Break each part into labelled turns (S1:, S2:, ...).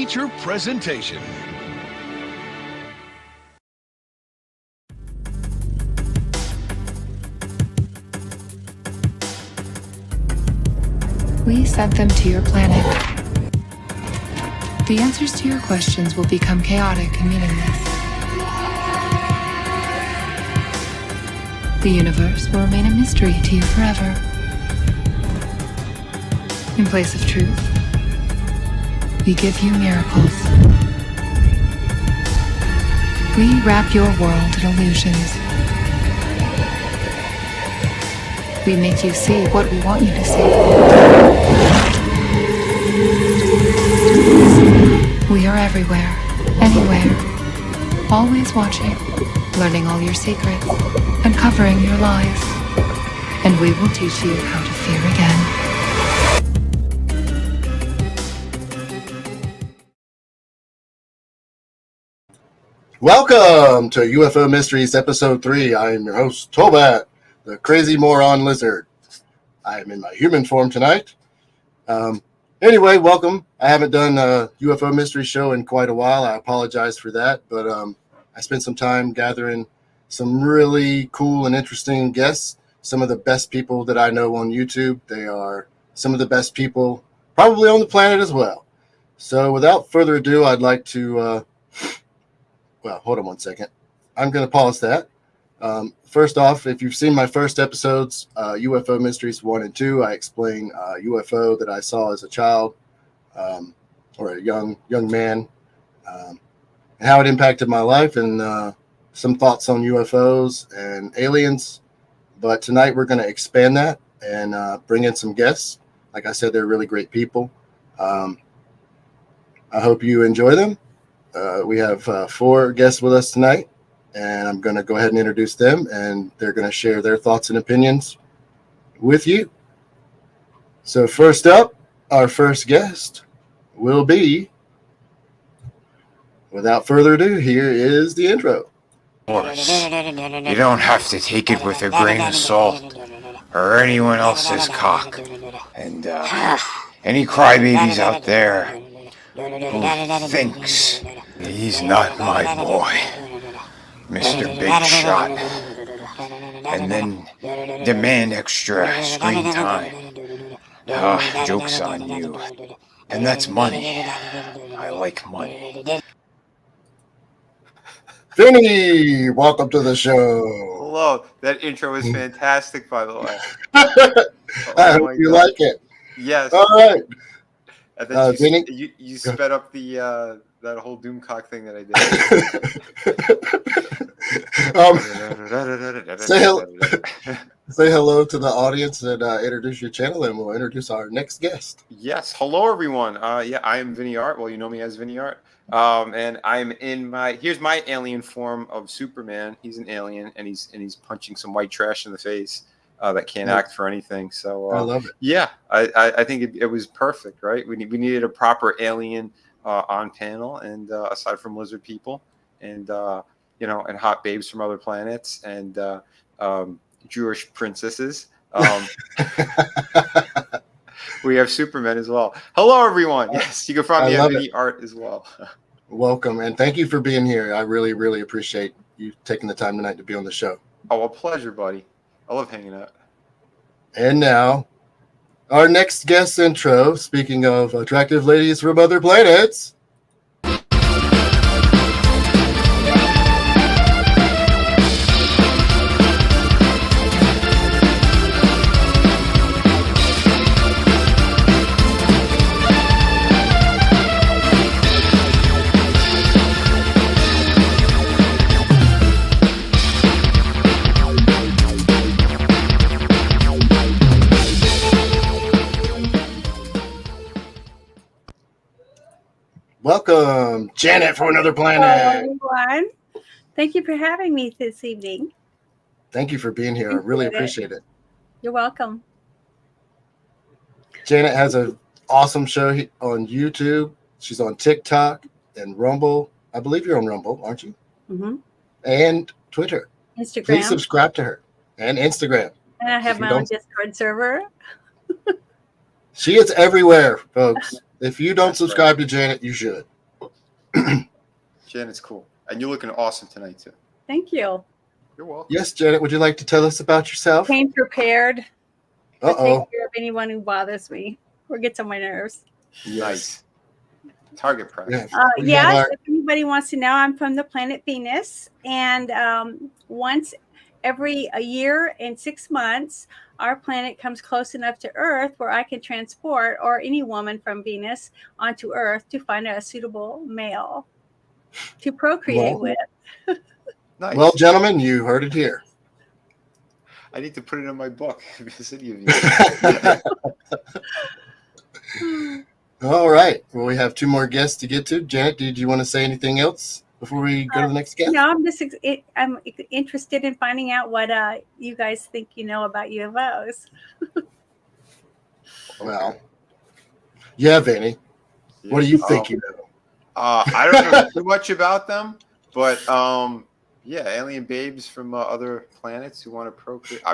S1: feature presentation.
S2: We sent them to your planet. The answers to your questions will become chaotic and meaningless. The universe will remain a mystery to you forever. In place of truth, we give you miracles. We wrap your world in illusions. We make you see what we want you to see. We are everywhere, anywhere, always watching, learning all your secrets, uncovering your lies. And we will teach you how to fear again.
S3: Welcome to UFO Mysteries Episode 3. I am your host, Tobat, the crazy moron lizard. I am in my human form tonight. Anyway, welcome. I haven't done a UFO Mystery show in quite a while. I apologize for that, but I spent some time gathering some really cool and interesting guests. Some of the best people that I know on YouTube. They are some of the best people probably on the planet as well. So without further ado, I'd like to... Well, hold on one second. I'm going to pause that. First off, if you've seen my first episodes, UFO Mysteries 1 and 2, I explain UFO that I saw as a child or a young man, and how it impacted my life, and some thoughts on UFOs and aliens. But tonight we're going to expand that and bring in some guests. Like I said, they're really great people. I hope you enjoy them. We have 4 guests with us tonight, and I'm going to go ahead and introduce them, and they're going to share their thoughts and opinions with you. So first up, our first guest will be, without further ado, here is the intro.
S4: Course, you don't have to take it with a grain of salt or anyone else's cock. And any crybabies out there who thinks he's not my boy, Mr. Big Shot, and then demand extra screen time. Joke's on you. And that's money. I like money.
S3: Vinny, welcome to the show.
S5: Hello. That intro was fantastic, by the way.
S3: I hope you like it.
S5: Yes.
S3: All right.
S5: And then
S3: Vinny?
S5: you sped up the that whole Doomcock thing that I
S3: did. Say hello to the audience and introduce your channel, and we'll introduce our next guest.
S5: Yes. Hello, everyone. Yeah, I am Vinny Art. Well, you know me as Vinny Art. And I'm in here's my alien form of Superman. He's an alien, and he's punching some white trash in the face that can't act for anything. So
S3: I love it.
S5: Yeah, I think it was perfect, right? We needed a proper alien on panel, and aside from lizard people, and and hot babes from other planets, and Jewish princesses. We have Superman as well. Hello, everyone. Yes, you can find me at Vinny Art as well.
S3: Welcome, and thank you for being here. I really, really appreciate you taking the time tonight to be on the show.
S5: Oh, a pleasure, buddy. I love hanging out.
S3: And now, our next guest intro, speaking of attractive ladies from other planets. Welcome, Janet from another planet.
S6: Hello, everyone. Thank you for having me this evening.
S3: Thank you for being here. I really appreciate it.
S6: You're welcome.
S3: Janet has an awesome show on YouTube. She's on TikTok and Rumble. I believe you're on Rumble, aren't you?
S6: Mm-hmm.
S3: And Twitter.
S6: Instagram.
S3: Please subscribe to her. And Instagram.
S6: And I have my own Discord server.
S3: She is everywhere, folks. If you don't subscribe to Janet, you should.
S5: Janet's cool. And you're looking awesome tonight, too.
S6: Thank you.
S5: You're welcome.
S3: Yes, Janet, would you like to tell us about yourself?
S6: Came prepared to
S3: Uh-oh.
S6: take care of anyone who bothers me or gets on my nerves.
S5: Nice. Target practice.
S6: Yes, if anybody wants to know, I'm from the planet Venus. And once every a year and 6 months, our planet comes close enough to Earth where I can transport or any woman from Venus onto Earth to find a suitable male to procreate with.
S5: Nice.
S3: Well, gentlemen, you heard it here.
S5: I need to put it in my book. The city of you.
S3: All right. Well, we have 2 more guests to get to. Janet, did you want to say anything else before we go to the next guest?
S6: No, I'm interested in finding out what you guys think you know about UFOs.
S3: Well, yeah, Vanny. What do you think you know?
S5: I don't know too much about them, but yeah, alien babes from other planets who want to procreate.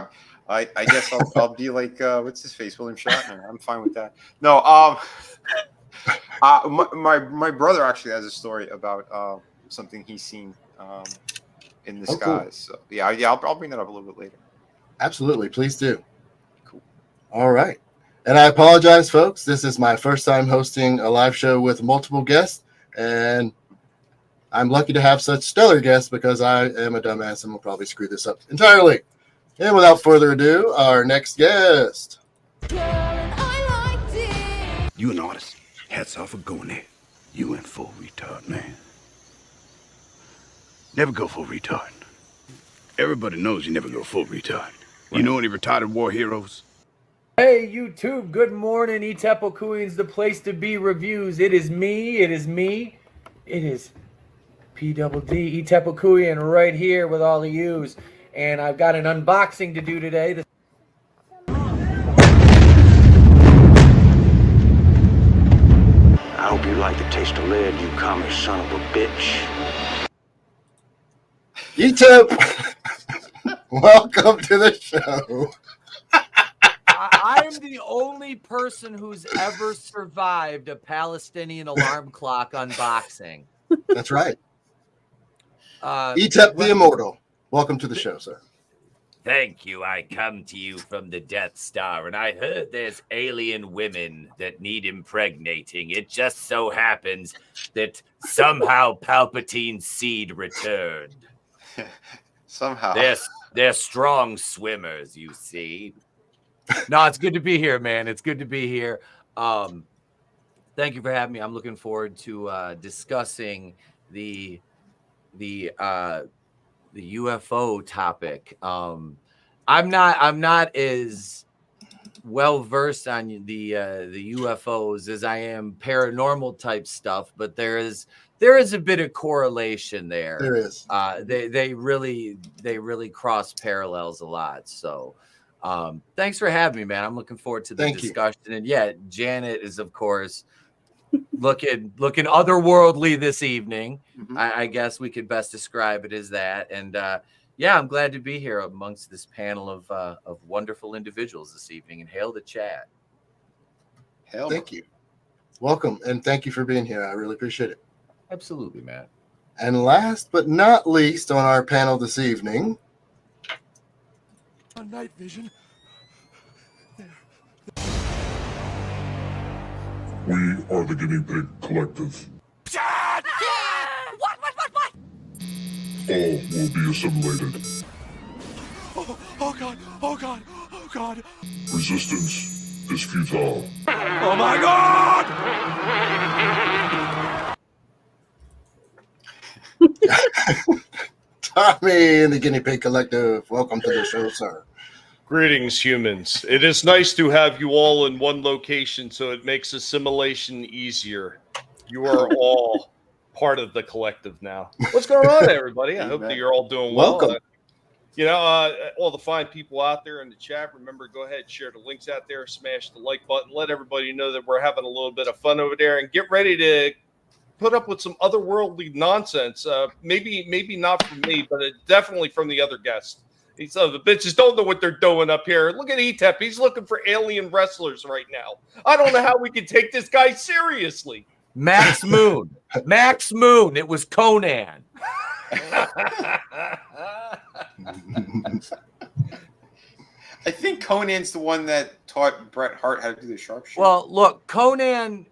S5: I guess I'll be like what's his face, William Shatner. I'm fine with that. No, my brother actually has a story about something he's seen in the skies.
S3: Cool.
S5: So yeah, I'll bring that up a little bit later.
S3: Absolutely, please do.
S5: Cool.
S3: All right, and I apologize, folks. This is my first time hosting a live show with multiple guests, and I'm lucky to have such stellar guests because I am a dumbass and will probably screw this up entirely. And without further ado, our next guest.
S1: You an artist. Hats off for going there. You went full retard, man. Never go full retard. Everybody knows you never go full retard. You know any retarded war heroes?
S7: Hey YouTube, good morning. Etepokui's the place to be reviews. It is me. It is P-double-D, Etepokui, and right here with all of yous. And I've got an unboxing to do today.
S1: I hope you like the taste of lead, you commie son of a bitch.
S3: Etep, welcome to the show.
S7: I am the only person who's ever survived a Palestinian alarm clock unboxing.
S3: That's right. Etep the Immortal, welcome to the show, sir.
S8: Thank you. I come to you from the Death Star, and I heard there's alien women that need impregnating. It just so happens that somehow Palpatine's seed returned.
S5: Somehow.
S8: They're strong swimmers, you see.
S7: No, it's good to be here, man. It's good to be here. Thank you for having me. I'm looking forward to discussing the UFO topic. I'm not as well versed on the UFOs as I am paranormal type stuff, but there is a bit of correlation there.
S3: There is.
S7: They really cross parallels a lot. So thanks for having me, man. I'm looking forward to the discussion. And yeah, Janet is of course looking otherworldly this evening. Mm-hmm. I guess we could best describe it as that. And yeah, I'm glad to be here amongst this panel of wonderful individuals this evening. And hail the chat.
S3: Thank you. Welcome, and thank you for being here. I really appreciate it.
S7: Absolutely, man.
S3: And last but not least on our panel this evening,
S9: on night vision.
S10: We are the Guinea Pig Collective.
S9: What?
S10: All will be assimilated.
S9: Oh God.
S10: Resistance is futile.
S9: Oh my God!
S3: Tommy and the Guinea Pig Collective, welcome to the show, sir.
S11: Greetings, humans. It is nice to have you all in one location so it makes assimilation easier. You are all part of the collective now. What's going on, everybody? I hope that you're all doing well.
S3: Welcome.
S11: All the fine people out there in the chat, remember, go ahead, share the links out there, smash the like button, let everybody know that we're having a little bit of fun over there, and get ready to put up with some otherworldly nonsense. Maybe not from me, but definitely from the other guests. These other bitches don't know what they're doing up here. Look at Etep. He's looking for alien wrestlers right now. I don't know how we can take this guy seriously.
S7: Max Moon. Max Moon. It was Conan.
S5: I think Conan's the one that taught Bret Hart how to do the sharpshooter.
S7: Well, look, Conan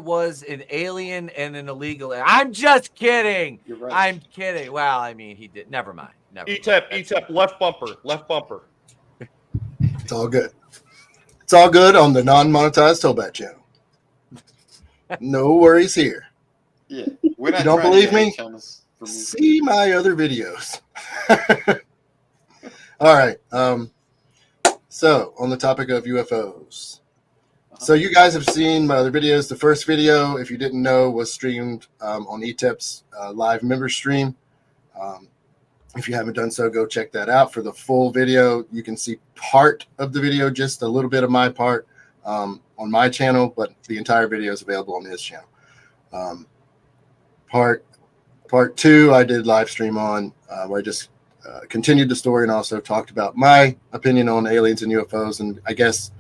S7: was an alien and an illegal. I'm just kidding.
S5: You're right.
S7: I'm kidding. Well, I mean, he did. Never mind.
S11: E-tap, left bumper.
S3: It's all good. It's all good on the non-monetized Tobat channel. No worries here.
S5: Yeah, we're not.
S3: You don't believe me?
S5: For me.
S3: See my other videos. All right. So on the topic of UFOs. So you guys have seen my other videos. The first video, if you didn't know, was streamed on ETEP's live member stream. If you haven't done so, go check that out. For the full video, you can see part of the video, just a little bit of my part on my channel, but the entire video is available on his channel. Part 2, I did live stream on where I just continued the story and also talked about my opinion on aliens and UFOs. And I guess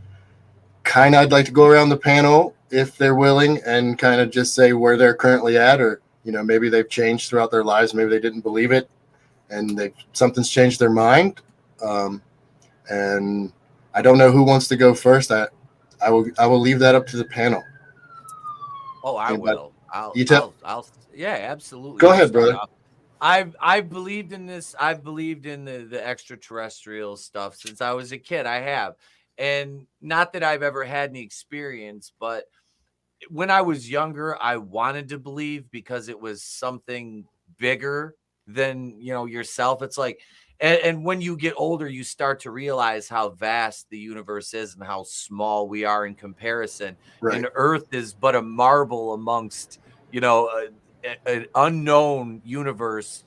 S3: kind of I'd like to go around the panel if they're willing and kind of just say where they're currently at, or, you know, maybe they've changed throughout their lives. Maybe they didn't believe it and something's changed their mind. And I don't know who wants to go first. I will leave that up to the panel.
S7: Oh, I will. I'll yeah, absolutely.
S3: Go ahead, brother.
S7: I've believed in this. I've believed in the extraterrestrial stuff since I was a kid. I have. And not that I've ever had any experience, but when I was younger, I wanted to believe because it was something bigger than, you know, yourself. It's like, and when you get older, you start to realize how vast the universe is and how small we are in comparison.
S3: Right.
S7: And Earth is but a marble amongst, you know, an unknown universe,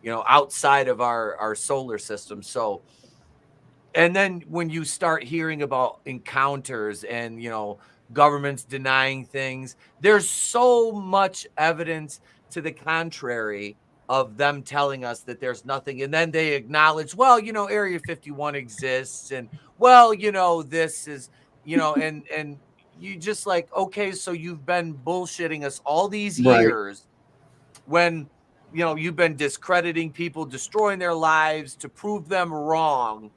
S7: you know, outside of our solar system. So, and then when you start hearing about encounters and, you know, governments denying things, there's so much evidence to the contrary of them telling us that there's nothing. And then they acknowledge, well, you know, Area 51 exists. And, well, you know, this is, you know, and you just like, okay, so you've been bullshitting us all these years when, you know, you've been discrediting people, destroying their lives to prove them wrong.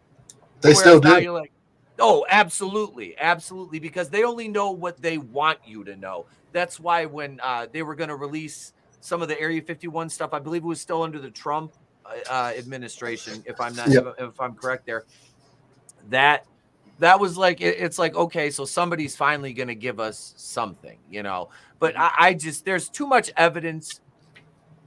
S3: They still do.
S7: You're like, oh, absolutely. Absolutely. Because they only know what they want you to know. That's why when they were going to release some of the Area 51 stuff, I believe it was still under the Trump administration, if I'm not, if I'm correct there, that was like, it's like, okay, so somebody's finally going to give us something, you know, but I just, there's too much evidence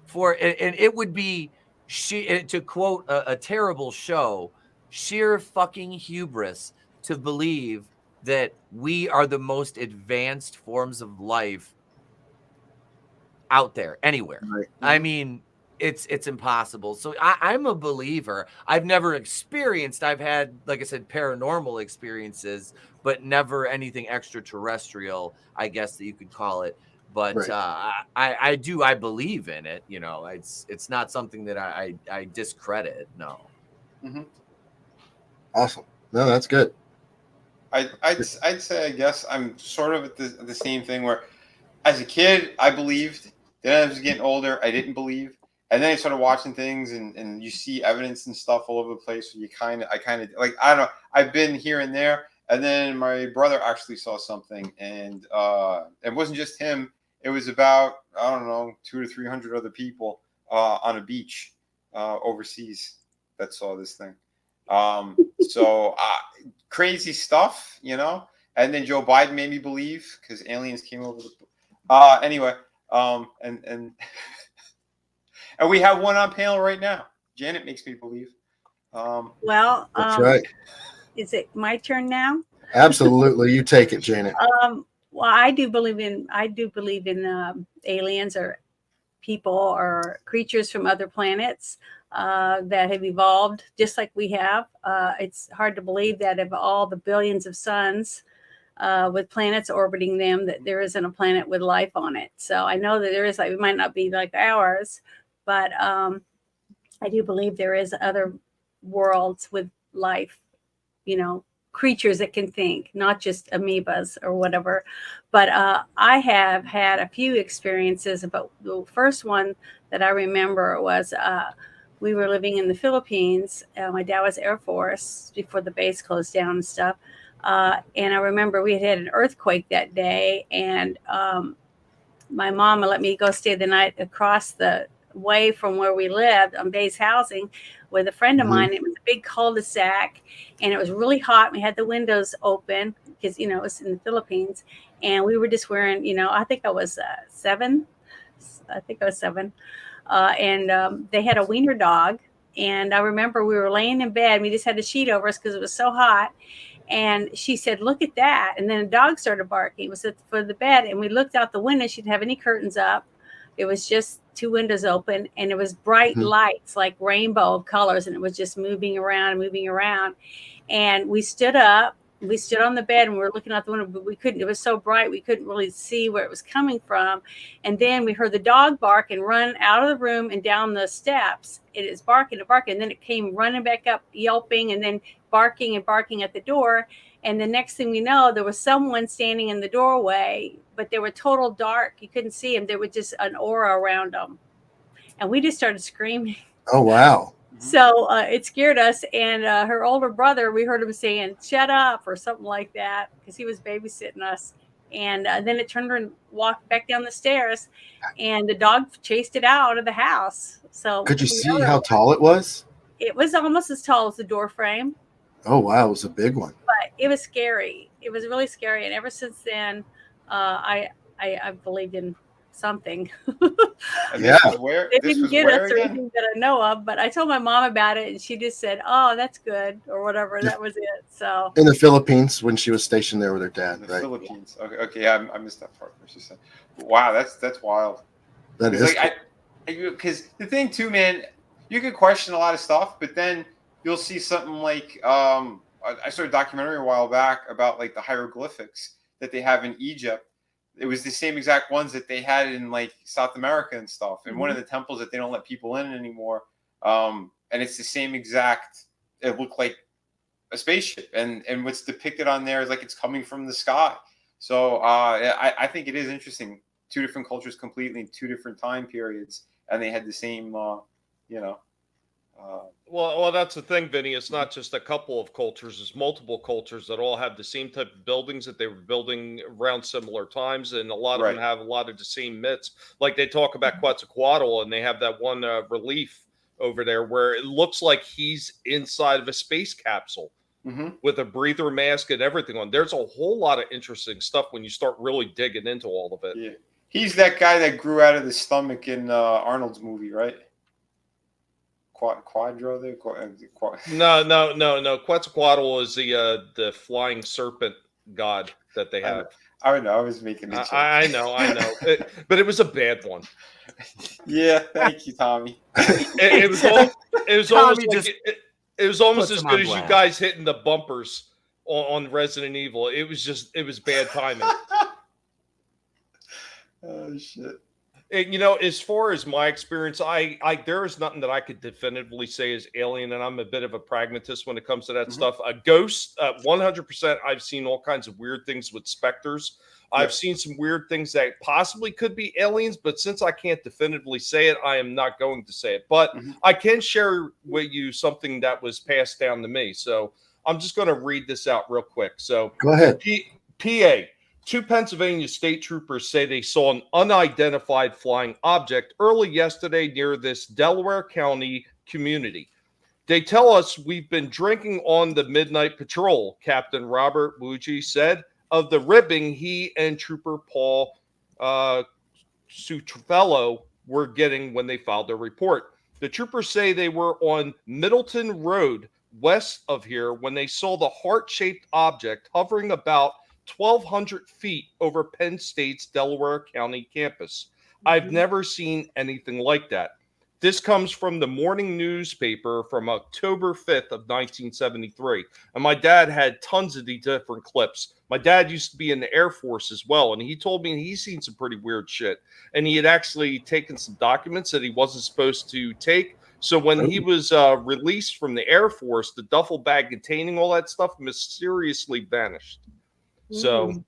S7: for it. And it would be, to quote a terrible show, sheer fucking hubris to believe that we are the most advanced forms of life out there anywhere. Right. I mean, it's impossible. So I'm a believer. I've never experienced, I've had, like I said, paranormal experiences, but never anything extraterrestrial, I guess that you could call it. But I believe in it. You know, it's not something that I discredit. No.
S5: Mm-hmm.
S3: Awesome. No, that's good.
S5: I'd say, I guess I'm sort of at the same thing where as a kid, I believed. Then I was getting older, I didn't believe. And then I started watching things and you see evidence and stuff all over the place. So I kind of like, I don't know, I've been here and there. And then my brother actually saw something, and it wasn't just him. It was about, I don't know, 200 to 300 other people on a beach overseas that saw this thing. So crazy stuff, you know. And then Joe Biden made me believe because aliens came over the anyway. And and we have one on panel right now. Janet makes me believe.
S6: Well,
S3: that's right.
S6: Is it my turn now?
S3: Absolutely, you take it, Janet.
S6: Well, I do believe in aliens or people or creatures from other planets that have evolved just like we have. It's hard to believe that of all the billions of suns with planets orbiting them, that there isn't a planet with life on it. So I know that there is, like, it might not be like ours, but I do believe there is other worlds with life, you know, creatures that can think, not just amoebas or whatever. But I have had a few experiences. But the first one that I remember was we were living in the Philippines. My dad was Air Force before the base closed down and stuff. And I remember we had an earthquake that day, and my mom let me go stay the night across the way from where we lived on base housing with a friend of mine. It was a big cul-de-sac, and it was really hot. We had the windows open because, it was in the Philippines, and we were just wearing, I think I was 7. I think I was 7. And they had a wiener dog. And I remember we were laying in bed. We just had a sheet over us because it was so hot. And she said, "Look at that." And then a dog started barking. It was at the foot of the bed. And we looked out the window. She didn't have any curtains up. It was just 2 windows open. And it was bright lights, like rainbow of colors. And it was just moving around and moving around. And we stood up. We stood on the bed and we were looking out the window, but we couldn't. It was so bright, we couldn't really see where it was coming from. And then we heard the dog bark and run out of the room and down the steps. It is barking and barking. And then it came running back up, yelping, and then barking and barking at the door. And the next thing we know, there was someone standing in the doorway, but they were total dark. You couldn't see them. There was just an aura around them. And we just started screaming.
S3: Oh, wow.
S6: So it scared us. And her older brother, we heard him saying, "Shut up," or something like that, because he was babysitting us. And then it turned and walked back down the stairs, and the dog chased it out of the house. So
S3: could you see how tall it was?
S6: It was almost as tall as the door frame.
S3: Oh, wow. It was a big one.
S6: But it was scary. It was really scary. And ever since then, I believed in something.
S3: Yeah.
S6: They didn't get us or anything that I know of, but I told my mom about it, and she just said, "Oh, that's good," or whatever. That was it. So
S3: in the Philippines, when she was stationed there with her dad,
S5: In the
S3: right?
S5: Philippines. Okay, yeah, I missed that part. Where she said, "Wow, that's wild."
S3: That is
S5: because the thing too, man, you could question a lot of stuff, but then you'll see something like I saw a documentary a while back about like the hieroglyphics that they have in Egypt. It was the same exact ones that they had in like South America and stuff. And one of the temples that they don't let people in anymore. And it's the same exact, it looked like a spaceship. And what's depicted on there is like it's coming from the sky. So I think it is interesting. 2 different cultures completely in 2 different time periods. And they had the same,
S11: Well, that's the thing, Vinny. It's not just a couple of cultures; it's multiple cultures that all have the same type of buildings that they were building around similar times, and a lot of them have a lot of the same myths. Like they talk about Quetzalcoatl, and they have that one relief over there where it looks like he's inside of a space capsule with a breather mask and everything on. There's a whole lot of interesting stuff when you start really digging into all of it.
S5: Yeah, he's that guy that grew out of the stomach in Arnold's movie, right? Quadro there?
S11: No. Quetzalcoatl is the flying serpent god that they have.
S5: I know. I was making a joke.
S11: I know. But it was a bad one.
S5: Yeah, thank you, Tommy.
S11: It was almost as good as you guys hitting the bumpers on Resident Evil. It was bad timing.
S5: Oh shit.
S11: And, as far as my experience, there is nothing that I could definitively say is alien, and I'm a bit of a pragmatist when it comes to that stuff. A ghost, 100%. I've seen all kinds of weird things with specters. I've seen some weird things that possibly could be aliens, but since I can't definitively say it, I am not going to say it. But I can share with you something that was passed down to me. So I'm just going to read this out real quick. So
S3: go ahead.
S11: PA. 2 Pennsylvania state troopers say they saw an unidentified flying object early yesterday near this Delaware County community. They tell us we've been drinking on the midnight patrol, Captain Robert Wuji said of the ribbing he and Trooper Paul Sutrafello were getting when they filed their report. The troopers say they were on Middleton Road west of here when they saw the heart-shaped object hovering about 1,200 feet over Penn State's Delaware County campus. I've never seen anything like that. This comes from the morning newspaper from October 5th of 1973. And my dad had tons of these different clips. My dad used to be in the Air Force as well, and he told me he's seen some pretty weird shit. And he had actually taken some documents that he wasn't supposed to take. So when he was released from the Air Force, the duffel bag containing all that stuff mysteriously vanished. So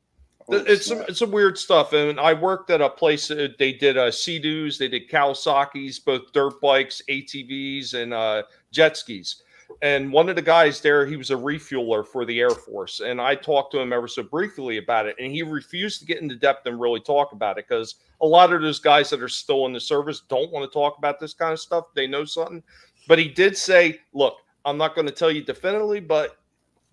S11: it's some weird stuff. And I worked at a place they did Sea-Doos, they did Kawasaki's, both dirt bikes, ATVs, and jet skis. And one of the guys there, he was a refueler for the Air Force. And I talked to him ever so briefly about it. And he refused to get into depth and really talk about it because a lot of those guys that are still in the service don't want to talk about this kind of stuff. They know something. But he did say, look, I'm not going to tell you definitively, but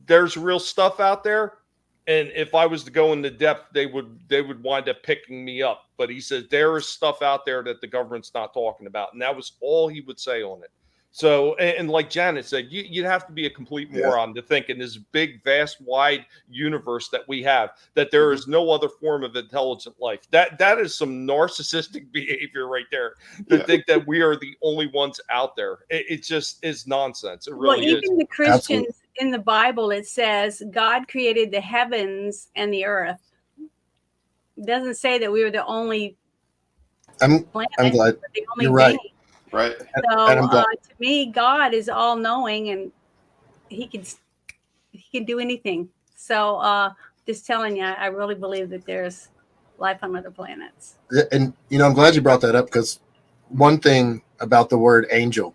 S11: there's real stuff out there. And if I was to go into depth, they would wind up picking me up. But he said there is stuff out there that the government's not talking about. And that was all he would say on it. So, and like Janet said, you'd have to be a complete moron to think in this big, vast, wide universe that we have, that there is no other form of intelligent life. That is some narcissistic behavior right there, to think that we are the only ones out there. It just is nonsense. It really is.
S6: Even the Christians in the Bible, it says God created the heavens and the earth. It doesn't say that we were the only
S3: I'm
S6: planet,
S3: glad
S6: the only
S3: you're right.
S6: being.
S3: Right.
S6: So to me, God is all knowing, and he can do anything. So just telling you, I really believe that there's life on other planets.
S3: And I'm glad you brought that up, because one thing about the word angel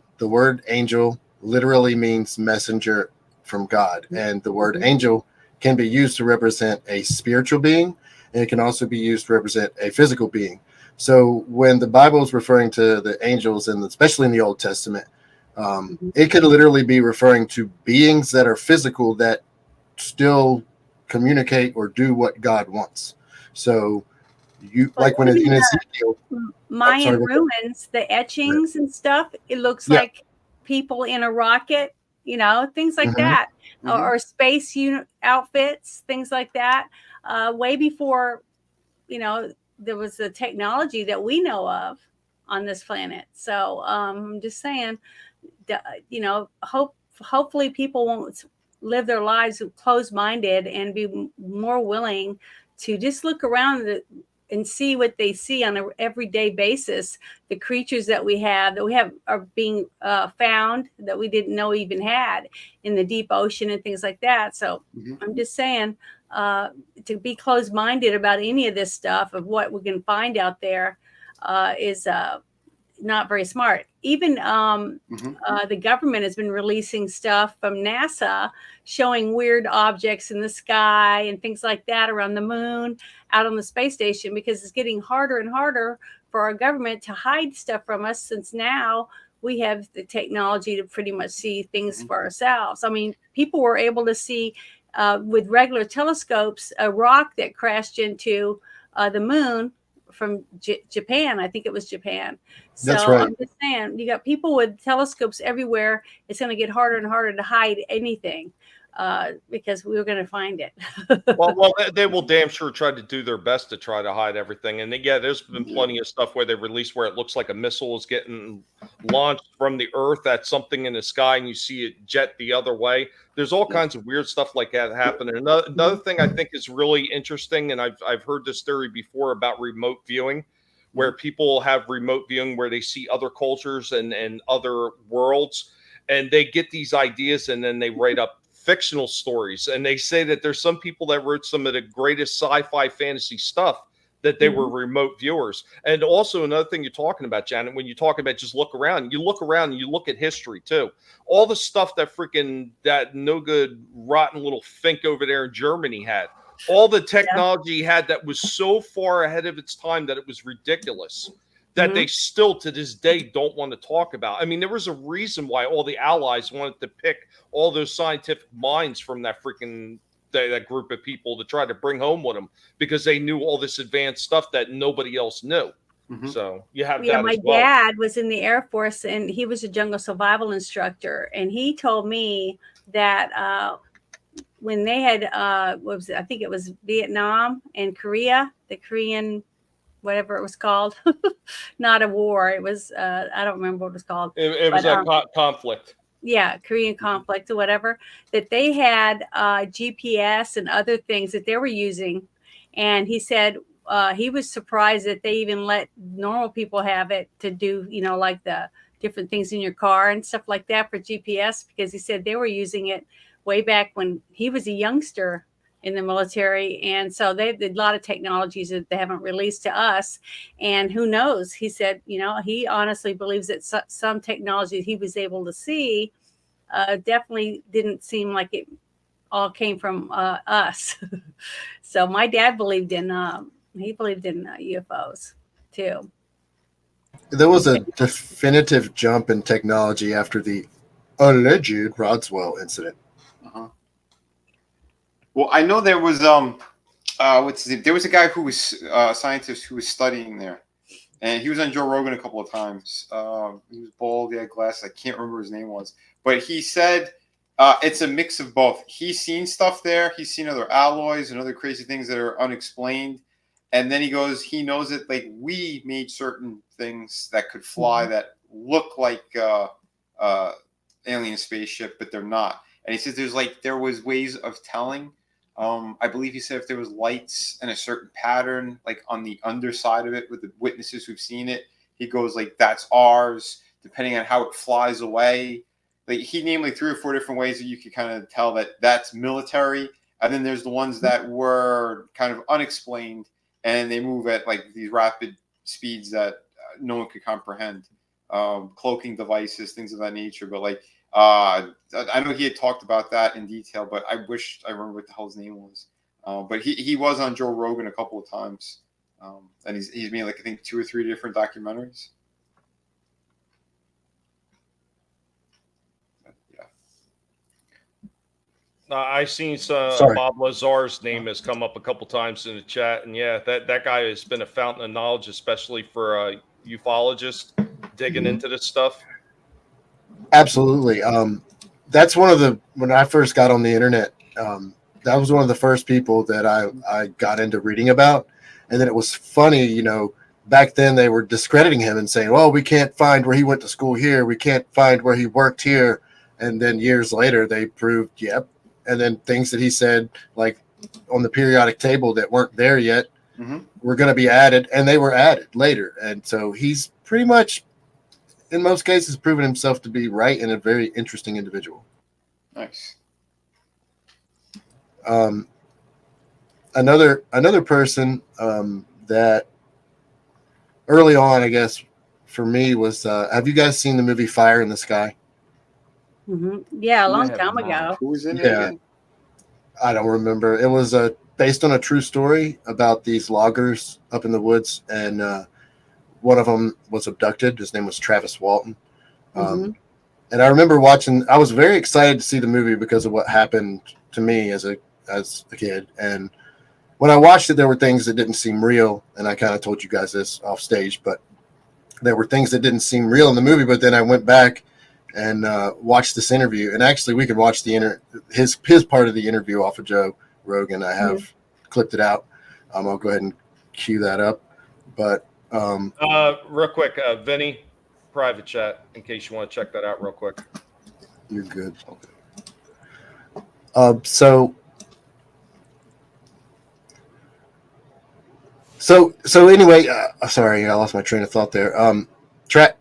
S3: literally means messenger from God. And the word angel can be used to represent a spiritual being, and it can also be used to represent a physical being. So when the Bible is referring to the angels, and especially in the Old Testament, it could literally be referring to beings that are physical that still communicate or do what God wants. So like when in Ezekiel,
S6: Mayan ruins, the etchings and stuff, it looks like people in a rocket, things like that, or space unit outfits, things like that, way before, there was the technology that we know of on this planet. So I'm just saying, hopefully people won't live their lives closed-minded and be more willing to just look around and see what they see on an everyday basis. The creatures that we have are being found that we didn't know even had in the deep ocean and things like that. So I'm just saying, to be closed-minded about any of this stuff of what we can find out there is not very smart. Even the government has been releasing stuff from NASA showing weird objects in the sky and things like that around the moon, out on the space station, because it's getting harder and harder for our government to hide stuff from us, since now we have the technology to pretty much see things for ourselves. I mean, people were able to see with regular telescopes a rock that crashed into the moon from Japan. I think it was Japan. So
S3: that's right.
S6: I'm just saying, you got people with telescopes everywhere. It's going to get harder and harder to hide anything because we were going to find it.
S11: well, they will damn sure try to do their best to try to hide everything. And there's been plenty of stuff where they release where it looks like a missile is getting launched from the Earth at something in the sky, and you see it jet the other way. There's all kinds of weird stuff like that happening. Another thing I think is really interesting, and I've heard this theory before about remote viewing, where people have remote viewing where they see other cultures and other worlds, and they get these ideas and then they write up fictional stories. And they say that there's some people that wrote some of the greatest sci-fi fantasy stuff that they were remote viewers. And also another thing you're talking about, Janet, when you talk about just look around and you look at history too. All the stuff that no good rotten little fink over there in Germany had, all the technology he had that was so far ahead of its time that it was ridiculous, that they still to this day don't want to talk about. I mean, there was a reason why all the Allies wanted to pick all those scientific minds from that group of people to try to bring home with them, because they knew all this advanced stuff that nobody else knew. So you have that
S6: my
S11: as well.
S6: dad was in the Air Force, and he was a jungle survival instructor, and he told me that when they had I think it was Vietnam and Korea, the Korean, whatever it was called, not a war, it was I don't remember what it was called.
S11: It was a conflict.
S6: Yeah, Korean conflict or whatever, that they had GPS and other things that they were using. And he said he was surprised that they even let normal people have it to do, like the different things in your car and stuff like that for GPS, because he said they were using it way back when he was a youngster in the military. And so they have a lot of technologies that they haven't released to us. And who knows? He said, he honestly believes that some technology he was able to see definitely didn't seem like it all came from us. So my dad believed in UFOs too.
S3: There was a definitive jump in technology after the alleged Roswell incident.
S5: Uh-huh. Well, I know there was there was a guy who was a scientist who was studying there, and he was on Joe Rogan a couple of times. He was bald, he had glasses. I can't remember his name was, but he said it's a mix of both. He's seen stuff there. He's seen other alloys and other crazy things that are unexplained. And then he goes, he knows that like we made certain things that could fly that look like alien spaceship, but they're not. And he says there was ways of telling. I believe he said if there was lights in a certain pattern, like on the underside of it with the witnesses who've seen it, he goes like, that's ours, depending on how it flies away. Like he named like 3 or 4 different ways that you could kind of tell that that's military. And then there's the ones that were kind of unexplained and they move at like these rapid speeds that no one could comprehend. Cloaking devices, things of that nature. But like, I know he had talked about that in detail, but I wish I remember what the hell his name was. But he was on Joe Rogan a couple of times, and he's made like I think 2 or 3 different documentaries. But, yeah.
S11: I seen Bob Lazar's name has come up a couple times in the chat, and yeah, that guy has been a fountain of knowledge, especially for ufologists digging into this stuff.
S3: Absolutely. That's one of the, when I first got on the internet, that was one of the first people that I got into reading about. And then it was funny, back then they were discrediting him and saying, well, we can't find where he went to school here. We can't find where he worked here. And then years later, they proved, yep. And then things that he said, like on the periodic table that weren't there yet, were going to be added, and they were added later. And so he's pretty much, in most cases, proven himself to be right and a very interesting individual.
S5: Nice.
S3: Another person that early on, I guess, for me was, have you guys seen the movie Fire in the Sky?
S6: Yeah, a long time ago.
S5: Who was in it again?
S3: I don't remember. It was based on a true story about these loggers up in the woods, and one of them was abducted. His name was Travis Walton. And I remember watching, I was very excited to see the movie because of what happened to me as a kid. And when I watched it, there were things that didn't seem real. And I kind of told you guys this off stage, but there were things that didn't seem real in the movie. But then I went back and watched this interview. And actually we could watch his part of the interview off of Joe Rogan. I have clipped it out. I'll go ahead and cue that up. But
S11: real quick, Vinny, private chat, in case you want to check that out real quick.
S3: You're good. Okay. So anyway, sorry, I lost my train of thought there.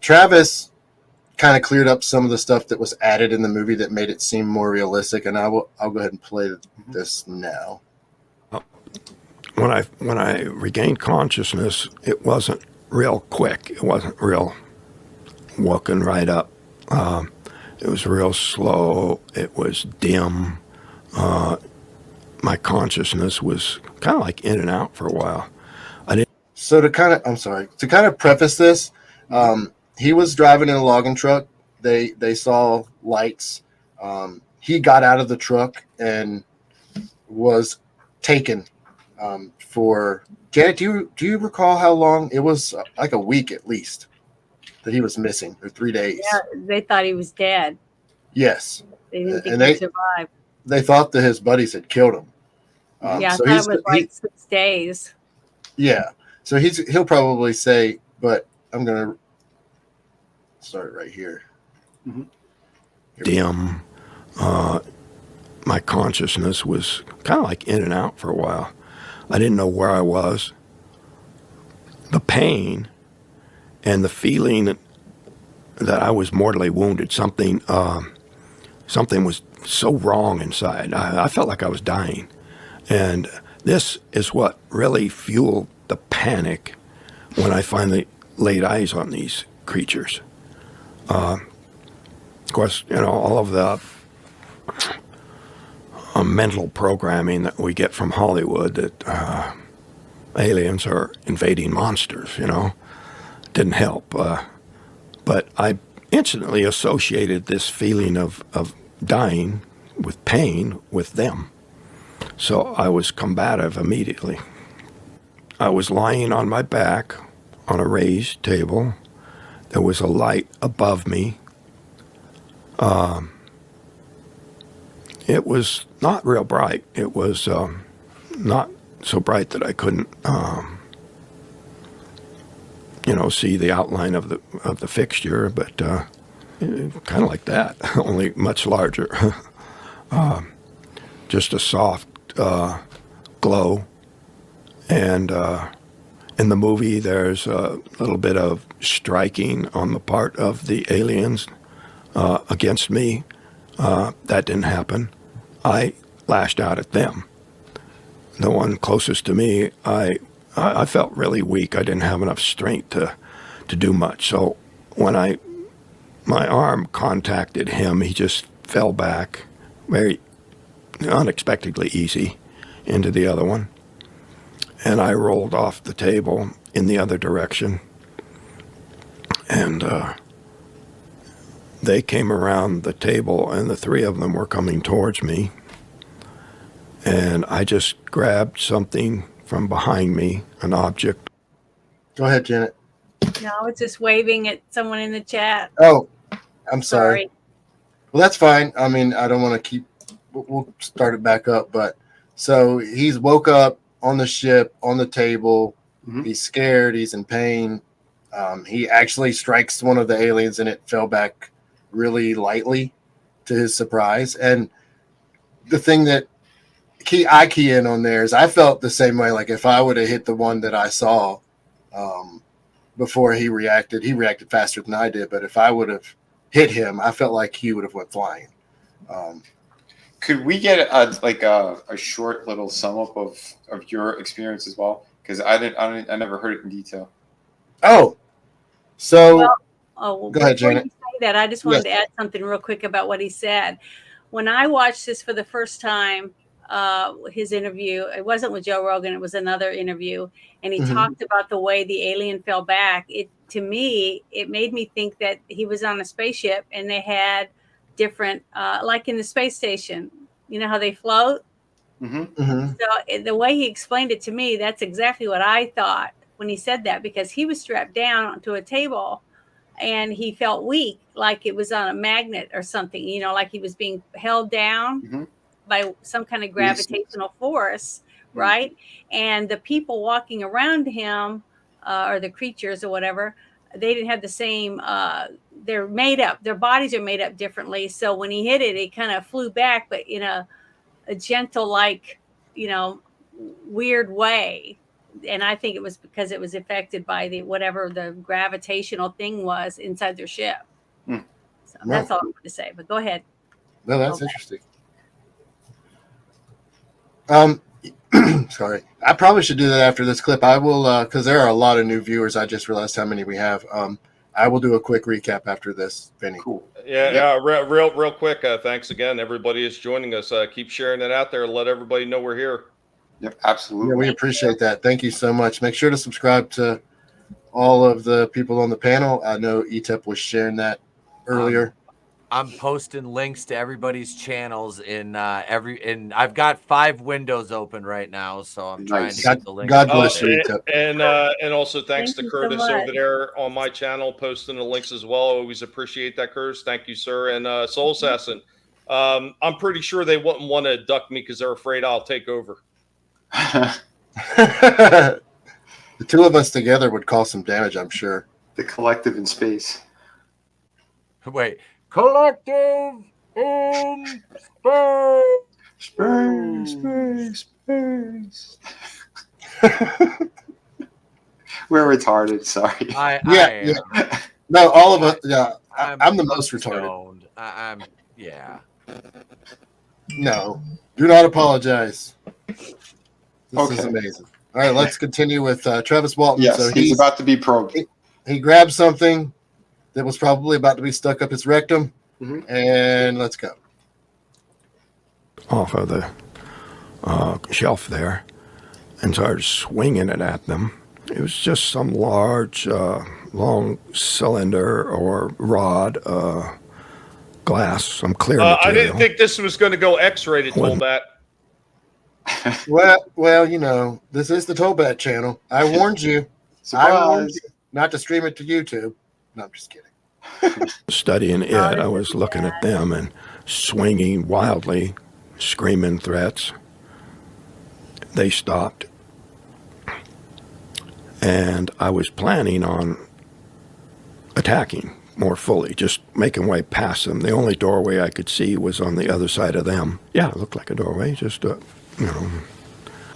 S3: Travis kind of cleared up some of the stuff that was added in the movie that made it seem more realistic, and I'll go ahead and play this now.
S12: When I regained consciousness, it wasn't real quick. It wasn't real walking right up. It was real slow. It was dim. My consciousness was kind of like in and out for a while.
S3: So to kind of preface this, he was driving in a logging truck. They saw lights. He got out of the truck and was taken for Janet. Do you recall how long it was? Like a week at least that he was missing, or 3 days.
S6: Yeah, they thought he was dead.
S3: Yes,
S6: they didn't think he survived.
S3: They thought that his buddies had killed him.
S6: Yeah, I thought it was like 6 days.
S3: Yeah, so he'll probably say, but I'm gonna start right here.
S12: Dim. My consciousness was kind of like in and out for a while. I didn't know where I was. The pain and the feeling that I was mortally wounded. Something was so wrong inside. I felt like I was dying. And this is what really fueled the panic when I finally laid eyes on these creatures. Of course, all of the mental programming that we get from Hollywood that aliens are invading monsters, didn't help. But I instantly associated this feeling of dying with pain with them. So I was combative immediately. I was lying on my back on a raised table. There was a light above me. It was not real bright. It was not so bright that I couldn't, see the outline of the fixture, but kind of like that, only much larger. Just a soft glow. And in the movie, there's a little bit of striking on the part of the aliens against me. That didn't happen. I lashed out at them. The one closest to me, I felt really weak. I didn't have enough strength to do much. So when my arm contacted him, he just fell back very unexpectedly easy into the other one. And I rolled off the table in the other direction. And they came around the table, and the three of them were coming towards me. And I just grabbed something from behind me, an object.
S3: Go ahead, Janet.
S6: No, it's just waving at someone in the chat.
S3: Oh, I'm sorry. Well, that's fine. I mean, I don't want to keep. We'll start it back up. But so he's woke up on the ship, on the table. Mm-hmm. He's scared. He's in pain. He actually strikes one of the aliens, and it fell back really lightly, to his surprise. And the thing that I key in on there is I felt the same way. Like if I would have hit the one that I saw before he reacted faster than I did. But if I would have hit him, I felt like he would have went flying.
S5: Could we get a short little sum up of your experience as well? Because I never heard it in detail.
S3: Oh, so go ahead, Janet.
S6: You say that, I just wanted to add something real quick about what he said. When I watched this for the first time, his interview, it wasn't with Joe Rogan, it was another interview, and he talked about the way the alien fell back. To me, it made me think that he was on a spaceship and they had different, like in the space station, you know how they float? So the way he explained it to me, that's exactly what I thought when he said that, because he was strapped down onto a table and he felt weak, like it was on a magnet or something, like he was being held down by some kind of gravitational force, right? And the people walking around him, or the creatures or whatever, they didn't have the same, they're made up, their bodies are made up differently. So when he hit it, it kind of flew back, but in a gentle, like, weird way. And I think it was because it was affected by whatever the gravitational thing was inside their ship. So that's all I'm going to say, but go ahead.
S3: No, that's interesting. Sorry. I probably should do that after this clip. I will, because there are a lot of new viewers. I just realized how many we have. I will do a quick recap after this, Vinny.
S11: Cool. Yeah. Real quick. Thanks again, everybody is joining us. Keep sharing it out there. Let everybody know we're here.
S5: Yep, absolutely.
S3: Yeah, we appreciate that. Thank you so much. Make sure to subscribe to all of the people on the panel. I know ETEP was sharing that earlier.
S7: I'm posting links to everybody's channels and I've got 5 windows open right now, so I'm trying to get the links.
S3: God bless you.
S11: And also thanks to Curtis over there on my channel posting the links as well. Always appreciate that, Curtis. Thank you, sir. And Soul Assassin. I'm pretty sure they wouldn't want to abduct me because they're afraid I'll take over.
S3: The two of us together would cause some damage, I'm sure.
S5: The collective in space.
S7: Wait. Collective in
S5: space. We're retarded. Sorry.
S3: Yeah. No, all of us. Yeah, I'm the most retarded.
S7: I'm yeah.
S3: No, do not apologize. This is
S5: Okay.
S3: amazing. All right, let's continue with Travis Walton.
S5: Yes,
S3: So
S5: he's about to be probed.
S3: He grabbed something that was probably about to be stuck up his rectum, and let's go.
S12: Off of the shelf there and started swinging it at them. It was just some large, long cylinder or rod, glass, some clear material.
S11: I didn't think this was going to go X-rated, Tolbat.
S3: Well, you know, this is the Tolbat channel. I warned you.
S5: Surprise.
S3: I warned you not to stream it to YouTube. No, I'm just kidding.
S12: Studying it, I was looking at them and swinging wildly, screaming threats. They stopped. And I was planning on attacking more fully, just making way past them. The only doorway I could see was on the other side of them. Yeah, it looked like a doorway, just,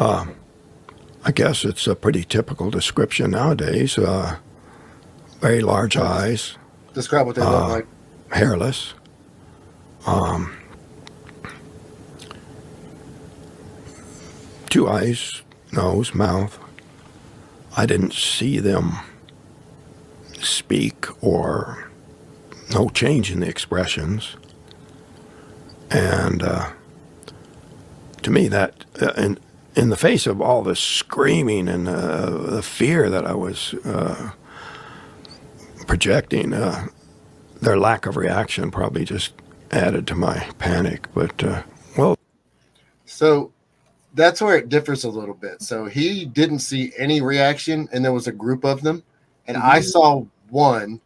S12: I guess it's a pretty typical description nowadays. Very large eyes.
S3: Describe what they look like.
S12: Hairless. Two eyes, nose, mouth. I didn't see them speak or no change in the expressions. And to me, that in the face of all this screaming and the fear that I was projecting, their lack of reaction probably just added to my panic. But, well.
S3: So that's where it differs a little bit. So he didn't see any reaction, and there was a group of them. And I saw one,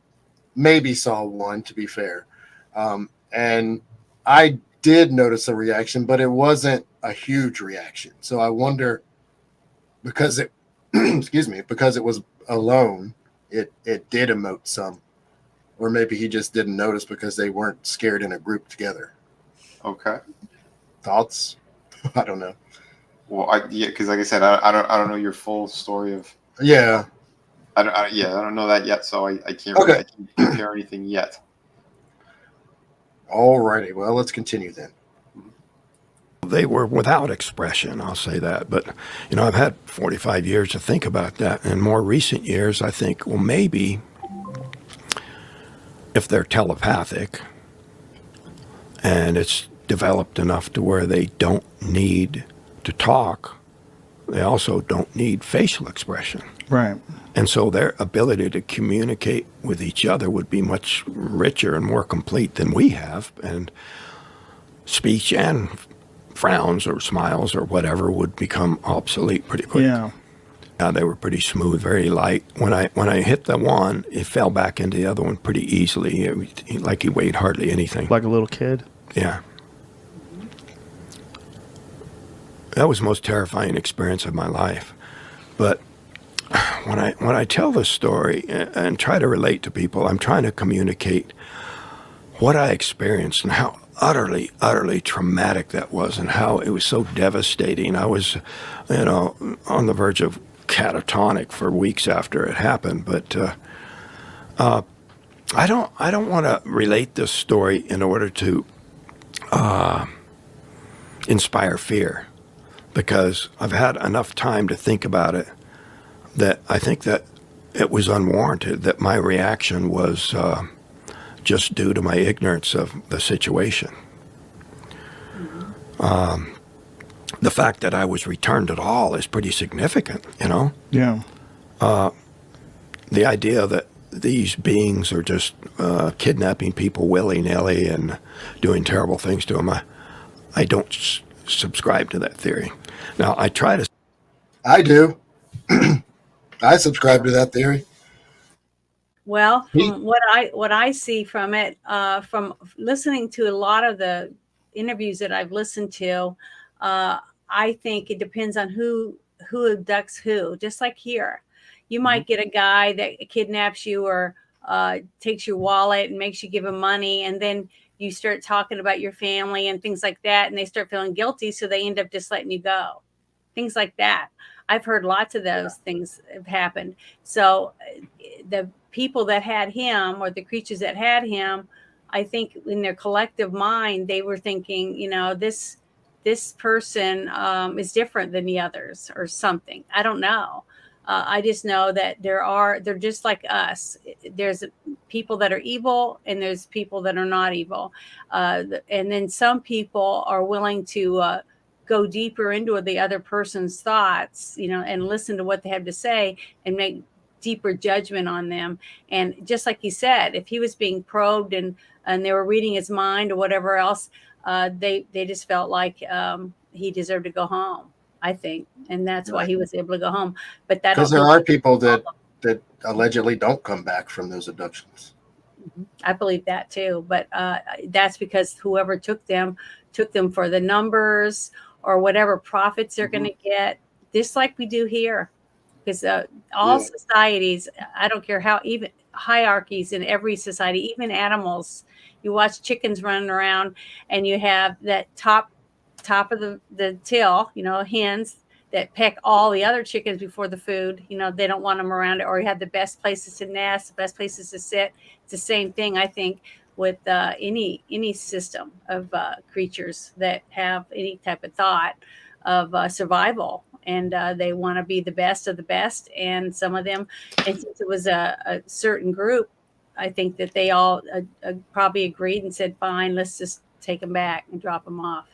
S3: maybe saw one, to be fair. And I did notice a reaction, but it wasn't a huge reaction. So I wonder, because it, excuse me, because it was alone, it did emote some. Or maybe he just didn't notice because they weren't scared in a group together.
S5: Okay.
S3: Thoughts? I don't know.
S5: Well, because like I said, I don't know your full story of.
S3: Yeah.
S5: I don't know that yet, so I can't. Really, I can't compare anything yet.
S3: All righty. Well, let's continue then.
S12: They were without expression, I'll say that. But, I've had 45 years to think about that. In more recent years, I think, well, maybe if they're telepathic and it's developed enough to where they don't need to talk, they also don't need facial expression.
S13: Right.
S12: And so their ability to communicate with each other would be much richer and more complete than we have. And speech and frowns or smiles or whatever would become obsolete pretty quick.
S13: Yeah.
S12: They were pretty smooth, very light. When I hit the one, it fell back into the other one pretty easily, like he weighed hardly anything.
S13: Like a little kid?
S12: Yeah. That was the most terrifying experience of my life. But when I tell this story and try to relate to people, I'm trying to communicate what I experienced and how utterly, utterly traumatic that was and how it was so devastating. I was, on the verge of catatonic for weeks after it happened. But I don't want to relate this story in order to inspire fear, because I've had enough time to think about it that I think that it was unwarranted, that my reaction was just due to my ignorance of the situation. The fact that I was returned at all is pretty significant,
S13: Yeah.
S12: The idea that these beings are just kidnapping people willy-nilly and doing terrible things to them, I don't subscribe to that theory. Now, I try to...
S3: I do. I subscribe to that theory.
S6: Well, from what I see from it, from listening to a lot of the interviews that I've listened to, I think it depends on who abducts who. Just like here, you might get a guy that kidnaps you or takes your wallet and makes you give him money, and then you start talking about your family and things like that, and they start feeling guilty, so they end up just letting you go. Things like that. I've heard lots of those things have happened. So the people that had him, or the creatures that had him, I think in their collective mind, they were thinking, this person is different than the others or something. I don't know. I just know that they're just like us. There's people that are evil and there's people that are not evil. And then some people are willing to go deeper into the other person's thoughts, and listen to what they have to say and make deeper judgment on them. And just like you said, if he was being probed and they were reading his mind or whatever else, they just felt like he deserved to go home, I think, and that's why he was able to go home. But that
S3: because there are people that allegedly don't come back from those abductions.
S6: I believe that too, but that's because whoever took them for the numbers or whatever profits they're going to get, just like we do here. Because all societies, I don't care how, even hierarchies in every society, even animals, you watch chickens running around and you have that top of the till, hens that peck all the other chickens before the food. They don't want them around it, or you have the best places to nest, the best places to sit. It's the same thing, I think, with any system of creatures that have any type of thought of survival, and they want to be the best of the best. And some of them, and since it was a certain group, I think that they all probably agreed and said, fine, let's just take them back and drop them off.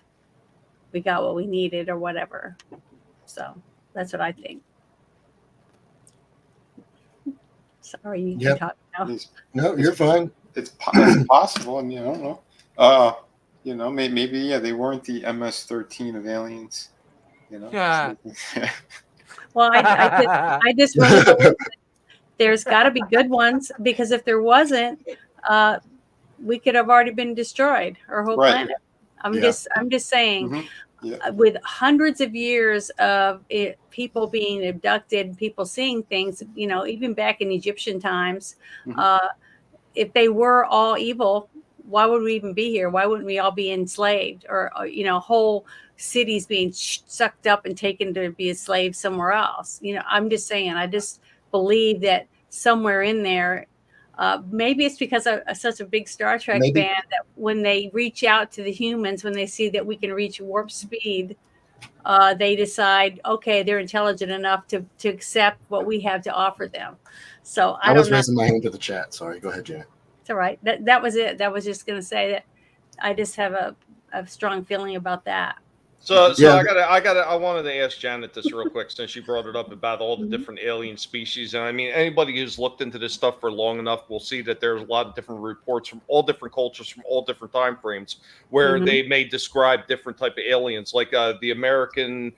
S6: We got what we needed or whatever. So that's what I think. Sorry, you can talk now.
S3: No, you're fine.
S5: It's possible. I mean, I don't know. Maybe they weren't the MS-13 of aliens.
S7: Yeah.
S6: Well, I just really believe there's got to be good ones, because if there wasn't, we could have already been destroyed, our whole planet. I'm just saying, with hundreds of years of people being abducted, people seeing things, even back in Egyptian times, if they were all evil, why would we even be here? Why wouldn't we all be enslaved, or whole cities being sucked up and taken to be a slave somewhere else? I'm just saying, I just believe that somewhere in there, maybe it's because I'm such a big Star Trek fan, that when they reach out to the humans, when they see that we can reach warp speed, they decide, okay, they're intelligent enough to accept what we have to offer them. So I was
S3: raising my hand to the chat. Sorry, go ahead, Janet.
S6: It's all right. That was it. That was just going to say that I just have a strong feeling about that.
S11: So I wanted to ask Janet this real quick, since she brought it up about all the different alien species. And I mean, anybody who's looked into this stuff for long enough will see that there's a lot of different reports from all different cultures, from all different time frames, where they may describe different type of aliens, like the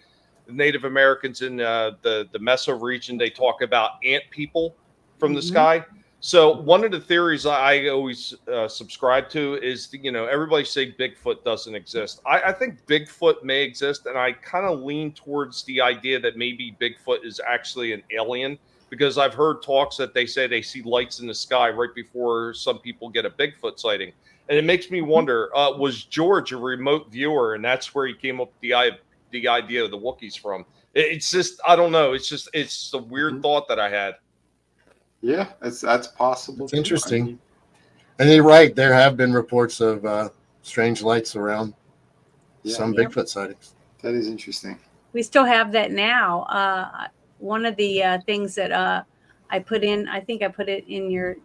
S11: Native Americans in the Meso region. They talk about ant people from the sky. So one of the theories I always subscribe to is, everybody say Bigfoot doesn't exist. I think Bigfoot may exist, and I kind of lean towards the idea that maybe Bigfoot is actually an alien, because I've heard talks that they say they see lights in the sky right before some people get a Bigfoot sighting. And it makes me wonder, was George a remote viewer, and that's where he came up with the idea of the Wookiees from? It's just, I don't know. It's a weird thought that I had.
S5: Yeah, that's possible.
S3: It's interesting. And you're right. There have been reports of strange lights around some Bigfoot sightings.
S5: That is interesting.
S6: We still have that now. One of the things that I put in, I think I put it in your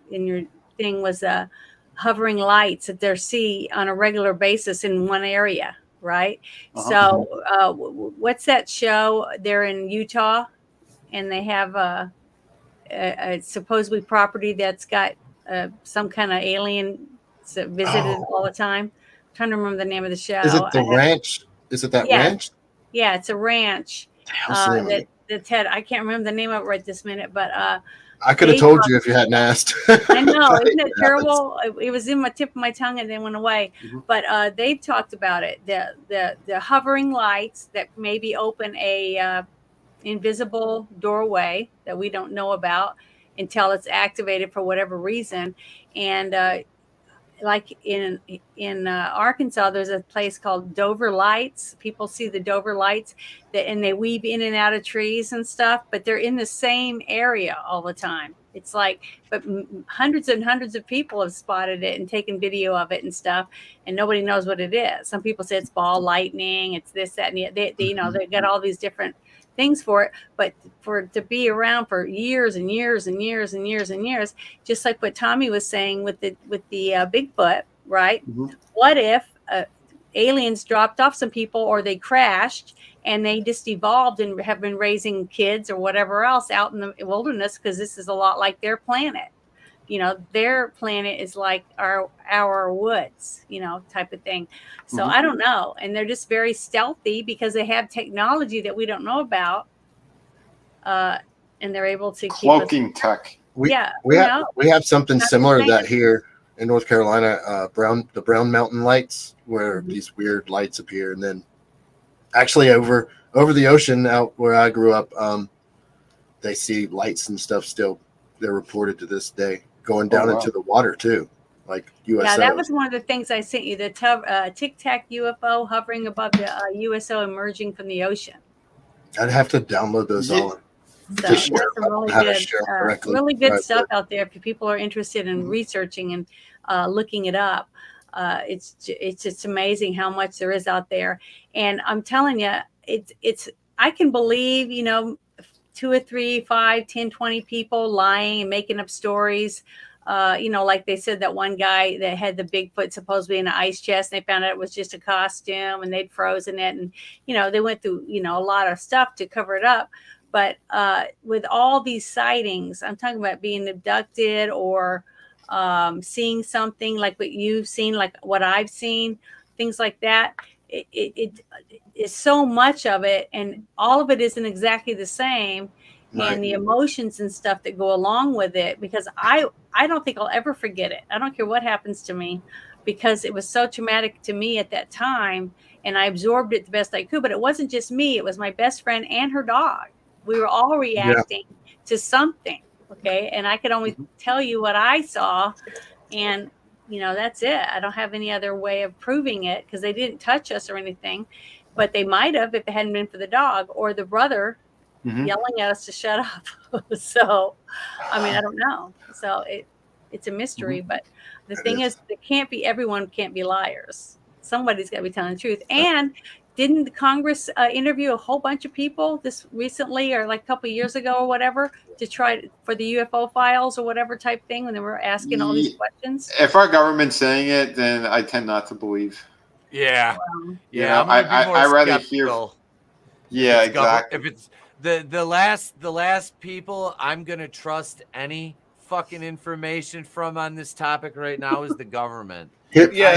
S6: thing, was hovering lights that they're see on a regular basis in one area, right? So what's that show? They're in Utah, and they have a supposedly property that's got some kind of alien visited all the time. I'm trying to remember the name of the show.
S3: Is it the ranch? Is it that ranch?
S6: Yeah, it's a ranch. That's had, I can't remember the name of it right this minute, but
S3: I could have told you if you hadn't asked.
S6: I know, isn't it terrible? It was in my tip of my tongue and then went away. But they talked about it. The hovering lights that maybe open a invisible doorway that we don't know about until it's activated for whatever reason. And like in Arkansas, there's a place called Dover Lights. People see the Dover Lights, and they weave in and out of trees and stuff, but they're in the same area all the time. It's like, but hundreds and hundreds of people have spotted it and taken video of it and stuff, and nobody knows what it is. Some people say it's ball lightning, it's this, that, and they you know, they got all these different things for it, but for it to be around for years and years and years and years and years, just like what Tommy was saying with the Bigfoot, right? What if aliens dropped off some people, or they crashed and they just evolved and have been raising kids or whatever else out in the wilderness, because this is a lot like their planet. You know, their planet is like our woods, you know, type of thing. So I don't know. And they're just very stealthy because they have technology that we don't know about. And they're able to
S5: cloaking tech.
S3: We have something similar to that here in North Carolina, the Brown Mountain Lights, where these weird lights appear. And then actually over the ocean out where I grew up, they see lights and stuff still. They're reported to this day going down into the water too, like USO.
S6: Yeah, that was one of the things I sent you, the Tic Tac UFO hovering above the USO emerging from the ocean.
S3: I'd have to download those all.
S6: So there's some really good stuff out there if people are interested in researching and looking it up. It's just amazing how much there is out there. And I'm telling you, it's I can believe, you know, 2 or 3, 5, 10, 20 people lying and making up stories. You know, like they said that one guy that had the Bigfoot supposedly in an ice chest, and they found out it was just a costume and they'd frozen it. And, you know, they went through, you know, a lot of stuff to cover it up. But with all these sightings, I'm talking about being abducted or seeing something like what you've seen, like what I've seen, things like that. It is so much of it, and all of it isn't exactly the same. Right. And the emotions and stuff that go along with it, because I don't think I'll ever forget it. I don't care what happens to me, because it was so traumatic to me at that time, and I absorbed it the best I could. But it wasn't just me, it was my best friend and her dog. We were all reacting to something. Okay. And I could only tell you what I saw, and you know, that's it. I don't have any other way of proving it, because they didn't touch us or anything, but they might have if it hadn't been for the dog or the brother yelling at us to shut up. So, I mean, I don't know. So it's a mystery, but the thing is, everyone can't be liars. Somebody's got to be telling the truth. And didn't the Congress interview a whole bunch of people this recently, or like a couple of years ago or whatever, to try for the UFO files or whatever type thing, when they were asking all these questions?
S5: If our government's saying it, then I tend not to believe.
S7: Yeah.
S5: Yeah,
S7: I'm gonna be more
S5: I rather
S7: skeptical.
S5: hear. Yeah, exactly.
S7: If it's the last people I'm gonna trust any fucking information from on this topic right now is the government.
S11: But here,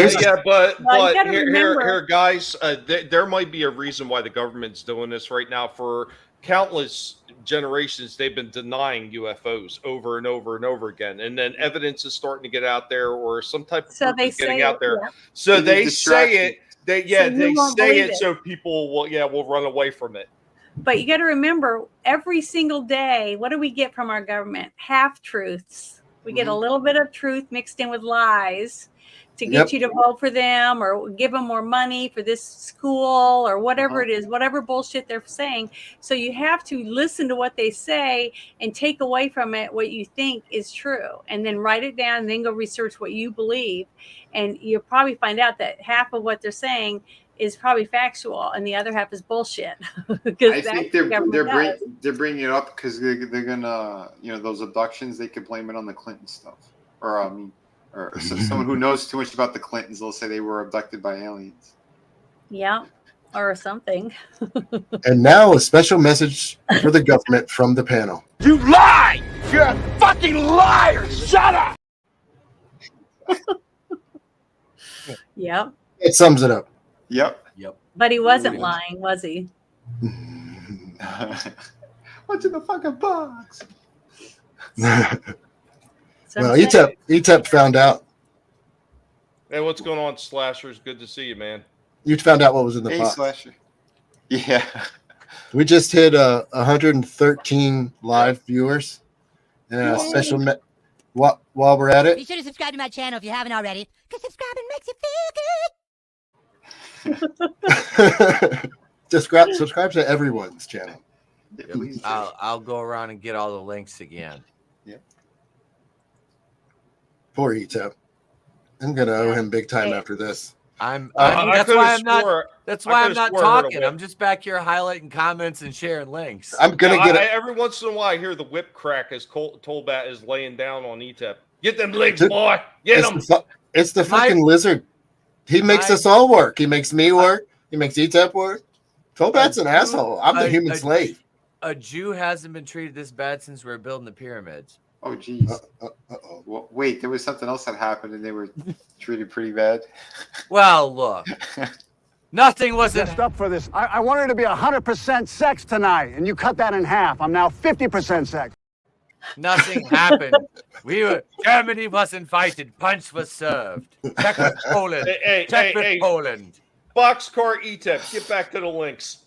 S11: guys, there might be a reason why the government's doing this right now. For countless generations, they've been denying UFOs over and over and over again, and then evidence is starting to get out there, or some type of proof is getting out there. Yeah. So they say it. They say it so people will run away from it.
S6: But you got to remember, every single day, what do we get from our government? Half truths. We get a little bit of truth mixed in with lies to get you to vote for them, or give them more money for this school, or whatever it is, whatever bullshit they're saying. So you have to listen to what they say and take away from it what you think is true, and then write it down, and then go research what you believe. And you'll probably find out that half of what they're saying is probably factual, and the other half is bullshit.
S5: I think they're bringing it up because they're gonna, you know, those abductions, they could blame it on the Clinton stuff, or someone who knows too much about the Clintons. They'll say they were abducted by aliens.
S6: Yeah, or something.
S3: And now a special message for the government from the panel.
S9: You lie! You're a fucking liar! Shut up!
S6: Yep.
S3: It sums it up.
S5: Yep.
S6: But he wasn't lying, was he?
S5: What's in the fucking box?
S3: Well, ETEP found out.
S11: Hey, what's going on, Slashers? Good to see you, man.
S3: You found out what was in the box.
S5: Slasher. Yeah.
S3: We just hit 113 live viewers, and a while we're at
S13: Be
S3: it,
S13: sure to subscribe to my channel if you haven't already, because subscribing makes you feel good.
S3: subscribe to everyone's channel.
S7: I'll go around and get all the links again.
S5: Yeah.
S3: Poor Etep. I'm gonna owe him big time after this.
S7: That's why I'm not talking. I'm just back here highlighting comments and sharing links.
S3: I'm gonna
S11: every once in a while I hear the whip crack as Tolbat is laying down on Etep. Get them links, boy. Get them.
S3: It's the fucking lizard. He makes us all work. He makes me work. He makes Etep work. Tolbat's an asshole. I'm the human slave.
S7: A Jew hasn't been treated this bad since we were building the pyramids.
S5: Oh, geez. Well, wait, there was something else that happened, and they were treated pretty bad.
S7: Well, look, nothing was
S14: dressed up for this. I wanted to be 100% sex tonight, and you cut that in half. I'm now 50% sex.
S7: Nothing happened. Germany was invited. Punch was served. Check with Poland. Check with Poland.
S11: Boxcar Etep, get back to the links.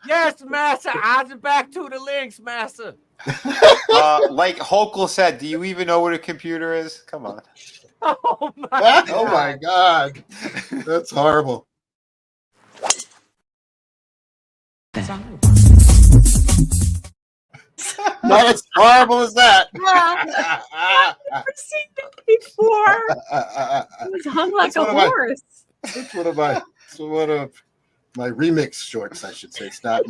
S7: Yes, Master. I'm back to the links, Master.
S5: Like Hokel said, do you even know what a computer is? Come on.
S7: Oh my
S3: God. That's horrible. Not as horrible as that.
S6: I've never seen that before. It was hung like a horse.
S3: It's one of my remix shorts, I should say. It's not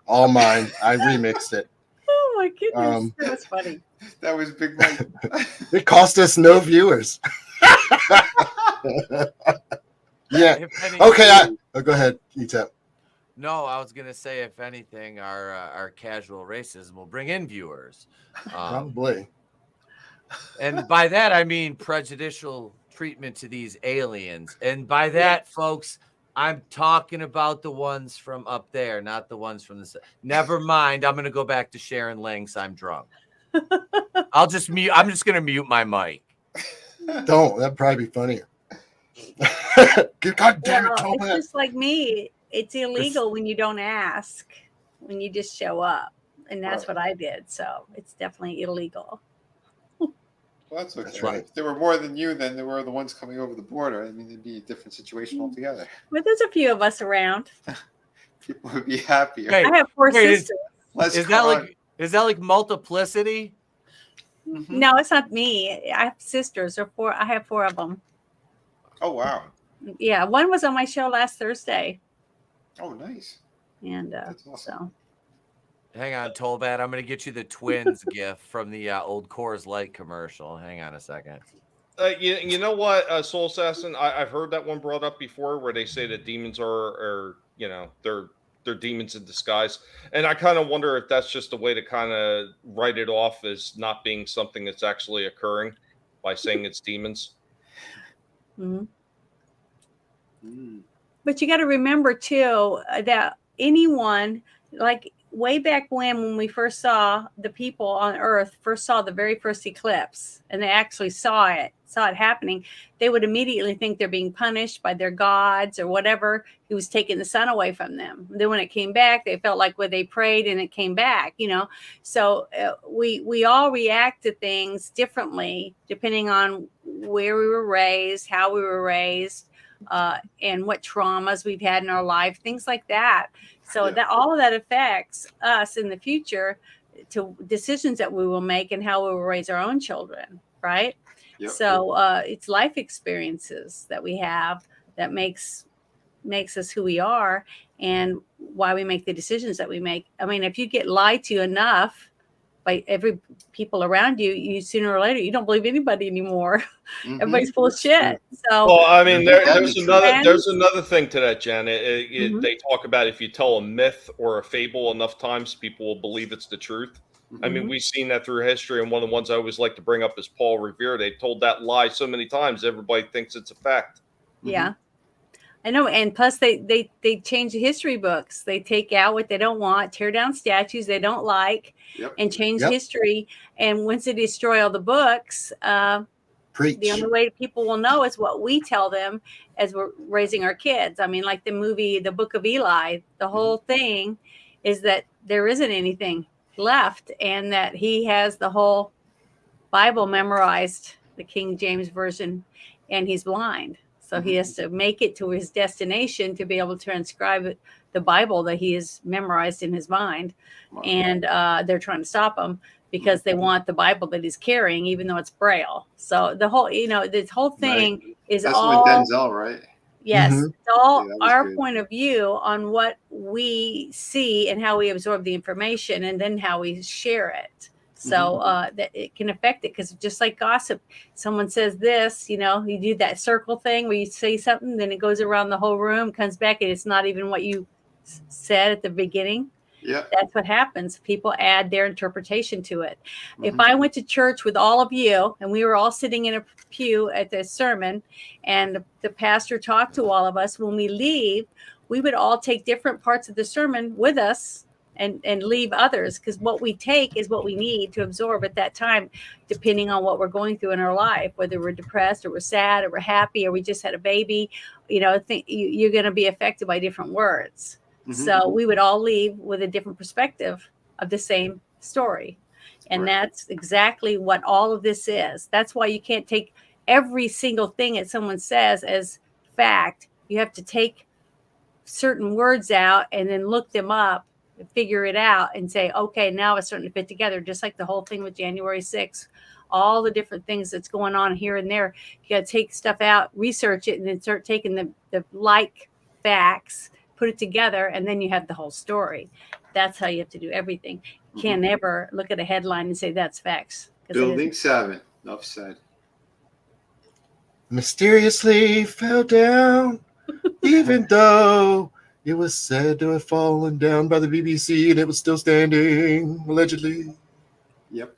S3: all mine. I remixed it.
S6: Oh my goodness, that was funny.
S5: That was big money.
S3: It cost us no viewers. Yeah. Okay. Go ahead, Etep.
S7: No, I was gonna say, if anything, our casual racism will bring in viewers.
S3: Probably.
S7: And by that I mean prejudicial treatment to these aliens. And by that, folks, I'm talking about the ones from up there, not the ones from the. Never mind. I'm gonna go back to sharing links. I'm drunk. I'm just gonna mute my mic.
S3: Don't. That'd probably be funnier. God damn it, Tolbat.
S6: It's just like me. It's illegal when you don't ask, when you just show up. And that's what I did. So it's definitely illegal.
S5: Well, that's okay.
S3: That's right.
S5: If there were more than you, then there were the ones coming over the border. I mean, it'd be a different situation altogether.
S6: But there's a few of us around.
S5: People would be happier.
S6: I have four sisters.
S7: Is that like multiplicity?
S6: Mm-hmm. No, it's not me. I have sisters. I have four of them.
S5: Oh, wow.
S6: Yeah, one was on my show last Thursday.
S5: Oh, nice.
S6: And
S5: That's awesome.
S6: so.
S7: Hang on, Tolbat. I'm going to get you the twins gift from the old Coors Light commercial. Hang on a second.
S11: You know what, Soul Assassin? I've heard that one brought up before, where they say that demons are they're demons in disguise, and I kind of wonder if that's just a way to kind of write it off as not being something that's actually occurring by saying it's demons.
S6: Mm-hmm. But you got to remember too that anyone, like way back when we first saw the people on Earth saw the very first eclipse, and they actually saw it happening, they would immediately think they're being punished by their gods or whatever who was taking the sun away from them. Then when it came back, they felt like they prayed and it came back, So we all react to things differently depending on where we were raised, how we were raised, and what traumas we've had in our life, things like that. So that all of that affects us in the future to decisions that we will make and how we will raise our own children, right? Yep. So it's life experiences that we have that makes us who we are and why we make the decisions that we make. I mean, if you get lied to enough by every people around you, you sooner or later, you don't believe anybody anymore. Mm-hmm. Everybody's full of shit. So,
S11: well, I mean, there's another thing to that, Jen. Mm-hmm. They talk about if you tell a myth or a fable enough times, people will believe it's the truth. Mm-hmm. I mean, we've seen that through history, and one of the ones I always like to bring up is Paul Revere. They told that lie so many times, everybody thinks it's a fact.
S6: Yeah. Mm-hmm. I know, and plus they change the history books. They take out what they don't want, tear down statues they don't like, and change history. And once they destroy all the books, the only way people will know is what we tell them as we're raising our kids. I mean, like the movie, The Book of Eli, the whole thing is that there isn't anything left, and that he has the whole Bible memorized, the King James Version, and he's blind. So he has to make it to his destination to be able to transcribe the Bible that he has memorized in his mind. And they're trying to stop him because they want the Bible that he's carrying, even though it's Braille. So the whole, this whole thing is
S5: That's
S6: all
S5: with Denzel, right?
S6: Yes,
S3: Mhm.
S6: it's all
S5: Yeah, that was
S6: our
S5: good.
S6: point of view on what we see and how we absorb the information, and then how we share it. So that it can affect it, because just like gossip, someone says this, you do that circle thing where you say something, then it goes around the whole room, comes back, and it's not even what you said at the beginning.
S5: Yeah.
S6: That's what happens. People add their interpretation to it. If I went to church with all of you and we were all sitting in a pew at the sermon, and the pastor talked to all of us, when we leave, we would all take different parts of the sermon with us and leave others, because what we take is what we need to absorb at that time, depending on what we're going through in our life, whether we're depressed or we're sad or we're happy or we just had a baby. You're going to be affected by different words. So we would all leave with a different perspective of the same story. And that's exactly what all of this is. That's why you can't take every single thing that someone says as fact. You have to take certain words out and then look them up and figure it out and say, okay, now it's starting to fit together. Just like the whole thing with January 6th, all the different things that's going on here and there. You got to take stuff out, research it, and then start taking the like facts, put it together, and then you have the whole story. That's how you have to do everything. You can't never look at a headline and say that's facts.
S5: Building 7. Enough said.
S3: Mysteriously fell down, even though it was said to have fallen down by the BBC and it was still standing, allegedly.
S5: Yep.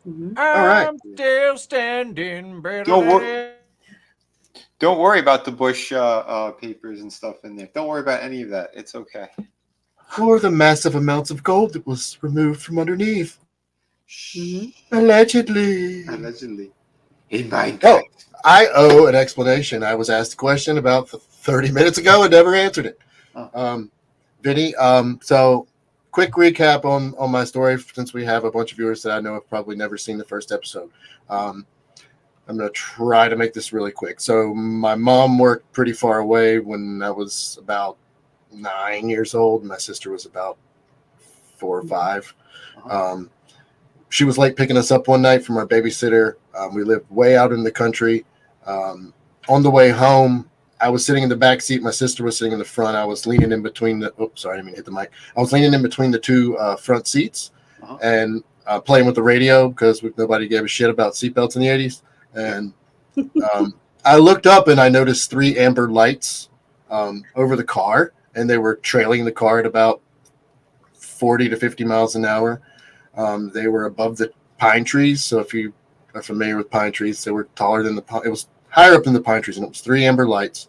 S3: All right.
S7: I'm still standing.
S5: Don't worry about the Bush papers and stuff in there. Don't worry about any of that. It's okay.
S3: Or the massive amounts of gold that was removed from underneath. Allegedly.
S5: In my
S3: Oh, I owe an explanation. I was asked a question about 30 minutes ago and never answered it. Vinny, so quick recap on my story, since we have a bunch of viewers that I know have probably never seen the first episode. I'm going to try to make this really quick. So my mom worked pretty far away when I was about 9 years old. My sister was about 4 or 5. She was late picking us up one night from our babysitter. We lived way out in the country. On the way home, I was sitting in the back seat. My sister was sitting in the front. I was leaning in between the. Oops, sorry, I didn't mean to hit the mic. I was leaning in between the two front seats and playing with the radio, because nobody gave a shit about seatbelts in the 80s. And I looked up and I noticed 3 amber lights over the car, and they were trailing the car at about 40 to 50 miles an hour. They were above the pine trees. So if you are familiar with pine trees, they were taller than it was higher up than the pine trees, and it was 3 amber lights.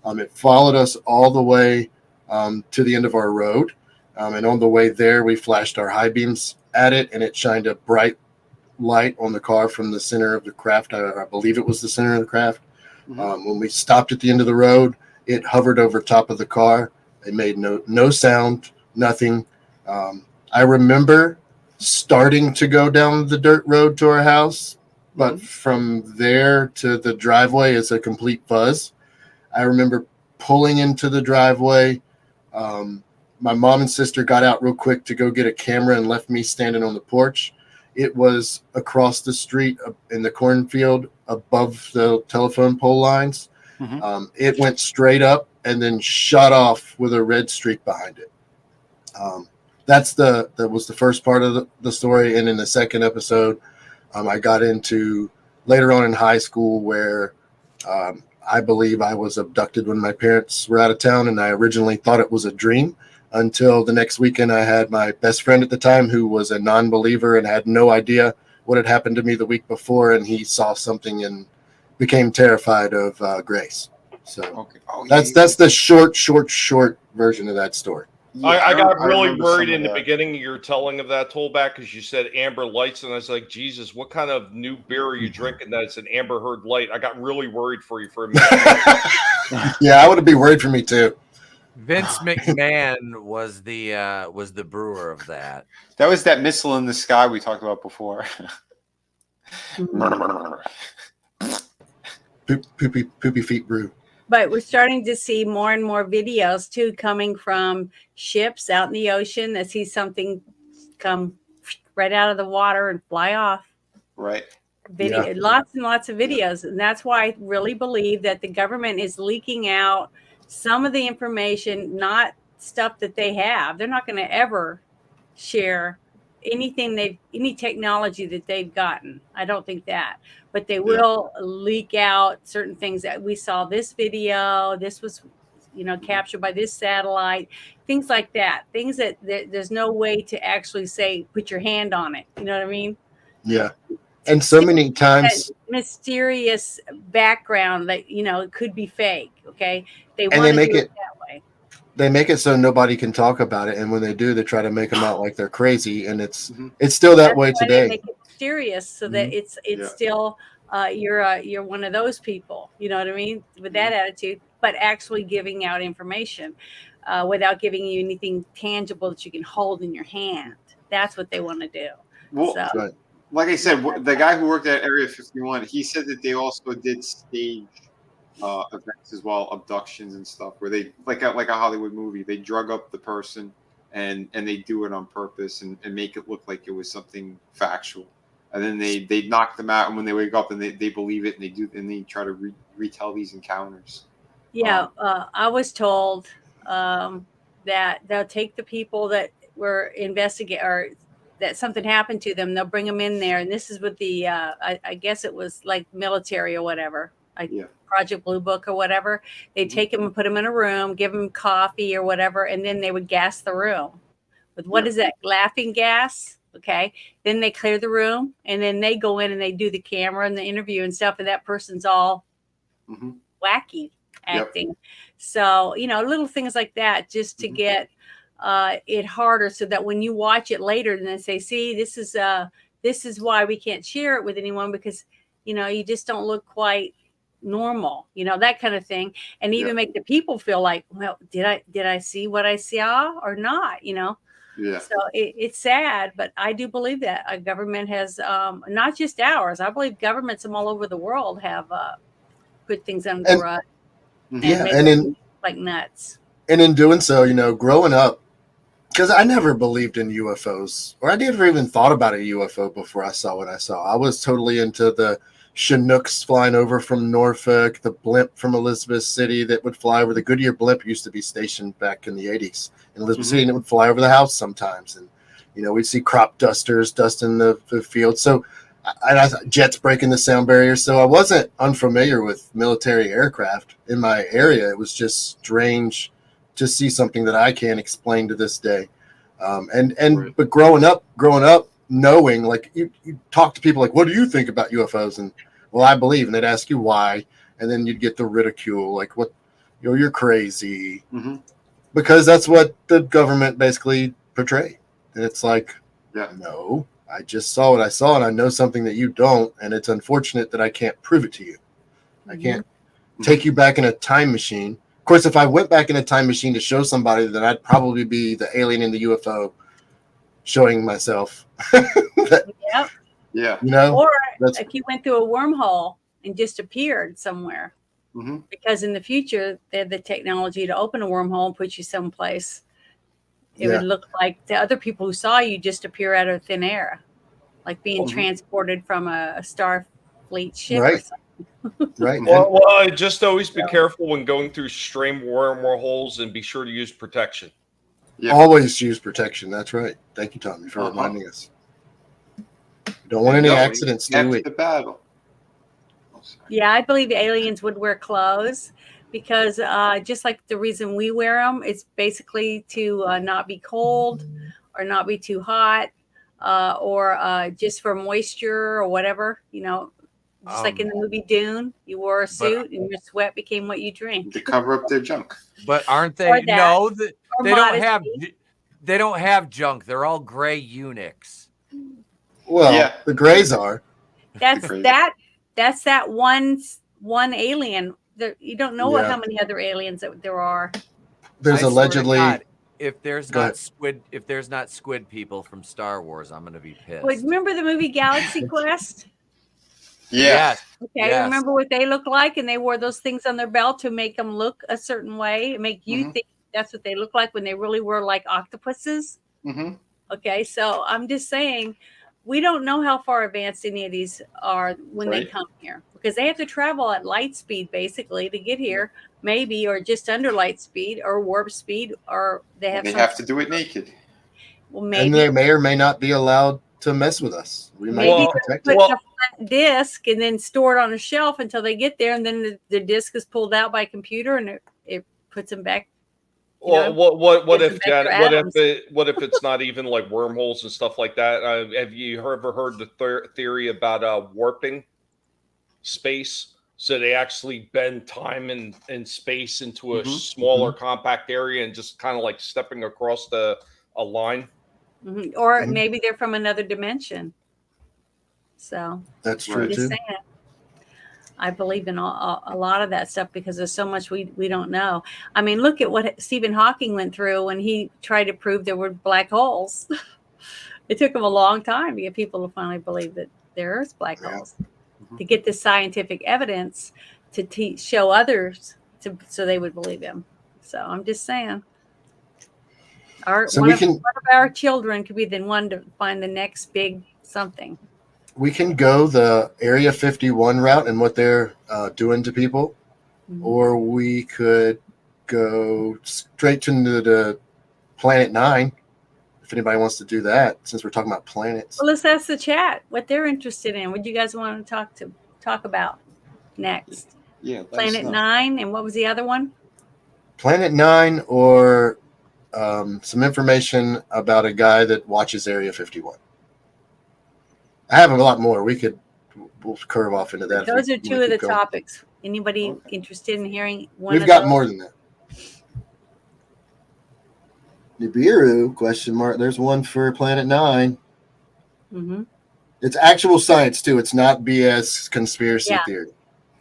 S3: It followed us all the way to the end of our road. And on the way there, we flashed our high beams at it, and it shined a bright light on the car from the center of the craft. I believe it was the center of the craft. When we stopped at the end of the road, it hovered over top of the car. It made no sound, nothing. I remember starting to go down the dirt road to our house, but from there to the driveway is a complete fuzz. I remember pulling into the driveway. My mom and sister got out real quick to go get a camera and left me standing on the porch. It was across the street in the cornfield above the telephone pole lines. It went straight up and then shot off with a red streak behind it. That was the first part of the story. And in the second episode, I got into later on in high school, where I believe I was abducted when my parents were out of town, and I originally thought it was a dream until the next weekend. I had my best friend at the time, who was a non-believer and had no idea what had happened to me the week before, and he saw something and became terrified of Grace. So that's the short version of that story.
S11: I got really worried in the beginning of your telling of that tollback, because you said amber lights, and I was like, Jesus, what kind of new beer are you drinking that it's an amber heard light? I got really worried for you for a minute.
S3: Yeah, I would be worried for me too.
S7: Vince McMahon was the brewer of that.
S5: That was that missile in the sky we talked about before.
S3: Poopy feet brew.
S6: But we're starting to see more and more videos too coming from ships out in the ocean that see something come right out of the water and fly off.
S5: Right.
S6: Lots and lots of videos. And that's why I really believe that the government is leaking out some of the information, not stuff that they have. They're not going to ever share any technology that they've gotten. I don't think that, but they will leak out certain things that we saw this video. This was, captured by this satellite, things like that, things that there's no way to actually say, put your hand on it. You know what I mean?
S3: Yeah. And so many times
S6: mysterious background that, it could be fake. Okay. They
S3: make it
S6: that way.
S3: They make it so nobody can talk about it, and when they do, they try to make them out like they're crazy, and it's still that way today.
S6: They make it mysterious so that it's still you're one of those people, you know what I mean, with that attitude, but actually giving out information without giving you anything tangible that you can hold in your hand. That's what they want to do.
S5: Well, like I said, the guy who worked at Area 51, he said that they also did stage events as well, abductions and stuff, where they like a Hollywood movie, they drug up the person and they do it on purpose and make it look like it was something factual, and then they knock them out, and when they wake up and they believe it, and they try to retell these encounters.
S6: I was told that they'll take the people that were investigating or that something happened to them, they'll bring them in there, and this is with the I guess it was like military or whatever, Project Blue Book or whatever. They'd take them and put them in a room, give them coffee or whatever, and then they would gas the room with what is that, laughing gas? Okay. Then they clear the room, and then they go in and they do the camera and the interview and stuff, and that person's all wacky acting. So, little things like that just to get it harder, so that when you watch it later and then say, see, this is why we can't share it with anyone, because you just don't look quite normal, that kind of thing. And even make the people feel like, well, did I see what I saw or not? So it's sad, but I do believe that a government has not just ours, I believe governments from all over the world have put things under the rug and like nuts.
S3: And in doing so, growing up, because I never believed in UFOs, or I never even thought about a UFO before I saw what I saw. I was totally into the Chinooks flying over from Norfolk, the blimp from Elizabeth City that would fly over. The Goodyear blimp used to be stationed back in the 80s in Elizabeth City, and it would fly over the house sometimes. And, we'd see crop dusters dusting the field. So I jets breaking the sound barrier. So I wasn't unfamiliar with military aircraft in my area. It was just strange to see something that I can't explain to this day. But growing up, knowing, like, you talk to people like, what do you think about UFOs? And, well, I believe, and they'd ask you why, and then you'd get the ridicule, like, what, you're crazy, because that's what the government basically portrayed. And it's like, no, I just saw what I saw, and I know something that you don't, and it's unfortunate that I can't prove it to you. I can't take you back in a time machine. Of course, if I went back in a time machine to show somebody, then I'd probably be the alien in the UFO showing myself.
S6: Or if you went through a wormhole and just appeared somewhere, because in the future they have the technology to open a wormhole and put you someplace. It would look like the other people who saw you just appear out of thin air, like being transported from a Starfleet ship or something.
S11: Well, just always be careful when going through strange wormholes, and be sure to use protection.
S3: Always use protection. That's right. Thank you, Tommy, for reminding us. Don't want any accidents, do we?
S5: The battle.
S6: Yeah, I believe aliens would wear clothes because just like the reason we wear them, it's basically to not be cold or not be too hot or just for moisture or whatever, just like in the movie Dune, you wore a suit and your sweat became what you drink.
S5: To cover up their junk.
S7: But aren't they? No, they don't have junk. They're all gray eunuchs.
S3: Well, the grays are.
S6: That's that one alien. You don't know how many other aliens that there are.
S3: there's
S7: I swear to
S3: allegedly.
S7: God, if there's
S3: Go
S7: not
S3: ahead.
S7: squid people from Star Wars, I'm gonna be pissed.
S6: Wait, remember the movie Galaxy Quest?
S7: Yes.
S6: Okay,
S7: Yes.
S6: remember what they look like? And they wore those things on their belt to make them look a certain way, make you think that's what they look like when they really were like octopuses. Okay, so I'm just saying, we don't know how far advanced any of these are when they come here, because they have to travel at light speed basically to get here, maybe, or just under light speed or warp speed, or they have
S5: to do it naked.
S6: Well, maybe.
S3: And they may or may not be allowed to mess with us. We might
S6: Maybe
S3: be protected.
S6: put a flat disc and then store it on a shelf until they get there, and then the disc is pulled out by a computer and it puts them back.
S11: Well, what if Janet?
S6: atoms.
S11: What if it's not even like wormholes and stuff like that? Have you ever heard the theory about warping space? So they actually bend time and space into a smaller, compact area, and just kind of like stepping across a line.
S6: Or maybe they're from another dimension. So
S3: that's true
S6: I'm just
S3: too.
S6: saying. I believe in a lot of that stuff because there's so much we don't know. I mean, look at what Stephen Hawking went through when he tried to prove there were black holes. It took him a long time to get people to finally believe that there is black holes, to get the scientific evidence to show others so they would believe him. So I'm just saying. One of our children could be the one to find the next big something.
S3: We can go the Area 51 route and what they're doing to people, or we could go straight to the Planet 9, if anybody wants to do that, since we're talking about planets.
S6: Well, let's ask the chat what they're interested in. What do you guys want to talk about next?
S5: Yeah,
S6: Planet 9, and what was the other one?
S3: Planet 9, or some information about a guy that watches Area 51. I have a lot more. We'll curve off into that.
S6: Those are two of the topics. Anybody interested in hearing one?
S3: We've got more than that. Nibiru, question mark. There's one for Planet 9. It's actual science too. It's not BS conspiracy theory.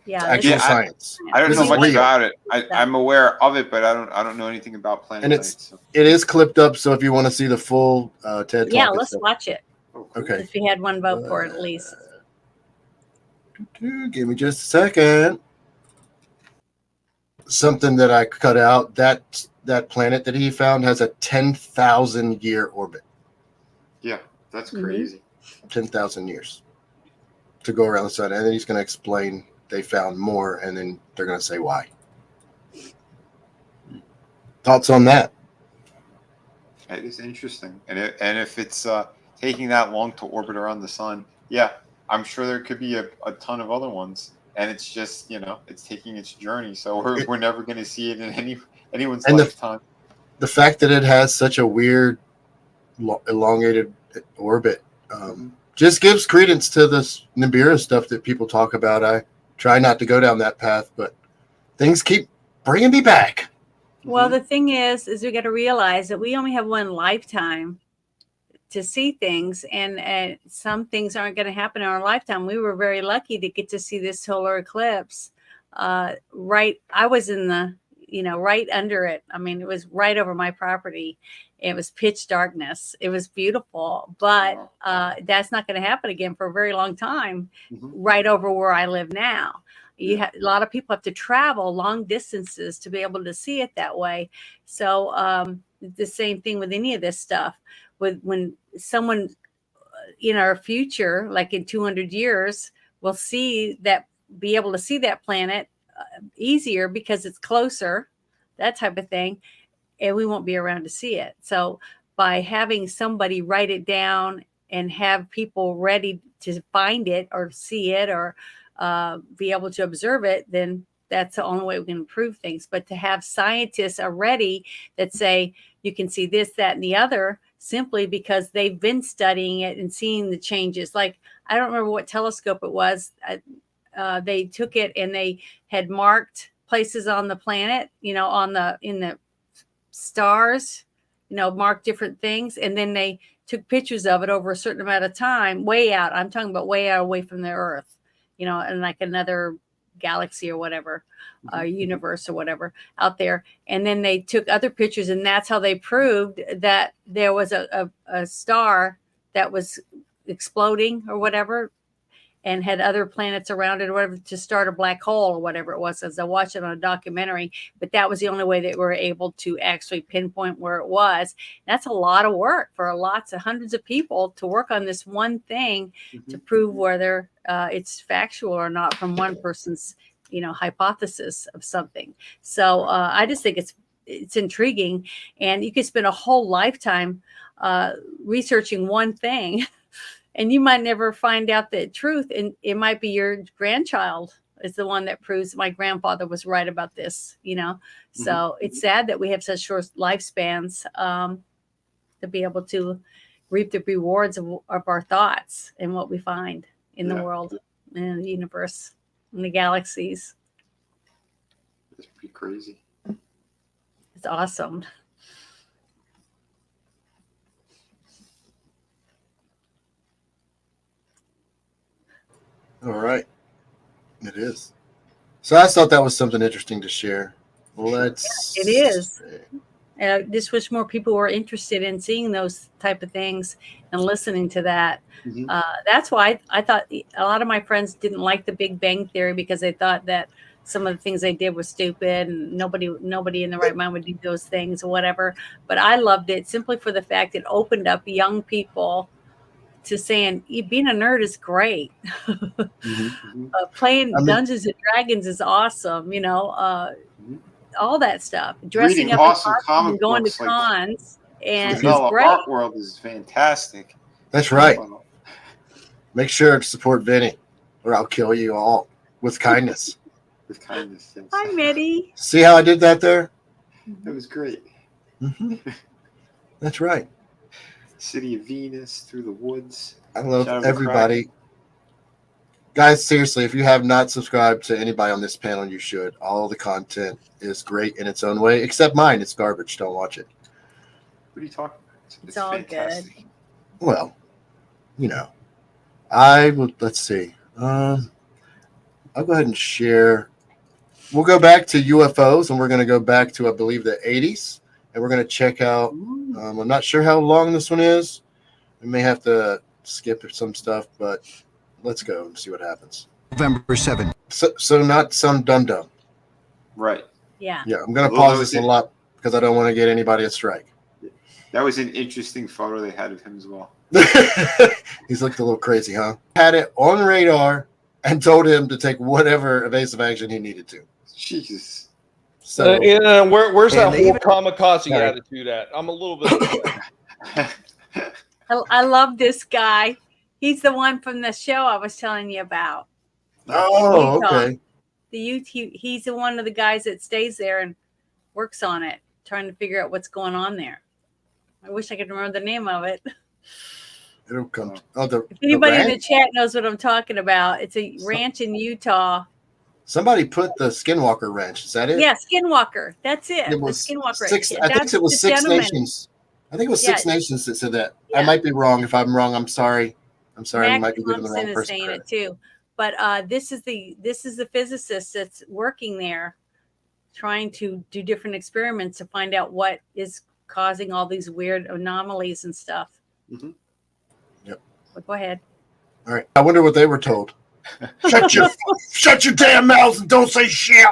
S6: Yeah,
S3: it's actual science.
S5: I don't know much about it. I'm aware of it, but I don't know anything about Planet 9.
S3: It is clipped up, so if you want to see the full TED Talk.
S6: Yeah, let's watch it.
S3: Okay.
S6: If we had one vote for it, at least.
S3: Give me just a second. Something that I cut out, that planet that he found has a 10,000 year orbit.
S5: Yeah, that's crazy.
S3: 10,000 years to go around the sun. And then he's going to explain they found more, and then they're going to say why. Thoughts on that?
S5: It is interesting. And if it's taking that long to orbit around the sun, yeah, I'm sure there could be a ton of other ones. And it's just, it's taking its journey. So we're never going to see it in anyone's lifetime.
S3: The fact that it has such a weird, elongated orbit just gives credence to this Nibiru stuff that people talk about. I try not to go down that path, but things keep bringing me back.
S6: Well, the thing is we got to realize that we only have one lifetime to see things, and some things aren't going to happen in our lifetime. We were very lucky to get to see this solar eclipse. I was in the, right under it. I mean, it was right over my property. It was pitch darkness. It was beautiful, but that's not going to happen again for a very long time. Right over where I live now. A lot of people have to travel long distances to be able to see it that way. So the same thing with any of this stuff. When someone in our future, like in 200 years, will be able to see that planet easier because it's closer, that type of thing, and we won't be around to see it. So by having somebody write it down and have people ready to find it or see it or be able to observe it, then that's the only way we can improve things. But to have scientists already that say you can see this, that, and the other, simply because they've been studying it and seeing the changes. Like, I don't remember what telescope it was. They took it and they had marked places on the planet, in the stars, marked different things. And then they took pictures of it over a certain amount of time, way out. I'm talking about way out away from the Earth, and like another galaxy or whatever, universe or whatever out there. And then they took other pictures, and that's how they proved that there was a star that was exploding or whatever, and had other planets around it or whatever to start a black hole or whatever it was, as I watched it on a documentary. But that was the only way that we were able to actually pinpoint where it was. That's a lot of work for lots of hundreds of people to work on this one thing to prove whether it's factual or not from one person's, hypothesis of something. So I just think it's intriguing, and you could spend a whole lifetime researching one thing. And you might never find out the truth. And it might be your grandchild is the one that proves my grandfather was right about this, So it's sad that we have such short lifespans to be able to reap the rewards of our thoughts and what we find in the world, in the universe, in the galaxies.
S5: It's pretty crazy.
S6: It's awesome.
S3: All right. It is. So I thought that was something interesting to share. Let's.
S6: It is. Just wish more people were interested in seeing those type of things and listening to that. That's why I thought a lot of my friends didn't like the Big Bang Theory, because they thought that some of the things they did were stupid and nobody in the right mind would do those things or whatever. But I loved it simply for the fact it opened up young people to saying being a nerd is great. Playing Dungeons and Dragons is awesome. All that stuff. Dressing
S5: Reading
S6: up
S5: awesome
S6: in
S5: comic
S6: and going to
S5: books, like
S6: cons, and it's
S5: Vanilla
S6: great.
S5: Art World is fantastic.
S3: That's right. Make sure to support Vinny, or I'll kill you all with kindness.
S5: With kindness. Yes.
S6: Hi, Mitty.
S3: See how I did that there?
S5: That was great.
S3: That's right.
S5: City of Venus, Through the Woods.
S3: I love everybody. Guys, seriously, if you have not subscribed to anybody on this panel, you should. All the content is great in its own way, except mine. It's garbage. Don't watch it.
S5: What are you talking about?
S6: It's all
S5: fantastic.
S6: good.
S3: Well, I will. Let's see. I'll go ahead and share. We'll go back to UFOs, and we're going to go back to, I believe, the 80s, and we're going to check out. I'm not sure how long this one is. We may have to skip some stuff, but let's go and see what happens.
S15: November 7th.
S3: So not some dum-dum.
S5: Right.
S6: Yeah.
S3: Yeah, I'm going to pause this a lot because I don't want to get anybody a strike.
S5: That was an interesting photo they had of him as well.
S3: He's looked a little crazy, huh? Had it on radar and told him to take whatever evasive action he needed to.
S5: Jesus.
S3: So
S11: where's that whole kamikaze attitude at? I'm a little bit.
S6: I love this guy. He's the one from the show I was telling you about.
S3: Oh,
S6: Utah.
S3: okay.
S6: He's the one of the guys that stays there and works on it, trying to figure out what's going on there. I wish I could remember the name of it.
S3: It'll come.
S6: If anybody in the chat knows what I'm talking about, it's a ranch in Utah.
S3: Somebody put the Skinwalker Ranch. Is that it?
S6: Yeah, Skinwalker. That's it.
S3: It was
S6: the Skinwalker
S3: six.
S6: Ranch.
S3: I think it was Six Nations. I think it was Six
S6: Yeah.
S3: Nations that said that. I might be wrong. If I'm wrong, I'm sorry. I'm sorry. I
S6: Max
S3: might be giving the
S6: Thompson
S3: wrong
S6: is
S3: person
S6: saying
S3: credit.
S6: it too. But this is the physicist that's working there, trying to do different experiments to find out what is causing all these weird anomalies and stuff.
S3: Yep.
S6: But go ahead.
S3: All right. I wonder what they were told. Shut your damn mouths and don't say shit.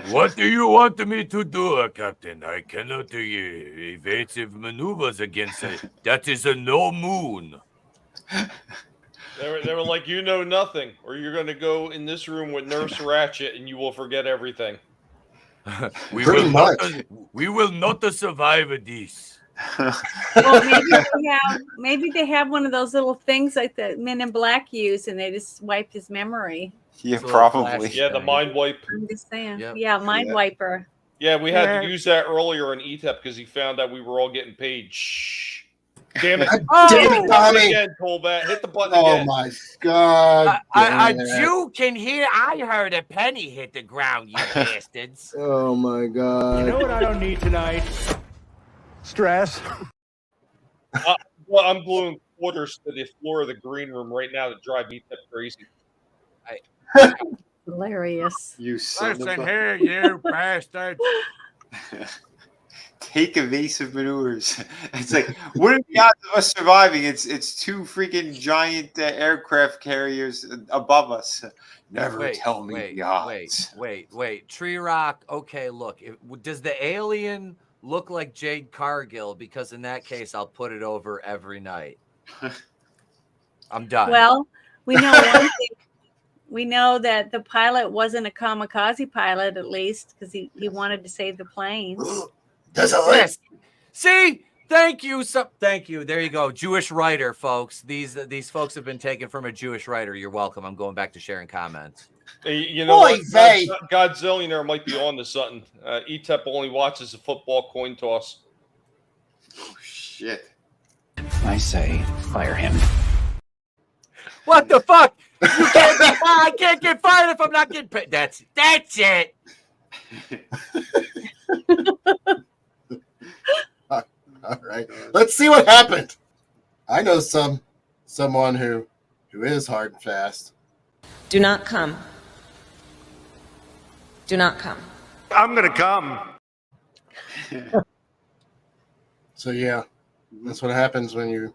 S8: What do you want me to do, Captain? I cannot do evasive maneuvers against it. That is a no moon.
S11: They were like, you know nothing, or you're going to go in this room with Nurse Ratchet and you will forget everything.
S8: We
S3: Pretty
S8: will not survive this.
S6: Well, maybe they have one of those little things like the Men in Black use, and they just wiped his memory.
S5: Yeah, probably.
S11: Yeah, the mind wipe.
S6: I'm just saying.
S7: Yep.
S6: Yeah, mind wiper.
S11: Yeah, we had to use that earlier in ETEP because he found out we were all getting paid. Shh. Damn it.
S3: Damn it, Tommy.
S11: Again, Tolbat. Hit the button
S3: Oh
S11: again.
S3: my God.
S8: A
S3: damn it.
S8: Jew can hear. I heard a penny hit the ground, you bastards.
S3: Oh my God.
S9: You know what I don't need tonight?
S14: Stress.
S11: Well, I'm gluing quarters to the floor of the green room right now to drive ETEP crazy.
S6: Hilarious.
S5: You son of
S8: Listen
S5: a...
S8: here, you bastards.
S5: Take evasive maneuvers. It's like, what are the odds of us surviving? It's two freaking giant aircraft carriers above us. Never tell me the odds.
S7: Wait. Tree Rock. Okay, look. Does the alien look like Jade Cargill? Because in that case, I'll put it over every night. I'm done.
S6: Well, we know one thing. We know that the pilot wasn't a kamikaze pilot, at least, because he wanted to save the plane.
S7: Yes. See, thank you. Thank you. There you go. Jewish writer, folks. These folks have been taken from a Jewish writer. You're welcome. I'm going back to sharing comments.
S11: You know what? Godzillionaire might be on to something. ETEP only watches the football coin toss.
S5: Oh, shit.
S15: I say fire him.
S7: What the fuck? You can't get fired. I can't get fired if I'm not getting paid. That's it.
S3: All right. Let's see what happened. I know someone who is hard and fast.
S16: Do not come. Do not come.
S9: I'm gonna come.
S3: So yeah, that's what happens when you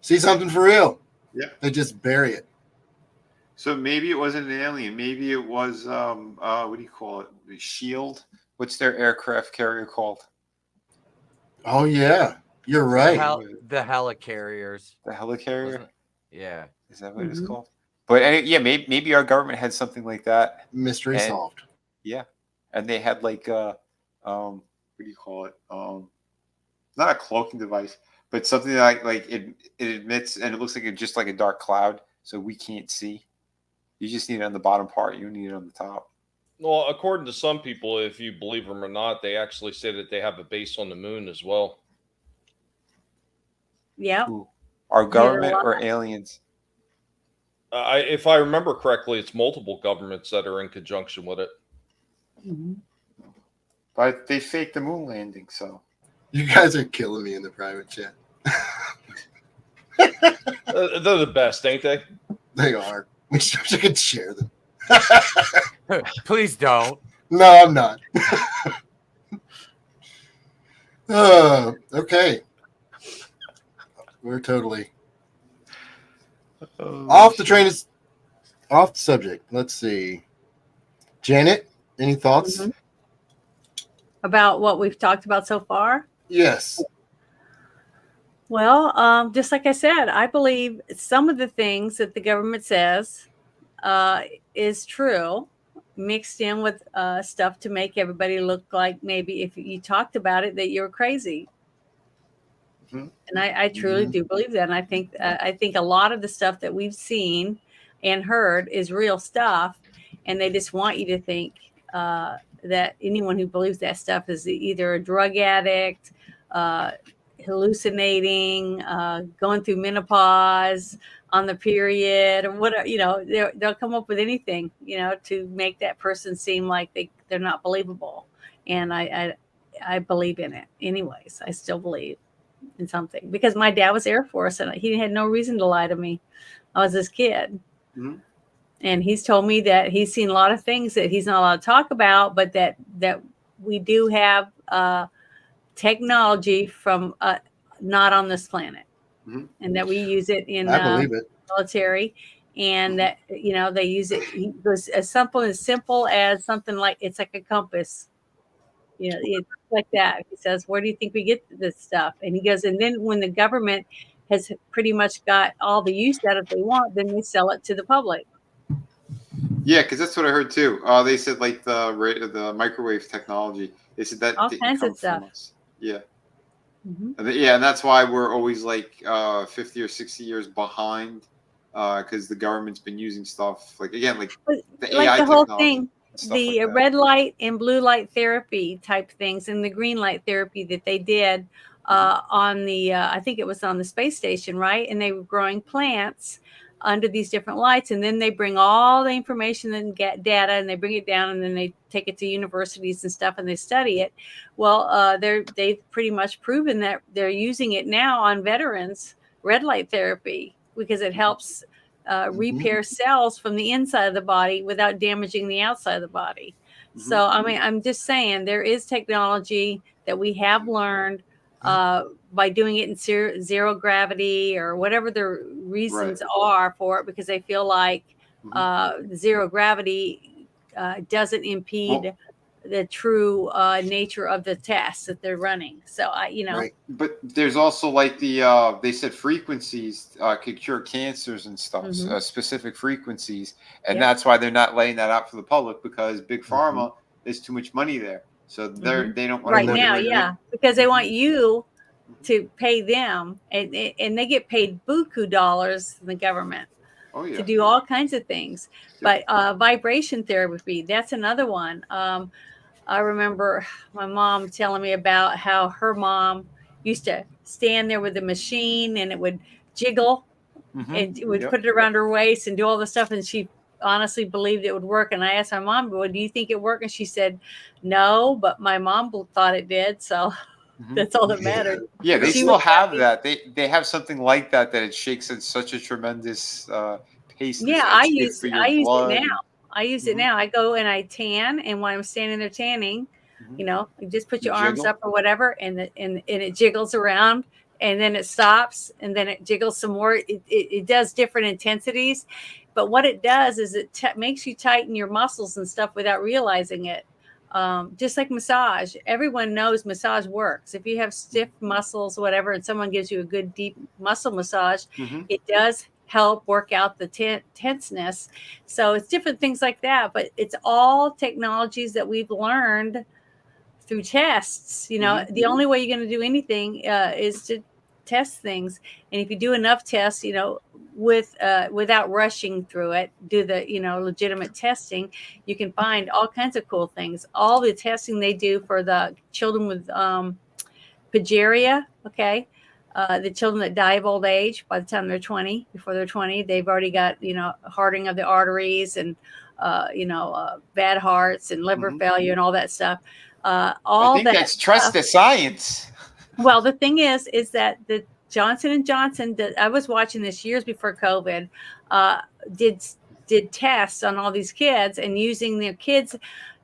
S3: see something for real.
S5: Yeah.
S3: They just bury it.
S5: So maybe it wasn't an alien. Maybe it was what do you call it? The Shield. What's their aircraft carrier called?
S3: Oh yeah, you're right.
S7: The helicarriers.
S5: The helicarrier.
S7: Yeah.
S5: Is that what it's called? But yeah, maybe our government had something like that.
S3: Mystery solved.
S5: Yeah, and they had like what do you call it? Not a cloaking device, but something like it emits and it looks like just like a dark cloud, so we can't see. You just need it on the bottom part. You don't need it on the top.
S11: Well, according to some people, if you believe them or not, they actually say that they have a base on the moon as well.
S6: Yeah.
S5: Our government or aliens?
S11: If I remember correctly, it's multiple governments that are in conjunction with it.
S6: Mm-hmm.
S5: But they faked the moon landing, so.
S3: You guys are killing me in the private chat.
S11: They're the best, ain't they?
S3: They are. We should share them.
S7: Please don't.
S3: No, I'm not. Okay. We're totally off the train. Is off the subject. Let's see. Janet, any thoughts?
S6: About what we've talked about so far?
S3: Yes.
S6: Well, just like I said, I believe some of the things that the government says is true, mixed in with stuff to make everybody look like maybe if you talked about it that you're crazy. And I truly do believe that. And I think a lot of the stuff that we've seen and heard is real stuff, and they just want you to think that anyone who believes that stuff is either a drug addict, hallucinating, going through menopause, on the period, or whatever. They'll come up with anything, to make that person seem like they're not believable. And I believe in it anyways. I still believe in something because my dad was Air Force and he had no reason to lie to me. I was his kid. Mm-hmm. And he's told me that he's seen a lot of things that he's not allowed to talk about, but that we do have technology from not on this planet, and that we use it in military, and that they use it. He goes as simple as something like it's like a compass, it's like that. He says, "Where do you think we get this stuff?" And he goes, and then when the government has pretty much got all the use out of it they want, then they sell it to the public.
S5: Yeah, because that's what I heard too. They said like the microwave technology. They said that
S6: all kinds of stuff.
S5: Yeah. Mm-hmm. And that's why we're always like 50 or 60 years behind, because the government's been using stuff like the AI
S6: the whole
S5: technology.
S6: Thing. The red light and blue light therapy type things and the green light therapy that they did on the, I think it was on the space station, right? And they were growing plants under these different lights. And then they bring all the information and get data and they bring it down and then they take it to universities and stuff and they study it. Well, they've pretty much proven that they're using it now on veterans, red light therapy, because it helps repair cells from the inside of the body without damaging the outside of the body. So, I mean, I'm just saying there is technology that we have learned by doing it in zero gravity or whatever the reasons are for it, because they feel like zero gravity doesn't impede the true nature of the tests that they're running. So,
S5: But there's also like the they said frequencies could cure cancers and stuff, specific frequencies, and that's why they're not laying that out for the public, because big pharma, there's too much money there, so they don't want
S6: right now, because they want you to pay them, and they get paid buku dollars from the government to do all kinds of things. But vibration therapy, that's another one. I remember my mom telling me about how her mom used to stand there with the machine and it would jiggle and it would put it around her waist and do all the stuff. And she honestly believed it would work. And I asked my mom, well, do you think it worked? And she said, no, but my mom thought it did. So that's all that mattered.
S5: Yeah, they still have that. They have something like that it shakes at such a tremendous pace.
S6: Yeah, I use it now. I use it now. I go and I tan, and when I'm standing there tanning, you just put your arms up or whatever, and it jiggles around, and then it stops, and then it jiggles some more. It does different intensities, but what it does is it makes you tighten your muscles and stuff without realizing it. Just like massage, everyone knows massage works. If you have stiff muscles, whatever, and someone gives you a good deep muscle massage, it does help work out the tenseness. So it's different things like that, but it's all technologies that we've learned through tests. The only way you're going to do anything is to test things, and if you do enough tests, without rushing through it, do the legitimate testing, you can find all kinds of cool things. All the testing they do for the children with progeria, the children that die of old age by the time they're 20, before they're 20, they've already got, hardening of the arteries and, bad hearts and liver failure and all that stuff.
S5: I think that's trust the science.
S6: Well, the thing is that the Johnson & Johnson, that I was watching this years before COVID, did tests on all these kids and using their kids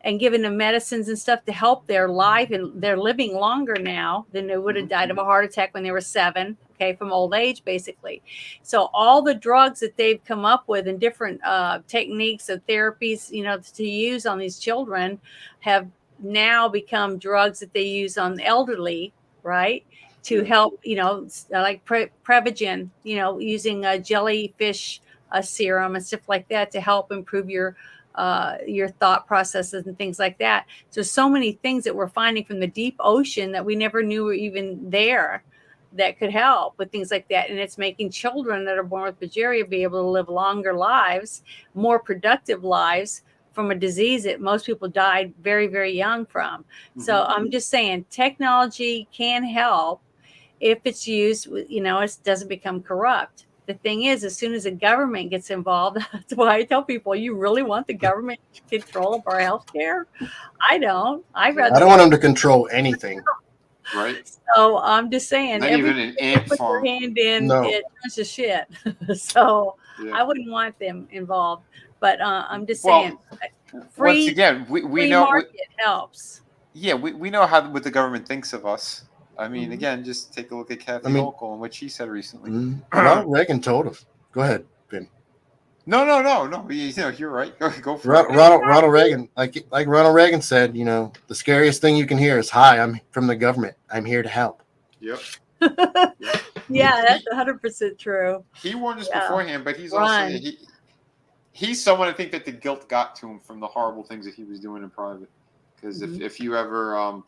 S6: and giving them medicines and stuff to help their life, and they're living longer now than they would have died of a heart attack when they were 7, from old age, basically. So all the drugs that they've come up with and different techniques of therapies, to use on these children have now become drugs that they use on the elderly, right? To help, like Prevagen, using a jellyfish serum and stuff like that to help improve your thought processes and things like that. So many things that we're finding from the deep ocean that we never knew were even there that could help with things like that. And it's making children that are born with progeria be able to live longer lives, more productive lives from a disease that most people died very, very young from. So I'm just saying technology can help if it's used, it doesn't become corrupt. The thing is, as soon as the government gets involved, that's why I tell people, you really want the government control of our health care? I don't. I don't
S3: want them to control anything.
S5: Right.
S6: So I'm just saying,
S5: not even an ant
S6: put
S5: farm.
S6: Your hand in, it turns to shit. So I wouldn't want them involved. But I'm just saying, free,
S5: once again, we
S6: free
S5: know
S6: market helps.
S5: Yeah, we know what the government thinks of us. I mean, again, just take a look at Kathy Hochul and what she said recently.
S3: Ronald Reagan told us. Go ahead, Ben.
S5: No. You're right. Go for it.
S3: Ronald Reagan, like Ronald Reagan said, the scariest thing you can hear is, "Hi, I'm from the government. I'm here to help."
S5: Yep.
S6: Yeah, that's 100% true.
S5: He warned us beforehand, but he's also he's someone I think that the guilt got to him from the horrible things that he was doing in private. Because if you ever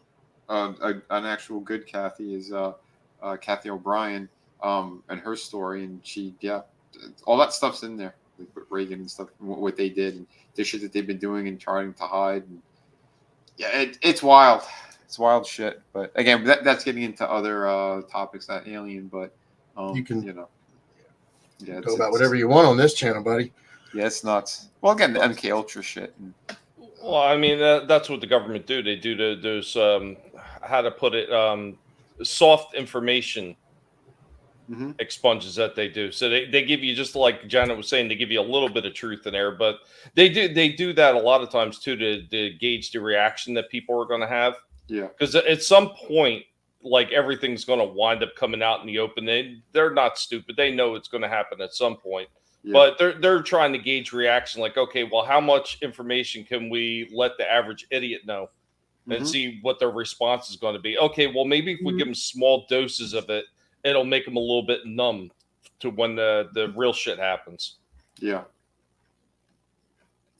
S5: an actual good Kathy is Kathy O'Brien and her story, and she all that stuff's in there, like with Reagan and stuff, what they did and the shit that they've been doing and trying to hide. And it's wild. It's wild shit. But again, that's getting into other topics, not alien. But
S3: you can
S5: go
S3: about whatever you want on this channel, buddy.
S5: Yeah, it's nuts. Well, again, the MK Ultra shit.
S11: Well, I mean, that's what the government do. They do those how to put it, soft information expunges that they do. So they give you, just like Janet was saying, they give you a little bit of truth in there, but they do that a lot of times too to gauge the reaction that people are going to have.
S5: Yeah.
S11: Because at some point, like, everything's going to wind up coming out in the open. They're not stupid. They know it's going to happen at some point.
S5: Yeah.
S11: But they're trying to gauge reaction. Like, okay, well, how much information can we let the average idiot know and see what their response is going to be? Okay, well, maybe if we give them small doses of it, it'll make them a little bit numb to when the real shit happens.
S5: Yeah.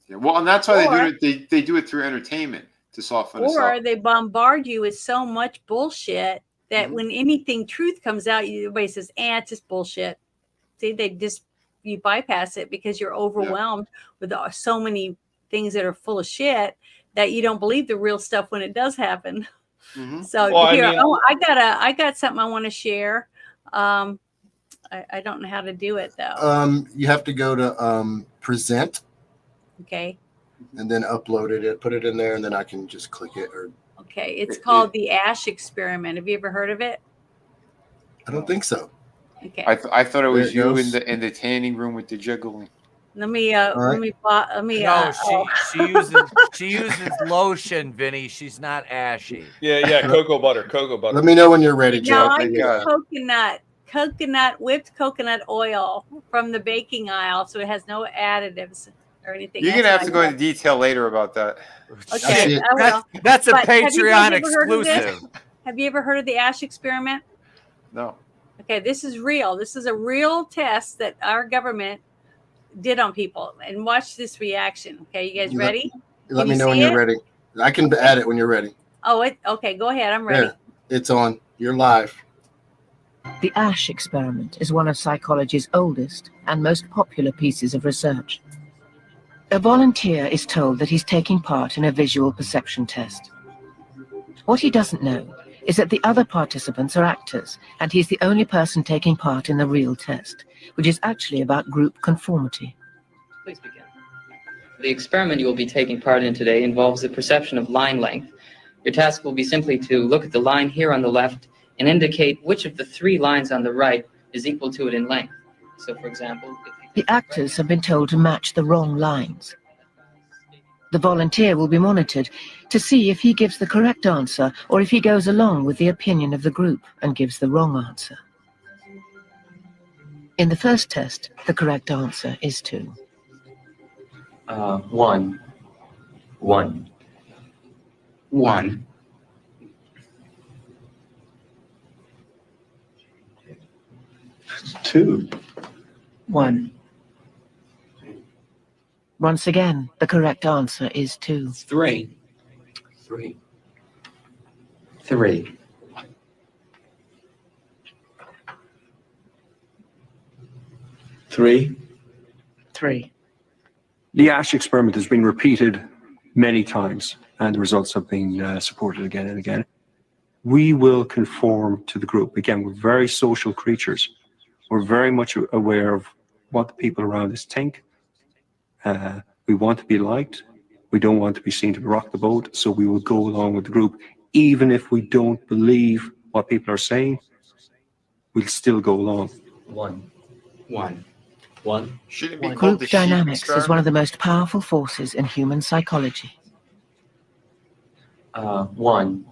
S5: Yeah. Well, and that's why they do it. They do it through entertainment to soften us up.
S6: Or they bombard you with so much bullshit that when anything truth comes out, everybody says, it's just bullshit. See, you bypass it because you're overwhelmed with so many things that are full of shit that you don't believe the real stuff when it does happen. So I got something I want to share. I don't know how to do it though.
S3: You have to go to present.
S6: Okay.
S3: And then upload it, put it in there, and then I can just click it.
S6: Okay, it's called the Ash Experiment. Have you ever heard of it?
S3: I don't think so.
S6: Okay.
S5: I thought it was you in the tanning room with the jiggling.
S7: No, she uses lotion, Vinny. She's not ashy.
S11: Yeah, cocoa butter.
S3: Let me know when you're ready, Joe.
S6: No, I use whipped coconut oil from the baking aisle, so it has no additives or anything.
S5: You're gonna have to go into detail later about that.
S6: Okay, I will.
S7: That's a
S6: But
S7: Patreon exclusive.
S6: Have you ever heard of the Ash Experiment?
S5: No.
S6: Okay, this is real. This is a real test that our government did on people. And watch this reaction. Okay, you guys ready?
S3: Let me know when you're ready. I can add it when you're ready.
S6: Okay, go ahead. I'm ready.
S3: There, it's on. You're live.
S17: The Ash Experiment is one of psychology's oldest and most popular pieces of research. A volunteer is told that he's taking part in a visual perception test. What he doesn't know is that the other participants are actors, and he's the only person taking part in the real test, which is actually about group conformity.
S18: Please begin. The experiment you will be taking part in today involves the perception of line length. Your task will be simply to look at the line here on the left and indicate which of the 3 lines on the right is equal to it in length. So, for example,
S17: the actors have been told to match the wrong lines. The volunteer will be monitored to see if he gives the correct answer or if he goes along with the opinion of the group and gives the wrong answer. In the first test, the correct answer is 2.
S18: 1. 1. 1.
S15: 2.
S17: 1. Once again, the correct answer is 2.
S18: 3. 3. 3.
S15: 3.
S17: 3.
S19: The Ash experiment has been repeated many times, and the results have been supported again and again. We will conform to the group. Again, we're very social creatures. We're very much aware of what the people around us think. We want to be liked. We don't want to be seen to rock the boat, so we will go along with the group. Even if we don't believe what people are saying, we'll still go along.
S18: 1. 1. 1.
S17: Group dynamics is one of the most powerful forces in human psychology.
S18: 1.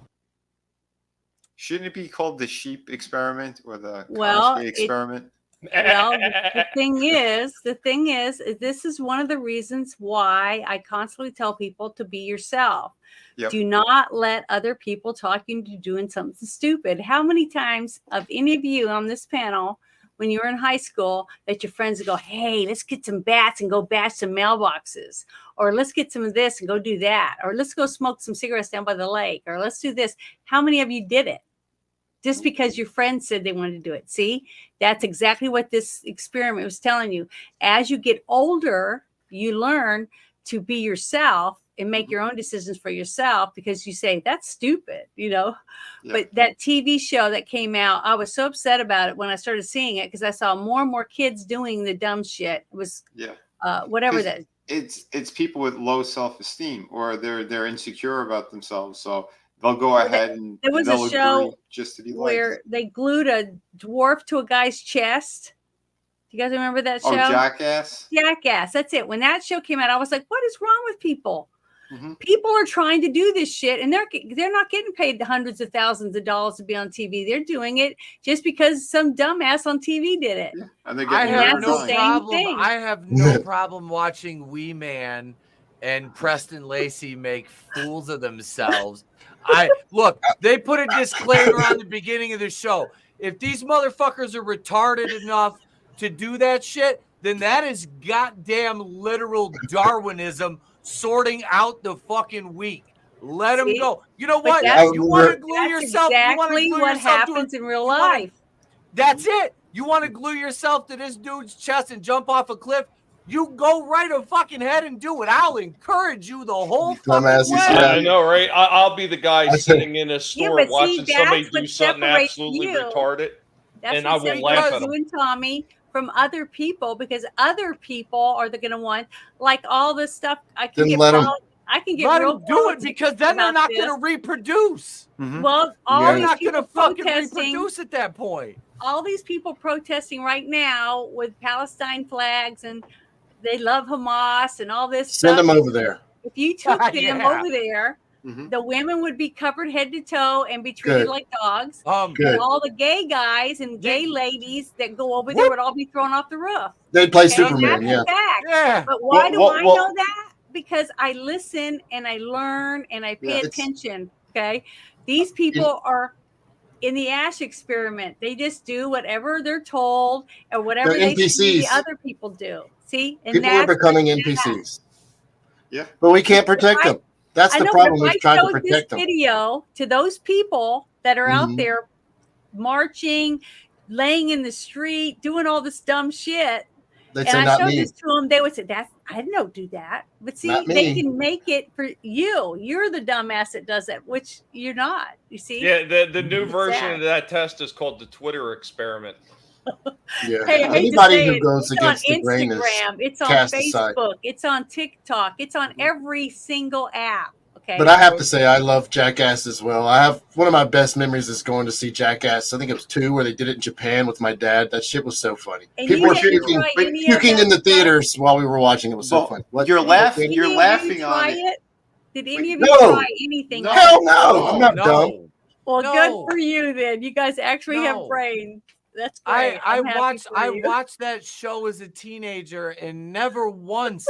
S5: Shouldn't it be called the sheep experiment or the
S6: Well,
S5: Konsky experiment?
S6: The thing is, this is one of the reasons why I constantly tell people to be yourself.
S5: Yep.
S6: Do not let other people talk you into doing something stupid. How many times of any of you on this panel, when you were in high school, that your friends would go, hey, let's get some bats and go bash some mailboxes, or let's get some of this and go do that, or let's go smoke some cigarettes down by the lake, or let's do this. How many of you did it? Just because your friends said they wanted to do it. See, that's exactly what this experiment was telling you. As you get older, you learn to be yourself and make your own decisions for yourself, because you say, that's stupid,
S5: Yeah.
S6: But that TV show that came out, I was so upset about it when I started seeing it, because I saw more and more kids doing the dumb shit. It was whatever that.
S5: It's people with low self-esteem, or they're insecure about themselves. So they'll go ahead and
S6: There was
S5: they'll
S6: a show
S5: agree just to be liked.
S6: where they glued a dwarf to a guy's chest. Do you guys remember that show?
S5: Oh, Jackass?
S6: Jackass. That's it. When that show came out, I was like, what is wrong with people?
S5: Mm-hmm.
S6: People are trying to do this shit, and they're not getting paid the hundreds of thousands of dollars to be on TV. They're doing it just because some dumbass on TV did it.
S5: Yeah. And they're
S7: I
S5: getting
S7: have
S5: their
S7: no
S5: money.
S7: problem. I have no problem watching Wee Man and Preston Lacey make fools of themselves. Look, they put a disclaimer on the beginning of the show. If these motherfuckers are retarded enough to do that shit, then that is goddamn literal Darwinism sorting out the fucking weak. Let them go. You know what? You want to glue yourself.
S6: Exactly
S7: you
S6: what happens in real life.
S7: That's it. You want to glue yourself to this dude's chest and jump off a cliff? You go right ahead head and do it. I'll encourage you the whole fucking way.
S11: I know, right? I'll be the guy sitting in a store
S6: but
S11: watching
S6: see,
S11: somebody
S6: that's
S11: do
S6: what
S11: something
S6: separates
S11: absolutely
S6: you.
S11: retarded,
S6: That's
S11: and I
S6: what
S11: will
S6: separates
S11: laugh at
S6: you
S11: them.
S6: and Tommy from other people, because other people are going to want, like, all this stuff. I can
S7: Then
S6: get
S7: let 'em-
S6: I can get
S7: Let
S6: real
S7: them do it,
S6: politics
S7: because then they're
S6: about
S7: not
S6: this.
S7: going to reproduce.
S6: Well, all
S7: They're
S6: these
S7: not going to
S6: people
S7: fucking
S6: protesting-
S7: reproduce at that point.
S6: all these people protesting right now with Palestine flags, and they love Hamas and all this
S3: Send
S6: stuff.
S3: them over there.
S6: If you took them
S7: Yeah.
S6: over there,
S3: Mhm.
S6: the women would be covered head to toe and be treated
S3: Good.
S6: like dogs.
S3: Good.
S6: And all the gay guys and gay ladies that go over there would all be thrown off the roof.
S3: They'd play
S6: And
S3: Superman,
S6: that's
S3: yeah.
S6: a fact.
S7: Yeah.
S6: But why do
S3: Well,
S6: I
S3: well-
S6: know that? Because I listen and I learn and I pay
S3: Yeah, it's-
S6: attention. Okay. These people are in the Ash experiment. They just do whatever they're told or whatever
S3: They're
S6: they see
S3: NPCs.
S6: other people do. See? And
S3: People are
S6: that's
S3: becoming
S6: what-
S3: NPCs.
S5: Yeah.
S3: But we can't protect
S6: If I-
S3: them. That's
S6: I
S3: the
S6: know,
S3: problem.
S6: but if
S3: We've tried to
S6: showed
S3: protect
S6: this
S3: them.
S6: video to those people that are out
S3: Mhm.
S6: there marching, laying in the street, doing all this dumb shit,
S3: They'd
S6: and
S3: say,
S6: I
S3: "Not
S6: showed
S3: me."
S6: this to them, they would say, "That's I don't do that." But see,
S3: Not
S6: they
S3: me.
S6: can make it for you. You're the dumbass that does that, which you're not. You see?
S11: Yeah, the new
S6: It's
S11: version
S6: sad.
S11: of that test is called the Twitter experiment.
S3: Yeah.
S6: Hey, I hate to
S3: Anybody
S6: say
S3: who
S6: it,
S3: goes
S6: it's on
S3: against the grain is
S6: Instagram, it's on
S3: cast aside.
S6: Facebook, it's on TikTok, it's on every single app. Okay.
S3: But I have to say, I love Jackass as well. I have one of my best memories is going to see Jackass. I think it was 2 where they did it in Japan with my dad. That shit was so funny.
S6: And
S3: People
S6: you
S3: were
S6: didn't
S3: puking,
S6: try any of
S3: puking
S6: that
S3: in the
S6: stuff?
S3: theaters while we were watching. It was so
S5: Well,
S3: funny. What?
S5: you're laughing.
S6: Did
S5: You're
S6: any of
S5: laughing
S6: you
S5: on
S6: try
S5: it.
S6: it? Did any of you
S3: No.
S6: try anything?
S5: No.
S6: like
S3: Hell
S6: it?
S3: no! I'm not dumb.
S6: Well,
S7: No.
S6: good for you then. You guys actually have
S7: No.
S6: brain. That's great.
S7: I
S6: I'm happy
S7: watched
S6: for you.
S7: watched that show as a teenager, and never once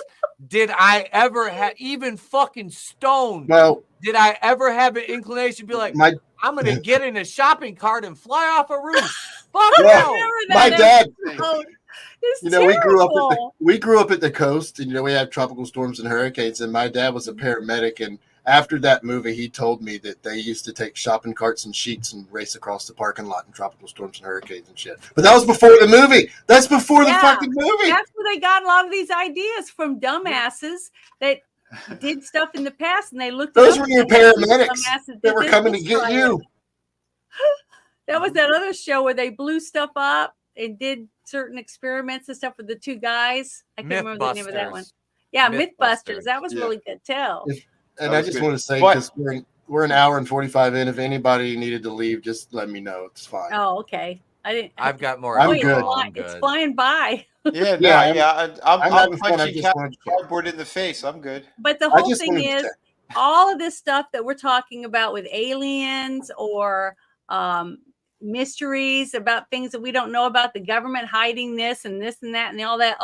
S7: did I ever have, even fucking stoned,
S3: Well,
S7: did I ever have an inclination to be like,
S3: my
S7: I'm gonna get in a shopping cart and fly off a roof? Fuck
S3: Well,
S7: no.
S3: my dad.
S6: It's
S3: You know, we grew up
S6: terrible.
S3: at the coast, and you know we had tropical storms and hurricanes. And my dad was a paramedic, and after that movie, he told me that they used to take shopping carts and sheets and race across the parking lot in tropical storms and hurricanes and shit. But that was before the movie. That's before the
S6: Yeah,
S3: fucking movie.
S6: That's where they got a lot of these ideas from dumbasses that did stuff in the past, and they looked.
S3: Those
S6: it up
S3: were your
S6: and they said, "These
S3: paramedics
S6: dumbasses
S3: that
S6: did
S3: were
S6: this,
S3: coming to
S6: let's
S3: get
S6: try
S3: you.
S6: it." That was that other show where they blew stuff up and did certain experiments and stuff with the two guys. I can't remember the name of that one.
S7: Mythbusters.
S6: Yeah,
S7: Mythbusters.
S6: Mythbusters. That was
S3: Yeah.
S6: really good too.
S3: And
S5: That
S3: I
S5: was
S3: just
S5: good.
S3: want to say,
S5: But-
S3: because we're an hour and 45 in. If anybody needed to leave, just let me know. It's fine.
S6: Oh, okay. I didn't.
S7: I've got more.
S3: I'm
S6: Wait,
S3: good.
S6: It's flying by.
S5: Yeah, no,
S3: Yeah,
S5: I'm
S3: I'm having fun. I
S5: punching
S3: just wanted to check.
S5: cardboard in the face. I'm good.
S6: But the
S3: I
S6: whole
S3: just
S6: thing
S3: wanted to
S6: is,
S3: check.
S6: all of this stuff that we're talking about with aliens or mysteries about things that we don't know about, the government hiding this and that and all that,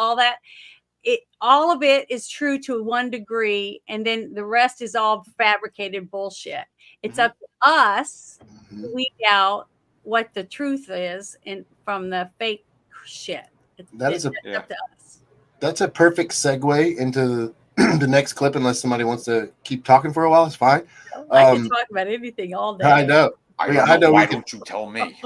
S6: all of it is true to one degree, and then the rest is all fabricated bullshit. It's up to us to weed out what the truth is from the fake shit.
S3: That is
S6: It's up to us.
S3: That's a perfect segue into the next clip. Unless somebody wants to keep talking for a while, it's fine.
S6: I can talk about anything all day.
S3: I know. I know.
S4: Why
S3: we can-
S4: don't you tell me?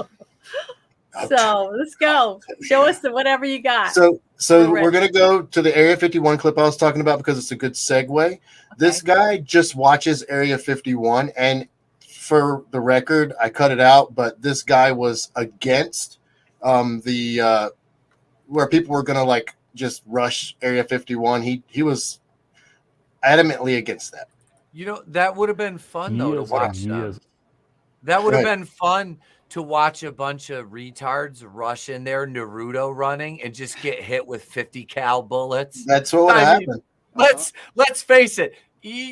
S6: So let's go. Show us whatever you got.
S3: So
S6: We're
S3: we're
S6: ready.
S3: gonna go to the Area 51 clip I was talking about because it's a good segue. This guy just watches Area 51, and for the record, I cut it out, but this guy was against the where people were gonna like just rush Area 51. He was adamantly against that.
S7: You know, that would have been fun though to
S12: Years and
S7: watch them.
S12: years.
S7: That would have
S3: Right.
S7: been fun to watch a bunch of retards rush in there, Naruto running, and just get hit with 50 cal bullets.
S3: That's what would
S7: I
S3: have
S7: mean,
S3: happened.
S7: let's face it.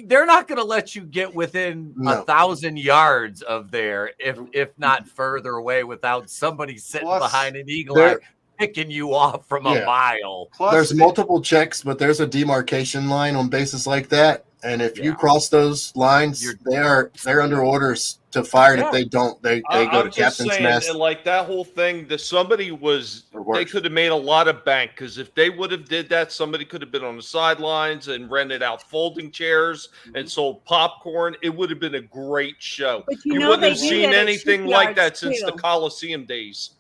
S7: They're not going to let you get within
S3: No.
S7: 1,000 yards of there, if not further away, without somebody sitting
S5: Plus,
S7: behind an eagle eye picking you off from a
S3: Yeah.
S7: mile.
S3: There's multiple checks, but there's a demarcation line on bases like that. And if you cross those lines, they're under orders to fire. And if they don't, they go to
S11: I'm just
S3: captain's
S11: saying,
S3: mess.
S11: and like that whole thing, they could have made a lot of bank, because if they would have did that, somebody could have been on the sidelines and rented out folding chairs and sold popcorn. It would have been a great show.
S6: But
S11: you
S6: know
S11: wouldn't
S6: they
S11: have
S6: do
S11: seen
S6: that at
S11: anything like that
S6: shipyards,
S11: since the
S6: too.
S11: Coliseum days.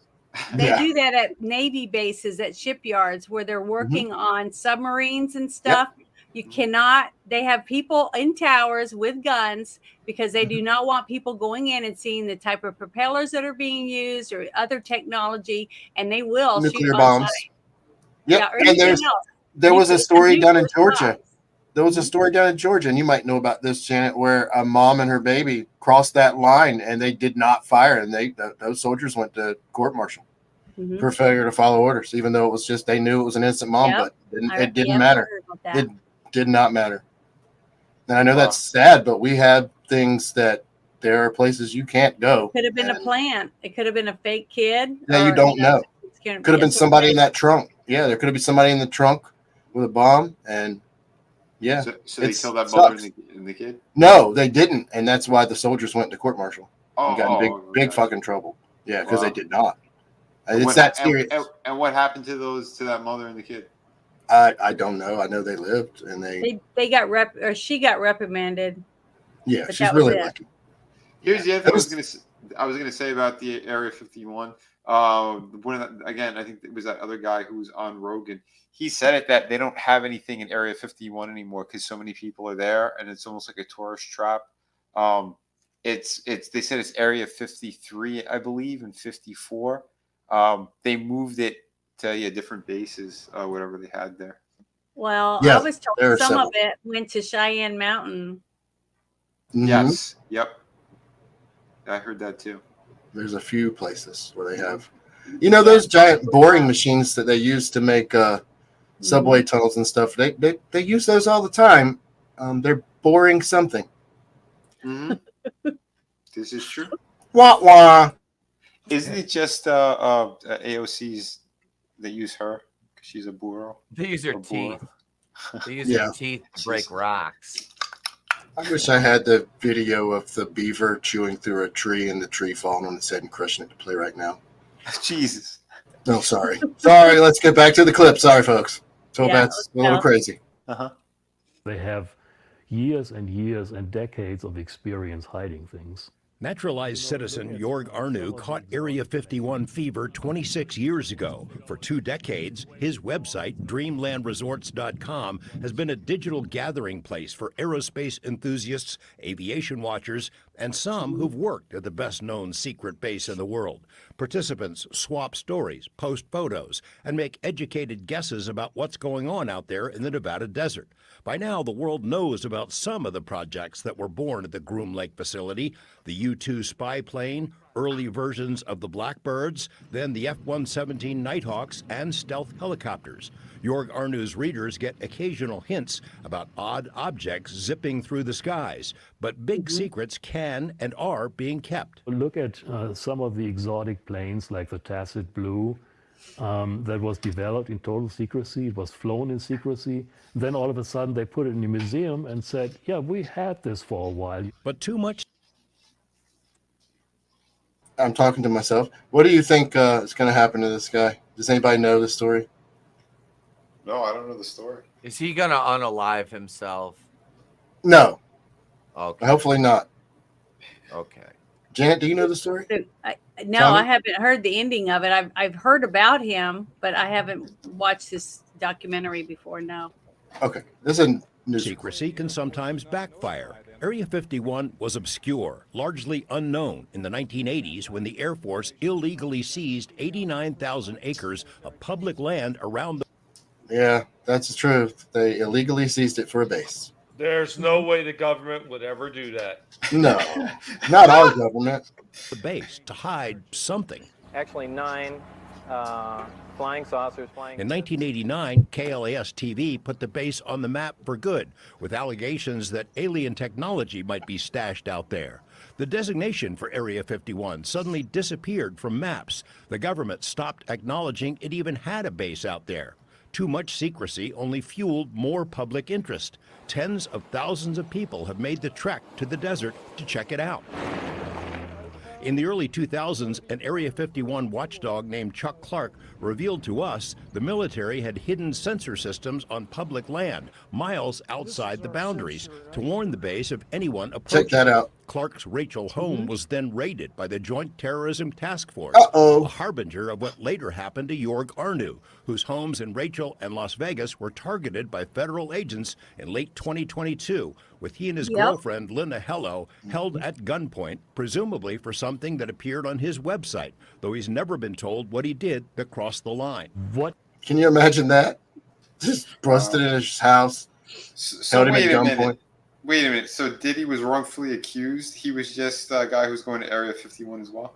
S6: They do that at Navy bases, at shipyards, where they're working on submarines and stuff. You cannot, they have people in towers with guns because they do not want people going in and seeing the type of propellers that are being used or other technology, and they will
S3: Nuclear
S6: shoot on
S3: bombs.
S6: sight.
S3: Yep.
S6: Yeah, or
S3: And
S6: anything else.
S3: there was a story done in
S6: nuclear
S3: Georgia.
S6: supplies.
S3: There was a story down in Georgia, and you might know about this, Janet, where a mom and her baby crossed that line and they did not fire, and those soldiers went to court martial for failure to follow orders, even though it was just they knew it was an innocent mom, but it didn't matter. It did not matter. And I know that's sad, but we have things that there are places you can't go.
S6: Could have been a plant. It could have been a fake kid.
S3: Yeah, you don't know. Could have been somebody in that trunk. Yeah, there could have been somebody in the trunk with a bomb, and
S5: So they killed that mother and the kid?
S3: No, they didn't, and that's why the soldiers went to court martial and got in
S5: Oh,
S3: big fucking trouble. Yeah, because they did not.
S5: And
S3: It's that serious.
S5: And what happened to that mother and the kid?
S3: I don't know. I know they lived, and
S6: they got she got reprimanded.
S3: Yeah,
S6: but
S3: she's
S6: that was
S3: really
S6: it.
S3: lucky.
S5: Here's the other thing I was gonna say about the Area 51. Again, I think it was that other guy who was on Rogan. He said it that they don't have anything in Area 51 anymore because so many people are there, and it's almost like a tourist trap. They said it's Area 53, I believe, and 54. They moved it to different bases, whatever they had there.
S6: Well,
S3: Yeah,
S6: I was told
S3: there are
S6: some
S3: several.
S6: of it went to Cheyenne Mountain.
S5: Yes. Yep. I heard that too.
S3: There's a few places where they have, those giant boring machines that they use to make subway tunnels and stuff. They use those all the time. They're boring something.
S5: This is true.
S3: Wah wah.
S5: Isn't it just AOC's that use her because she's a burro?
S7: They use her teeth. They use
S3: Yeah.
S7: her teeth to break rocks.
S3: I wish I had the video of the beaver chewing through a tree and the tree falling on its head and crushing it to play right now.
S5: Jesus.
S3: No, sorry. Sorry, let's get back to the clip. Sorry, folks. So that's a little crazy.
S12: They have years and years and decades of experience hiding things.
S20: Naturalized citizen Jorg Arnu caught Area 51 fever 26 years ago. For 2 decades, his website, dreamlandresorts.com, has been a digital gathering place for aerospace enthusiasts, aviation watchers, and some who've worked at the best-known secret base in the world. Participants swap stories, post photos, and make educated guesses about what's going on out there in the Nevada desert. By now, the world knows about some of the projects that were born at the Groom Lake facility: the U-2 spy plane, early versions of the Blackbirds, then the F-117 Nighthawks, and stealth helicopters. Jorg Arnu's readers get occasional hints about odd objects zipping through the skies, but big secrets can and are being kept.
S12: Look at some of the exotic planes like the Tacit Blue that was developed in total secrecy. It was flown in secrecy. Then all of a sudden they put it in a museum and said, yeah, we had this for a while.
S20: But too much.
S3: I'm talking to myself. What do you think is going to happen to this guy? Does anybody know the story?
S5: No, I don't know the story.
S7: Is he gonna unalive himself?
S3: No.
S7: Okay.
S3: Hopefully not.
S7: Okay.
S3: Janet, do you know the story?
S6: No,
S3: Tommy?
S6: I haven't heard the ending of it. I've heard about him, but I haven't watched this documentary before. No.
S3: Okay. This is
S20: Secrecy can sometimes backfire. Area 51 was obscure, largely unknown in the 1980s when the Air Force illegally seized 89,000 acres of public land around the...
S3: Yeah, that's the truth. They illegally seized it for a base.
S11: There's no way the government would ever do that.
S3: No, not our government.
S20: The base to hide something.
S21: Actually, 9 flying saucers flying.
S20: In 1989, KLAS TV put the base on the map for good, with allegations that alien technology might be stashed out there. The designation for Area 51 suddenly disappeared from maps. The government stopped acknowledging it even had a base out there. Too much secrecy only fueled more public interest. Tens of thousands of people have made the trek to the desert to check it out. In the early 2000s, an Area 51 watchdog named Chuck Clark revealed to us the military had hidden sensor systems on public land, miles outside the boundaries, to warn the base of anyone approaching.
S3: Check that out.
S20: Clark's Rachel home was then raided by the Joint Terrorism Task Force,
S3: Uh-oh.
S20: a harbinger of what later happened to Jorg Arnu, whose homes in Rachel and Las Vegas were targeted by federal agents in late 2022, with he and his girlfriend, Linda Hello, held at gunpoint, presumably for something that appeared on his website, though he's never been told what he did that crossed the line.
S12: What?
S3: Can you imagine that? Just busted in his house, held him at gunpoint.
S5: Wait a minute. So Diddy was wrongfully accused. He was just a guy who's going to Area 51 as well.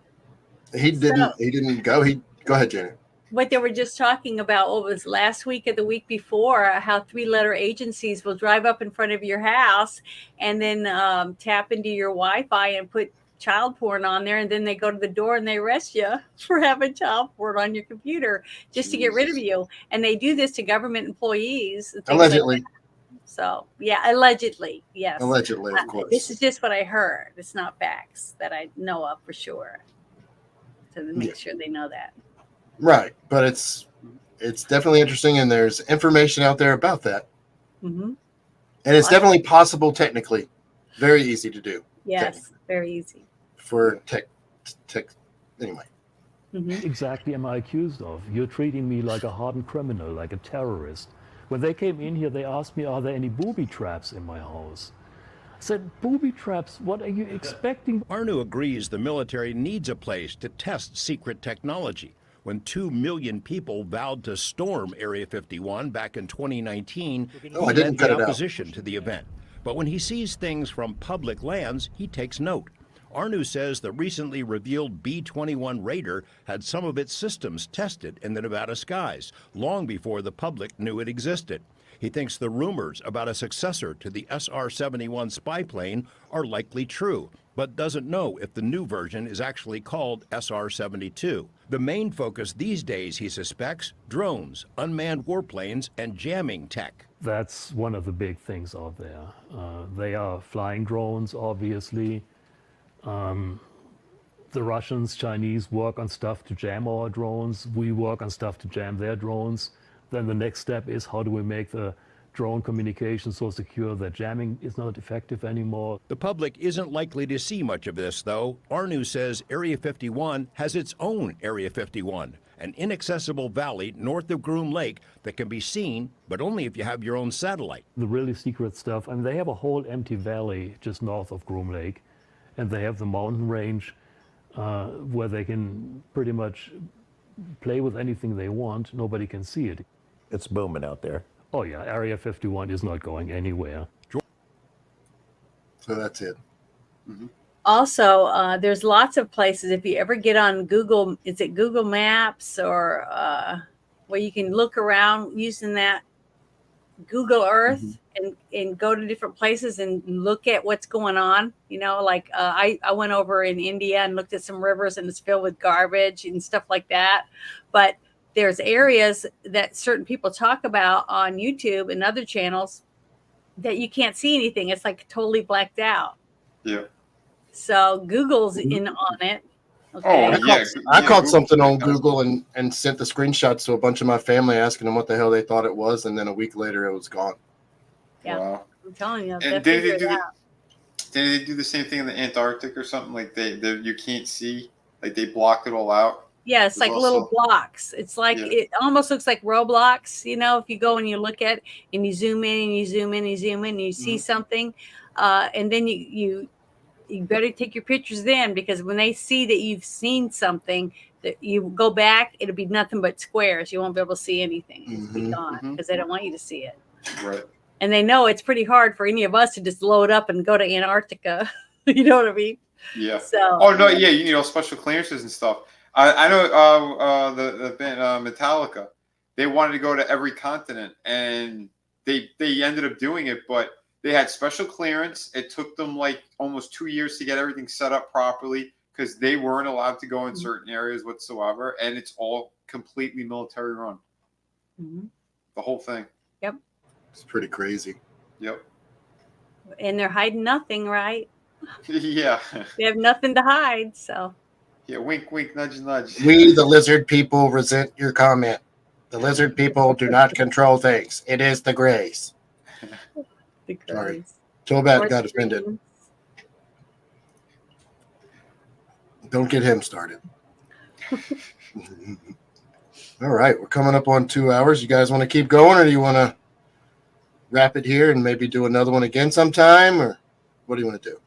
S3: He didn't go. Go ahead, Janet.
S6: What they were just talking about, what was last week or the week before, how 3-letter agencies will drive up in front of your house and then tap into your Wi-Fi and put child porn on there, and then they go to the door and they arrest you for having child porn on your computer just to get rid of you. And they do this to government employees.
S3: Allegedly.
S6: Like so, yeah, allegedly, yes.
S3: Allegedly, of course.
S6: This is just what I heard. It's not facts that I know of for sure. So to make sure they know that.
S3: Right, but it's definitely interesting, and there's information out there about that.
S6: Mm-hmm.
S3: And it's definitely possible technically. Very easy to do.
S6: Yes, very easy.
S3: For tech anyway.
S6: Mm-hmm.
S22: Exactly am I accused of? You're treating me like a hardened criminal, like a terrorist. When they came in here, they asked me, are there any booby traps in my house? I said, booby traps? What are you expecting?
S20: Arnu agrees the military needs a place to test secret technology. When 2 million people vowed to storm Area 51 back in 2019, he led the opposition to the event. But when he sees things from public lands, he takes note. Arnu says the recently revealed B-21 Raider had some of its systems tested in the Nevada skies, long before the public knew it existed. He thinks the rumors about a successor to the SR-71 spy plane are likely true, but doesn't know if the new version is actually called SR-72. The main focus these days, he suspects, drones, unmanned warplanes, and jamming tech.
S22: That's one of the big things out there. They are flying drones, obviously. The Russians, Chinese work on stuff to jam our drones. We work on stuff to jam their drones. Then the next step is how do we make the drone communication so secure that jamming is not effective anymore.
S20: The public isn't likely to see much of this, though. Arnu says Area 51 has its own Area 51, an inaccessible valley north of Groom Lake that can be seen, but only if you have your own satellite.
S22: The really secret stuff, I mean, they have a whole empty valley just north of Groom Lake, and they have the mountain range where they can pretty much play with anything they want. Nobody can see it.
S23: It's booming out there.
S22: Oh yeah, Area 51 is not going anywhere.
S3: So that's it.
S6: Mm-hmm. Also, there's lots of places. If you ever get on Google, is it Google Maps or where you can look around using that Google Earth and go to different places and look at what's going on. You know, like I went over in India and looked at some rivers and it's filled with garbage and stuff like that. But there's areas that certain people talk about on YouTube and other channels that you can't see anything. It's like totally blacked out.
S5: Yeah.
S6: So Google's in on it.
S3: Okay. I caught something on Google and sent the screenshots to a bunch of my family asking them what the hell they thought it was. And then a week later it was gone.
S6: Yeah.
S5: Wow.
S6: I'm telling you.
S5: And did they do the same thing in the Antarctic or something? Like they you can't see, like they blocked it all out.
S6: Yeah, it's like little blocks. It's like it almost looks like Roblox, you know, if you go and you look at and you zoom in and you zoom in and you zoom in and you see something, and then you better take your pictures then, because when they see that you've seen something, that you go back, it'll be nothing but squares. You won't be able to see anything. It'll be gone because they don't want you to see it.
S5: Right.
S6: And they know it's pretty hard for any of us to just load up and go to Antarctica. You know what I mean?
S5: Yeah.
S6: So.
S5: Oh no, yeah, you know, special clearances and stuff. I know the band Metallica. They wanted to go to every continent, and they ended up doing it, but they had special clearance. It took them like almost 2 years to get everything set up properly because they weren't allowed to go in certain areas whatsoever, and it's all completely military run.
S6: Mm-hmm.
S5: The whole thing.
S6: Yep.
S3: It's pretty crazy.
S5: Yep.
S6: And they're hiding nothing, right?
S5: Yeah.
S6: They have nothing to hide, so.
S5: Yeah, wink, wink, nudge, nudge.
S3: We, the lizard people, resent your comment. The lizard people do not control things. It is the Greys.
S6: The Greys.
S3: Sorry. Tobat got offended. Don't get him started. All right, we're coming up on 2 hours. You guys want to keep going, or do you want to wrap it here and maybe do another one again sometime, or what do you want to do?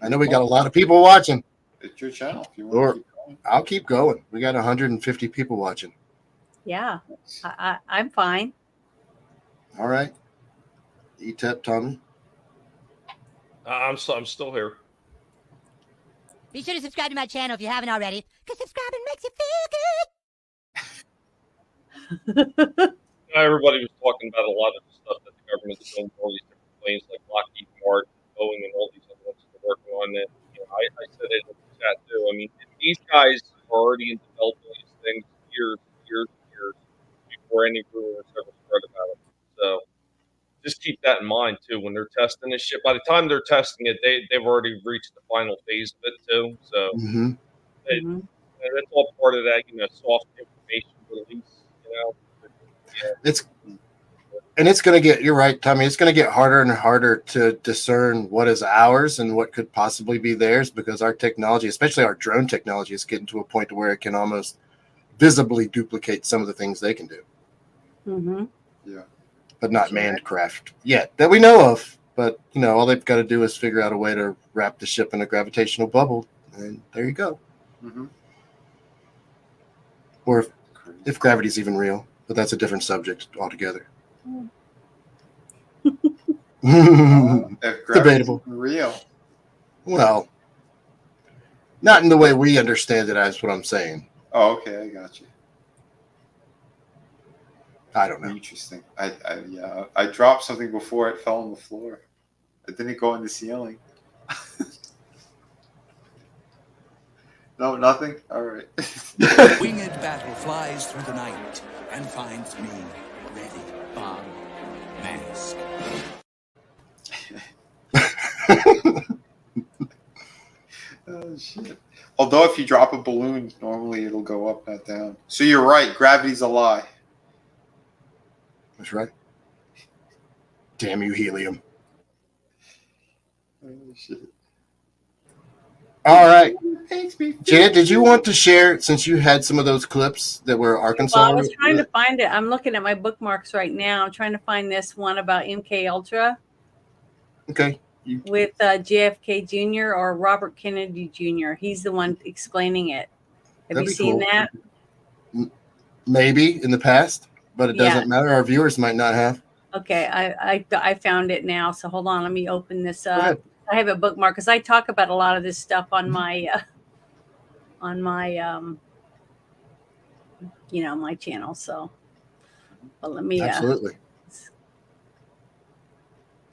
S3: I know we got a lot of people watching.
S5: It's your channel. If you want to keep going.
S3: I'll keep going. We got 150 people watching.
S6: Yeah, I'm fine.
S3: All right. ETEP, Tommy.
S11: I'm still here.
S13: Be sure to subscribe to my channel if you haven't already, because subscribing makes you feel good.
S11: Everybody was talking about a lot of the stuff that the government's doing, all these different planes like Lockheed Martin, Boeing, and all these other ones that are working on it. You know, I said it in the chat too. I mean, these guys are already in developing these things years before any rumors ever spread about it. So just keep that in mind too when they're testing this shit. By the time they're testing it, they've already reached the final phase of it too. So and that's all part of that, you know, soft information release. You know,
S3: it's going to get. You're right, Tommy. It's going to get harder and harder to discern what is ours and what could possibly be theirs because our technology, especially our drone technology, is getting to a point where it can almost visibly duplicate some of the things they can do.
S6: Mm-hmm.
S5: Yeah.
S3: But not manned craft yet that we know of. But, you know, all they've got to do is figure out a way to wrap the ship in a gravitational bubble. And there you go.
S5: Mm-hmm.
S3: Or if gravity's even real. But that's a different subject altogether. Debatable.
S5: Real.
S3: Well, not in the way we understand it, that's what I'm saying.
S5: Oh, okay. I got you.
S3: I don't know.
S5: Interesting. I dropped something before it fell on the floor. It didn't go in the ceiling. No, nothing? All right.
S1: Winged battle flies through the night and finds me ready, bomb, mask.
S5: Oh, shit. Although if you drop a balloon, normally it'll go up, not down. So you're right. Gravity's a lie.
S3: That's right. Damn you, helium.
S5: Oh, shit.
S3: All right. Janet, did you want to share, since you had some of those clips that were Arkansas?
S6: Well, I was trying to find it. I'm looking at my bookmarks right now. I'm trying to find this one about MK Ultra.
S3: Okay.
S6: With JFK Jr. or Robert Kennedy Jr. He's the one explaining it. Have you seen that?
S3: Maybe in the past, but it doesn't matter. Our viewers might not have.
S6: Okay, I found it now. So hold on, let me open this up. I have a bookmark because I talk about a lot of this stuff on my you know, my channel. So, but let me
S3: absolutely.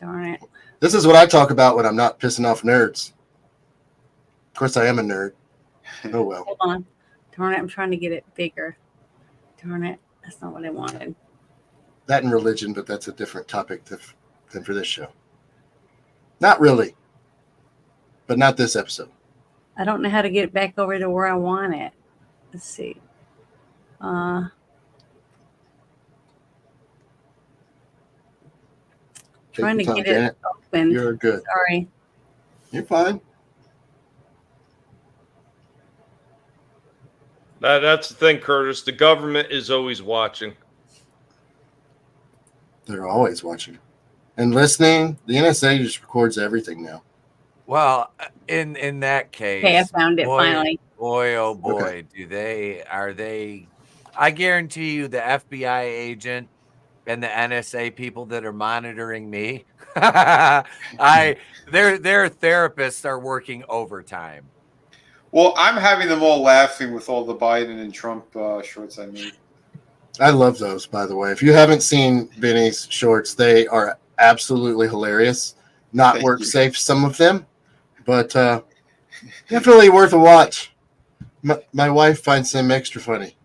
S6: Darn it.
S3: This is what I talk about when I'm not pissing off nerds. Of course, I am a nerd. Oh well.
S6: Hold on. Darn it, I'm trying to get it bigger. Darn it, that's not what I wanted.
S3: That and religion, but that's a different topic than for this show. Not really. But not this episode.
S6: I don't know how to get it back over to where I want it. Let's see. Trying to get it open.
S3: You're good.
S6: Sorry.
S3: You're fine.
S11: That's the thing, Curtis. The government is always watching.
S3: They're always watching and listening. The NSA just records everything now.
S7: Well, in that case,
S6: okay, I found it finally.
S7: Boy, oh boy, are they? I guarantee you, the FBI agent and the NSA people that are monitoring me, their therapists are working overtime.
S5: Well, I'm having them all laughing with all the Biden and Trump shorts I made.
S3: I love those, by the way. If you haven't seen Vinny's shorts, they are absolutely hilarious. Not
S5: Thank
S3: work
S5: you.
S3: safe, some of them, but definitely worth a watch. My wife finds them extra funny.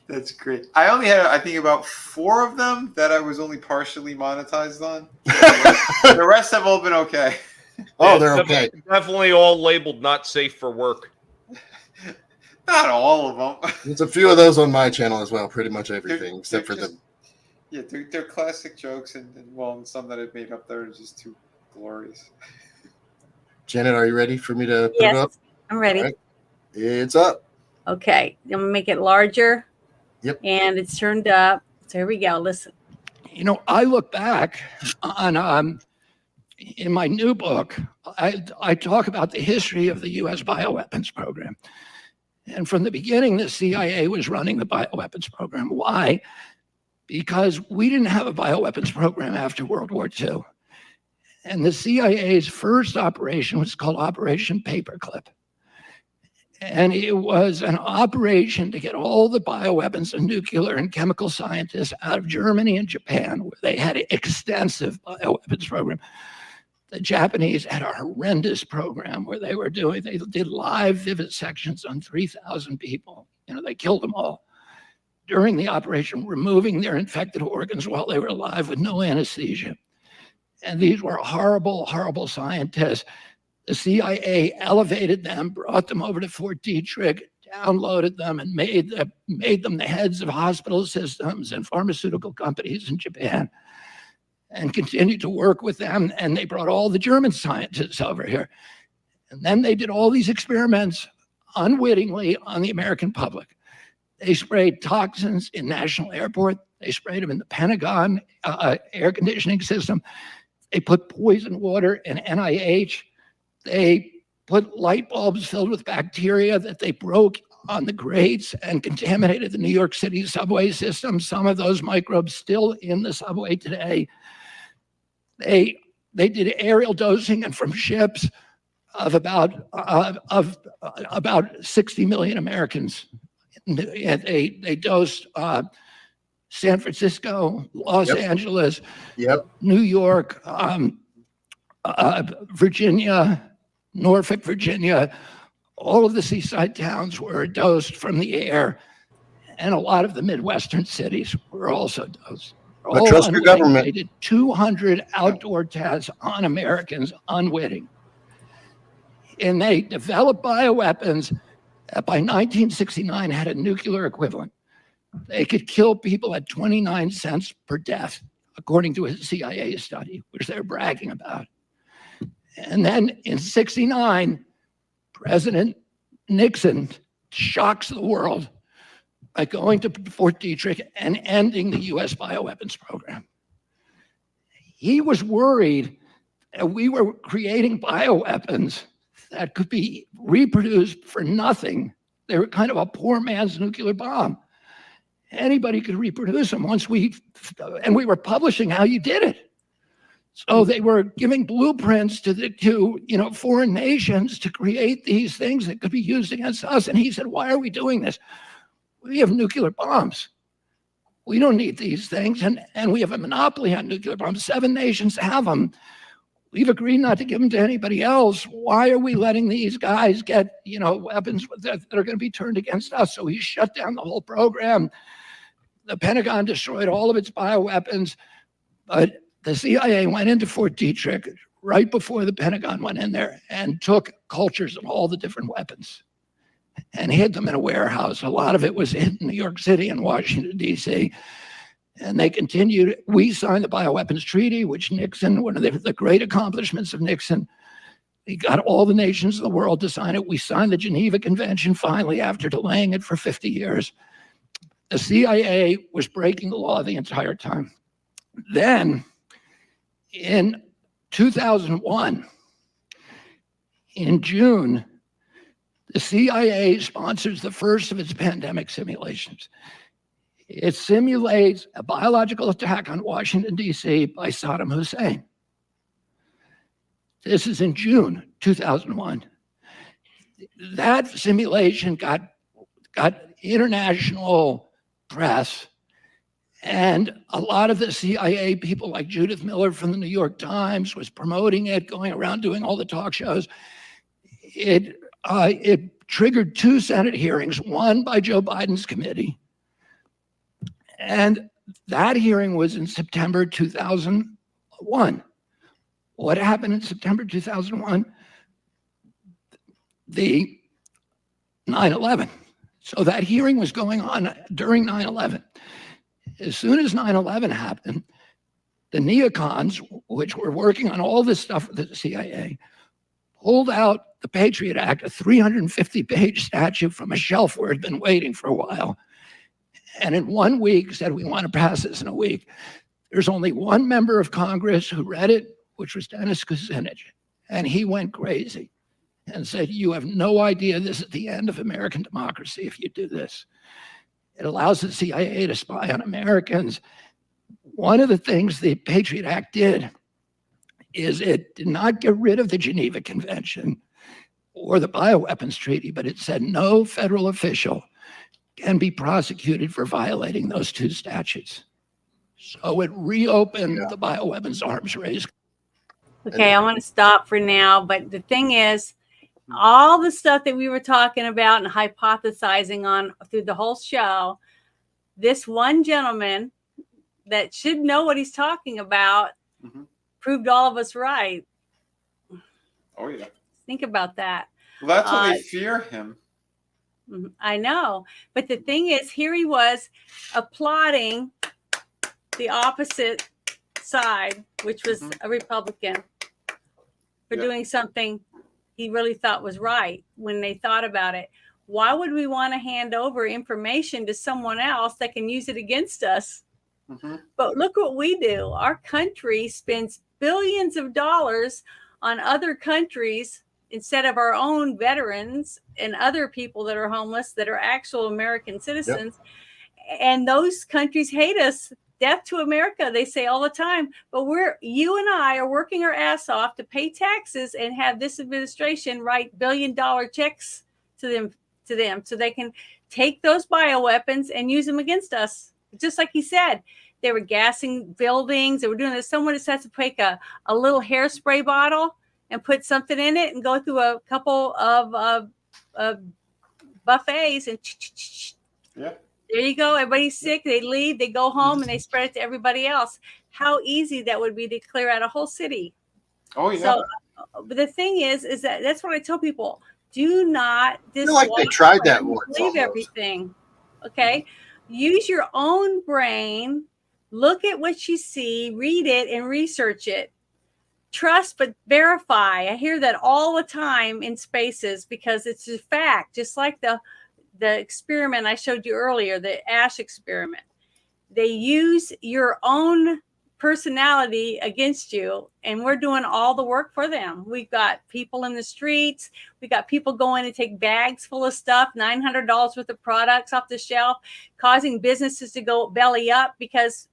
S5: That's great. I only had, I think, about 4 of them that I was only partially monetized on. The rest have all been okay.
S3: Oh, they're okay.
S11: Definitely all labeled not safe for work.
S5: Not all of them.
S3: There's a few of those on my channel as well. Pretty much everything except for them.
S5: Yeah, they're classic jokes, and some that I've made up there are just too glorious.
S3: Janet, are you ready for me to put
S6: Yes,
S3: it up?
S6: I'm ready.
S3: All right. It's up.
S6: Okay, I'm gonna make it larger.
S3: Yep.
S6: And it's turned up. So here we go. Listen.
S12: You know, I look back on in my new book, I talk about the history of the U.S. bioweapons program. And from the beginning, the CIA was running the bioweapons program. Why? Because we didn't have a bioweapons program after World War II. And the CIA's first operation was called Operation Paperclip. And it was an operation to get all the bioweapons and nuclear and chemical scientists out of Germany and Japan, where they had an extensive bioweapons program. The Japanese had a horrendous program where they did live vivisections on 3,000 people. You know, they killed them all during the operation, removing their infected organs while they were alive with no anesthesia. And these were horrible, horrible scientists. The CIA elevated them, brought them over to Fort Detrick, downloaded them, and made them the heads of hospital systems and pharmaceutical companies in Japan, and continued to work with them. And they brought all the German scientists over here. And then they did all these experiments unwittingly on the American public. They sprayed toxins in National Airport. They sprayed them in the Pentagon air conditioning system. They put poison water in NIH. They put light bulbs filled with bacteria that they broke on the grates and contaminated the New York City subway system. Some of those microbes still in the subway today. They did aerial dosing and from ships of about 60 million Americans. They dosed San Francisco, Los Angeles, New York, Virginia, Norfolk, Virginia. All of the seaside towns were dosed from the air, and a lot of the Midwestern cities were also dosed.
S3: But trust your government.
S12: They did 200 outdoor tests on Americans unwitting. And they developed bioweapons that by 1969 had a nuclear equivalent. They could kill people at 29 cents per death, according to a CIA study, which they're bragging about. And then in 69, President Nixon shocks the world by going to Fort Detrick and ending the U.S. bioweapons program. He was worried that we were creating bioweapons that could be reproduced for nothing. They were kind of a poor man's nuclear bomb. Anybody could reproduce them and we were publishing how you did it. So they were giving blueprints to foreign nations to create these things that could be used against us. And he said, why are we doing this? We have nuclear bombs. We don't need these things. And we have a monopoly on nuclear bombs. 7 nations have them. We've agreed not to give them to anybody else. Why are we letting these guys get, weapons that are going to be turned against us? So he shut down the whole program. The Pentagon destroyed all of its bioweapons, but the CIA went into Fort Detrick right before the Pentagon went in there and took cultures of all the different weapons and hid them in a warehouse. A lot of it was in New York City and Washington, D.C. And they continued. We signed the Bioweapons Treaty, which Nixon, one of the great accomplishments of Nixon, he got all the nations of the world to sign it. We signed the Geneva Convention finally after delaying it for 50 years. The CIA was breaking the law the entire time. Then, in 2001, in June, the CIA sponsors the first of its pandemic simulations. It simulates a biological attack on Washington, D.C. by Saddam Hussein. This is in June 2001. That simulation got international press, and a lot of the CIA people like Judith Miller from the New York Times was promoting it, going around doing all the talk shows. It triggered 2 Senate hearings, one by Joe Biden's committee. And that hearing was in September 2001. What happened in September 2001? The 9/11. So that hearing was going on during 9/11. As soon as 9/11 happened, the neocons, which were working on all this stuff with the CIA, pulled out the Patriot Act, a 350-page statute from a shelf where it had been waiting for a while. And in 1 week said, we want to pass this in a week. There's only one member of Congress who read it, which was Dennis Kucinich. And he went crazy and said, you have no idea this is the end of American democracy if you do this. It allows the CIA to spy on Americans. One of the things the Patriot Act did is it did not get rid of the Geneva Convention or the Bioweapons Treaty, but it said no federal official can be prosecuted for violating those 2 statutes. So it reopened the bioweapons arms race.
S6: Okay, I want to stop for now, but the thing is, all the stuff that we were talking about and hypothesizing on through the whole show, this one gentleman that should know what he's talking about proved all of us right.
S5: Oh, yeah.
S6: Think about that.
S5: Well, that's why they fear him.
S6: I know. But the thing is, here he was applauding the opposite side, which was a Republican, for doing something he really thought was right when they thought about it. Why would we want to hand over information to someone else that can use it against us? But look what we do. Our country spends billions of dollars on other countries instead of our own veterans and other people that are homeless that are actual American citizens. And those countries hate us. Death to America, they say all the time. But you and I are working our ass off to pay taxes and have this administration write billion-dollar checks to them so they can take those bioweapons and use them against us. Just like he said, they were gassing buildings. They were doing this. Someone just has to take a little hairspray bottle and put something in it and go through a couple of buffets and there you go. Everybody's sick. They leave. They go home and they spread it to everybody else. How easy that would be to clear out a whole city.
S5: Oh, yeah.
S6: So, but the thing is that's what I tell people. Do not
S3: I feel like they tried that once.
S6: Believe everything. Okay. Use your own brain. Look at what you see, read it, and research it. Trust but verify. I hear that all the time in spaces because it's a fact. Just like the experiment I showed you earlier, the Ash experiment. They use your own personality against you, and we're doing all the work for them. We've got people in the streets. We got people going to take bags full of stuff, $900 worth of products off the shelf, causing businesses to go belly up because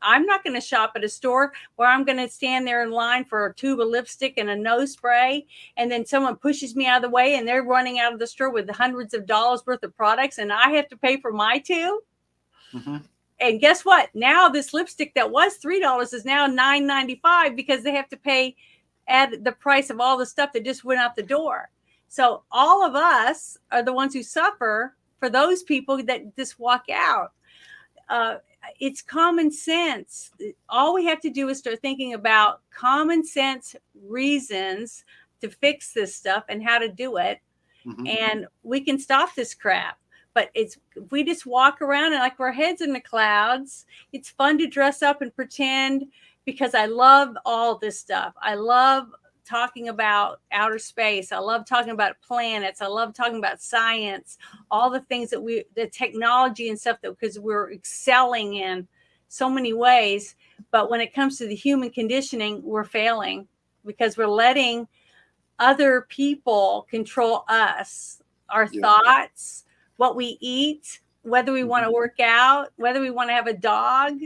S6: I'm not going to shop at a store where I'm going to stand there in line for a tube of lipstick and a nose spray. And then someone pushes me out of the way and they're running out of the store with hundreds of dollars worth of products. And I have to pay for my two. And guess what? Now this lipstick that was $3 is now $9.95 because they have to add the price of all the stuff that just went out the door. So all of us are the ones who suffer for those people that just walk out. It's common sense. All we have to do is start thinking about common sense reasons to fix this stuff and how to do it. And we can stop this crap. But if we just walk around and like our heads in the clouds, it's fun to dress up and pretend because I love all this stuff. I love talking about outer space. I love talking about planets. I love talking about science, all the things that the technology and stuff because we're excelling in so many ways. But when it comes to the human conditioning, we're failing because we're letting other people control us, our thoughts, what we eat, whether we want to work out, whether we want to have a dog,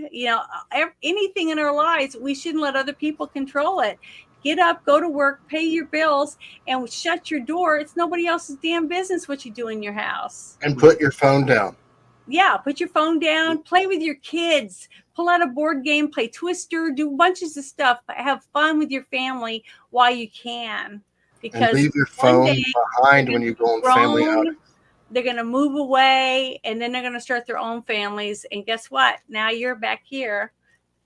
S6: anything in our lives, we shouldn't let other people control it. Get up, go to work, pay your bills, and shut your door. It's nobody else's damn business what you do in your house.
S3: And put your phone down.
S6: Yeah, put your phone down, play with your kids, pull out a board game, play Twister, do bunches of stuff, have fun with your family while you can. Because
S3: and leave your phone behind when you go on family outings.
S6: They're going to move away, and then they're going to start their own families. And guess what? Now you're back here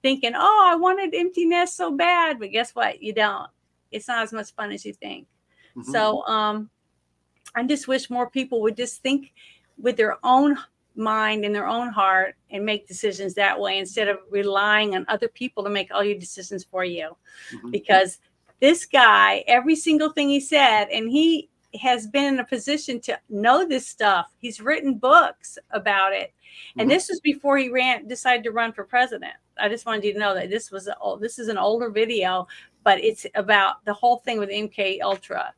S6: thinking, oh, I wanted empty nest so bad. But guess what? You don't. It's not as much fun as you think. Mm-hmm. So I just wish more people would just think with their own mind and their own heart and make decisions that way instead of relying on other people to make all your decisions for you. Mm-hmm. Because this guy, every single thing he said, and he has been in a position to know this stuff. He's written books about it. And this was before he decided to run for president. I just wanted you to know that this is an older video, but it's about the whole thing with MK Ultra.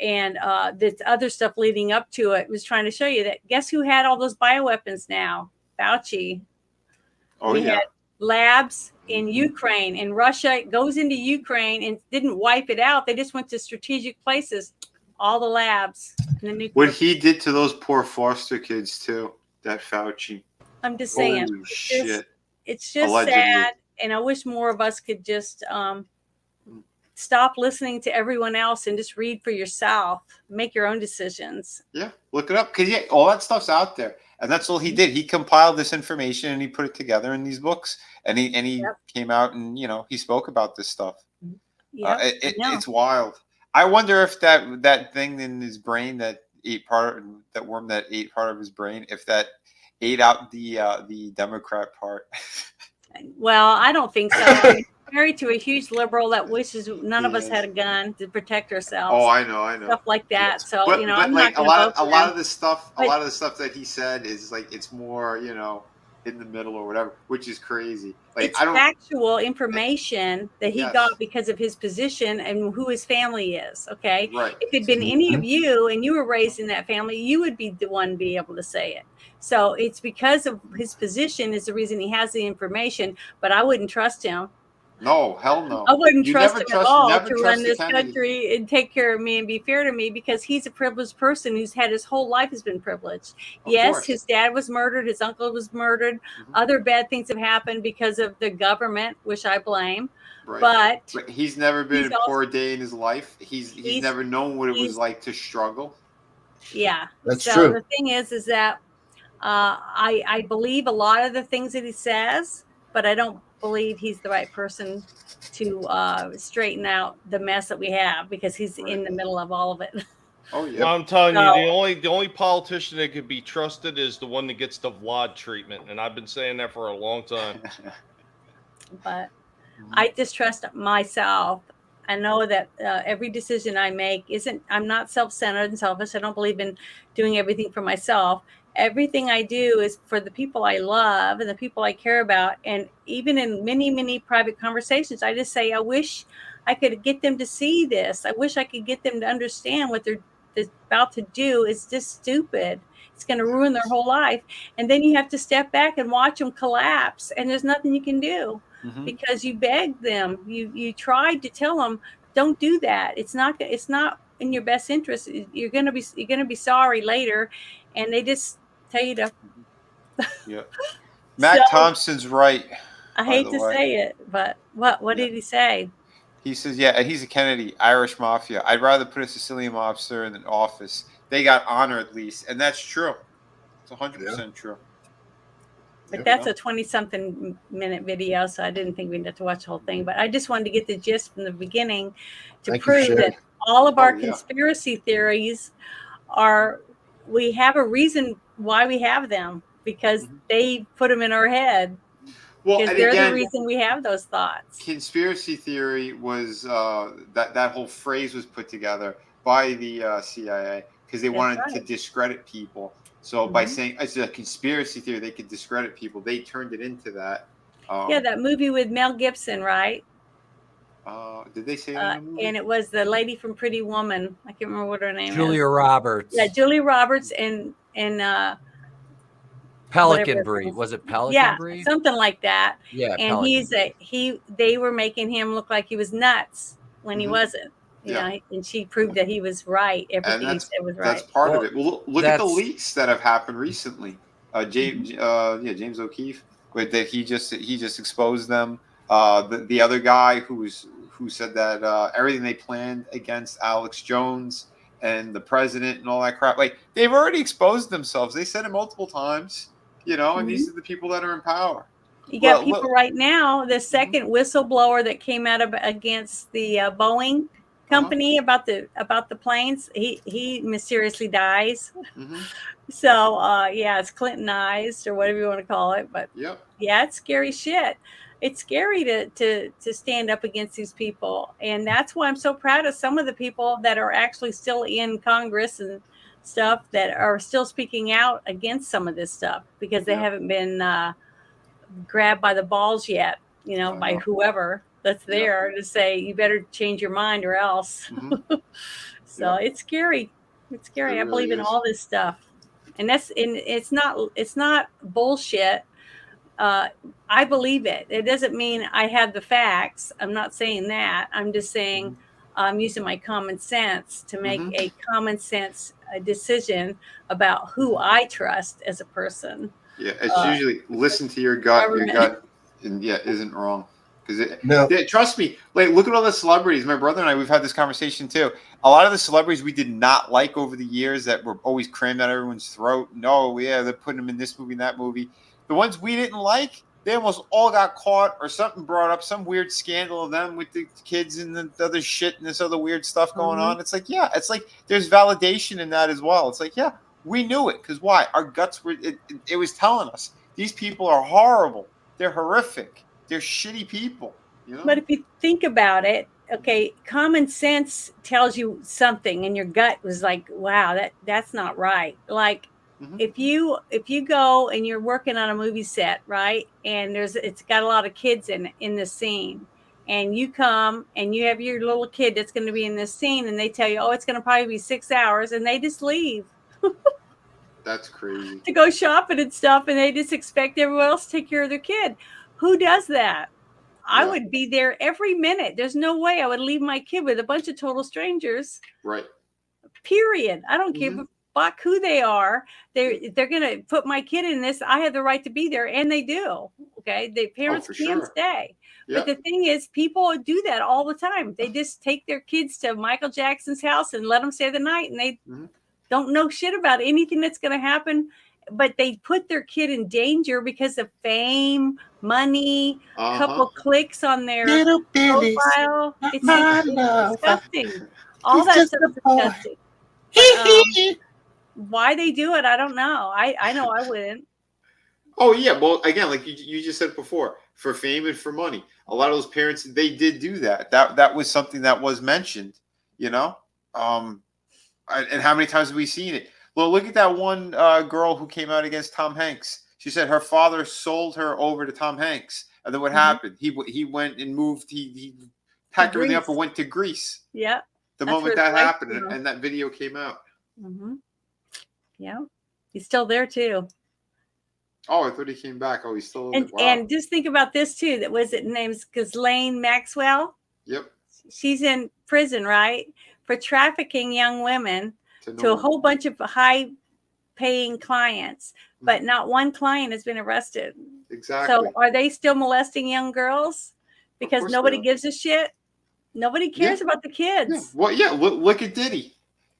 S6: And the other stuff leading up to it was trying to show you that guess who had all those bioweapons now? Fauci. We had labs in Ukraine, and Russia goes into Ukraine and didn't wipe it out. They just went to strategic places, all the labs.
S5: What he did to those poor foster kids too, that Fauci.
S6: I'm just saying, it's just
S5: allegedly
S6: sad, and I wish more of us could just stop listening to everyone else and just read for yourself. Make your own decisions.
S5: Yeah, look it up, because all that stuff's out there, and that's all he did. He compiled this information and he put it together in these books, and he came out and he spoke about this stuff.
S6: Yeah,
S5: it's wild. I wonder if that thing in his brain that worm that ate part of his brain, if that ate out the Democrat part.
S6: Well, I don't think so. I mean, married to a huge liberal that wishes none of us had a gun to protect ourselves.
S5: Oh, I know.
S6: Stuff like that.
S5: Yeah.
S6: So,
S5: but
S6: I'm
S5: like
S6: not
S5: a lot of the stuff that he said is like, it's more, in the middle or whatever, which is crazy. Like,
S6: it's factual information that he got because of his position and who his family is. Okay.
S5: Right.
S6: If it'd been any of you and you were raised in that family, you would be the one to be able to say it. So it's because of his position is the reason he has the information, but I wouldn't trust him.
S5: No, hell no.
S6: I wouldn't trust him at all to run this country and take care of me and be fair to me, because he's a privileged person who's had his whole life has been privileged. Yes, his dad was murdered. His uncle was murdered. Mm-hmm. Other bad things have happened because of the government, which I blame.
S5: Right. But he's never been a poor day in his life. He's never known what it was like to struggle.
S6: Yeah.
S3: That's
S6: true. So the thing is that I believe a lot of the things that he says, but I don't believe he's the right person to straighten out the mess that we have, because he's in the middle of all of it.
S5: Oh yeah,
S11: well, I'm telling you, the only politician that could be trusted is the one that gets the Vlad treatment, and I've been saying that for a long time.
S6: But I distrust myself. I know that every decision I make I'm not self-centered and selfish. I don't believe in doing everything for myself. Everything I do is for the people I love and the people I care about. And even in many, many private conversations, I just say, I wish I could get them to see this. I wish I could get them to understand what they're about to do is just stupid. It's going to ruin their whole life. And then you have to step back and watch them collapse. And there's nothing you can do because you begged them. You tried to tell them, don't do that. It's not in your best interest. You're going to be sorry later. And they just tell you to.
S5: Yeah. Matt Thompson's right.
S6: I hate to say it, but what did he say?
S5: He says, and he's a Kennedy, Irish mafia. I'd rather put a Sicilian mobster in an office. They got honor at least. And that's true. It's 100% true.
S6: But that's a 20-something minute video, so I didn't think we'd have to watch the whole thing. But I just wanted to get the gist from the beginning to prove that all of our conspiracy theories we have a reason why we have them, because they put them in our head.
S5: Well,
S6: because they're the reason we have those thoughts.
S5: Conspiracy theory was that whole phrase was put together by the CIA because they wanted to discredit people. So by saying it's a conspiracy theory, they could discredit people. They turned it into that.
S6: That movie with Mel Gibson, right?
S5: Did they say that in the movie?
S6: And it was the lady from Pretty Woman. I can't remember what her name is.
S7: Julia Roberts.
S6: Yeah, Julia Roberts and
S7: Pelican Brief. Was it Pelican
S6: Yeah,
S7: Brief?
S6: something like that.
S7: Yeah,
S6: And they were making him look like he was nuts when he wasn't. You know, and she proved that he was right. Everything he said was right.
S5: That's part of it. Well, look at the leaks that have happened recently. James O'Keefe, that he just exposed them. The other guy who said that everything they planned against Alex Jones and the president and all that crap, like they've already exposed themselves. They said it multiple times, and these are the people that are in power.
S6: You got people right now. The second whistleblower that came out against the Boeing company about the planes, he mysteriously dies. So it's Clintonized or whatever you want to call it. But yeah, it's scary shit. It's scary to stand up against these people, and that's why I'm so proud of some of the people that are actually still in Congress and stuff that are still speaking out against some of this stuff because they haven't been grabbed by the balls yet, by whoever that's there to say you better change your mind or else. So it's scary. It's scary. I believe in all this stuff, and it's not bullshit. I believe it. It doesn't mean I have the facts. I'm not saying that. I'm just saying I'm using my common sense to make a common sense decision about who I trust as a person.
S5: Yeah, it's usually listen to your gut. Your gut, isn't wrong. Because trust me, like look at all the celebrities. My brother and I, we've had this conversation too. A lot of the celebrities we did not like over the years that were always crammed down everyone's throat. No, they're putting them in this movie and that movie. The ones we didn't like, they almost all got caught or something brought up, some weird scandal of them with the kids and the other shit and this other weird stuff going on. It's like, it's like there's validation in that as well. It's like, we knew it because why? Our guts were. It was telling us these people are horrible. They're horrific. They're shitty people.
S6: But if you think about it, okay, common sense tells you something, and your gut was like, "Wow, that's not right." Like if you go and you're working on a movie set, right, and it's got a lot of kids in the scene, and you come and you have your little kid that's going to be in this scene, and they tell you, "Oh, it's going to probably be 6 hours," and they just leave.
S5: That's crazy.
S6: To go shopping and stuff, and they just expect everyone else to take care of their kid. Who does that? I would be there every minute. There's no way I would leave my kid with a bunch of total strangers.
S5: Right.
S6: Period. I don't give a fuck who they are. They're gonna put my kid in this. I have the right to be there, and they do. Okay, the parents can stay. But the thing is, people do that all the time. They just take their kids to Michael Jackson's house and let them stay the night, and they don't know shit about anything that's going to happen, but they put their kid in danger because of fame, money, couple clicks on their profile. It's disgusting. All that stuff is disgusting. But, why they do it, I don't know. I know I wouldn't.
S5: Oh yeah, well again, like you just said before, for fame and for money. A lot of those parents, they did do that. That was something that was mentioned, and how many times have we seen it? Well, look at that one girl who came out against Tom Hanks. She said her father sold her over to Tom Hanks. And then what happened? He went and moved. He packed everything up and went to Greece.
S6: Yeah.
S5: The moment that happened and that video came out.
S6: Yeah. He's still there too.
S5: Oh, I thought he came back. Oh, he's still
S6: and,
S5: wow.
S6: And just think about this too. That was it name's Ghislaine Maxwell.
S5: Yep.
S6: She's in prison, right? For trafficking young women to a whole bunch of high-paying clients, but not one client has been arrested.
S5: Exactly.
S6: So, are they still molesting young girls? Because nobody gives a shit. Nobody cares about the kids.
S5: Yeah. Well, look at Diddy.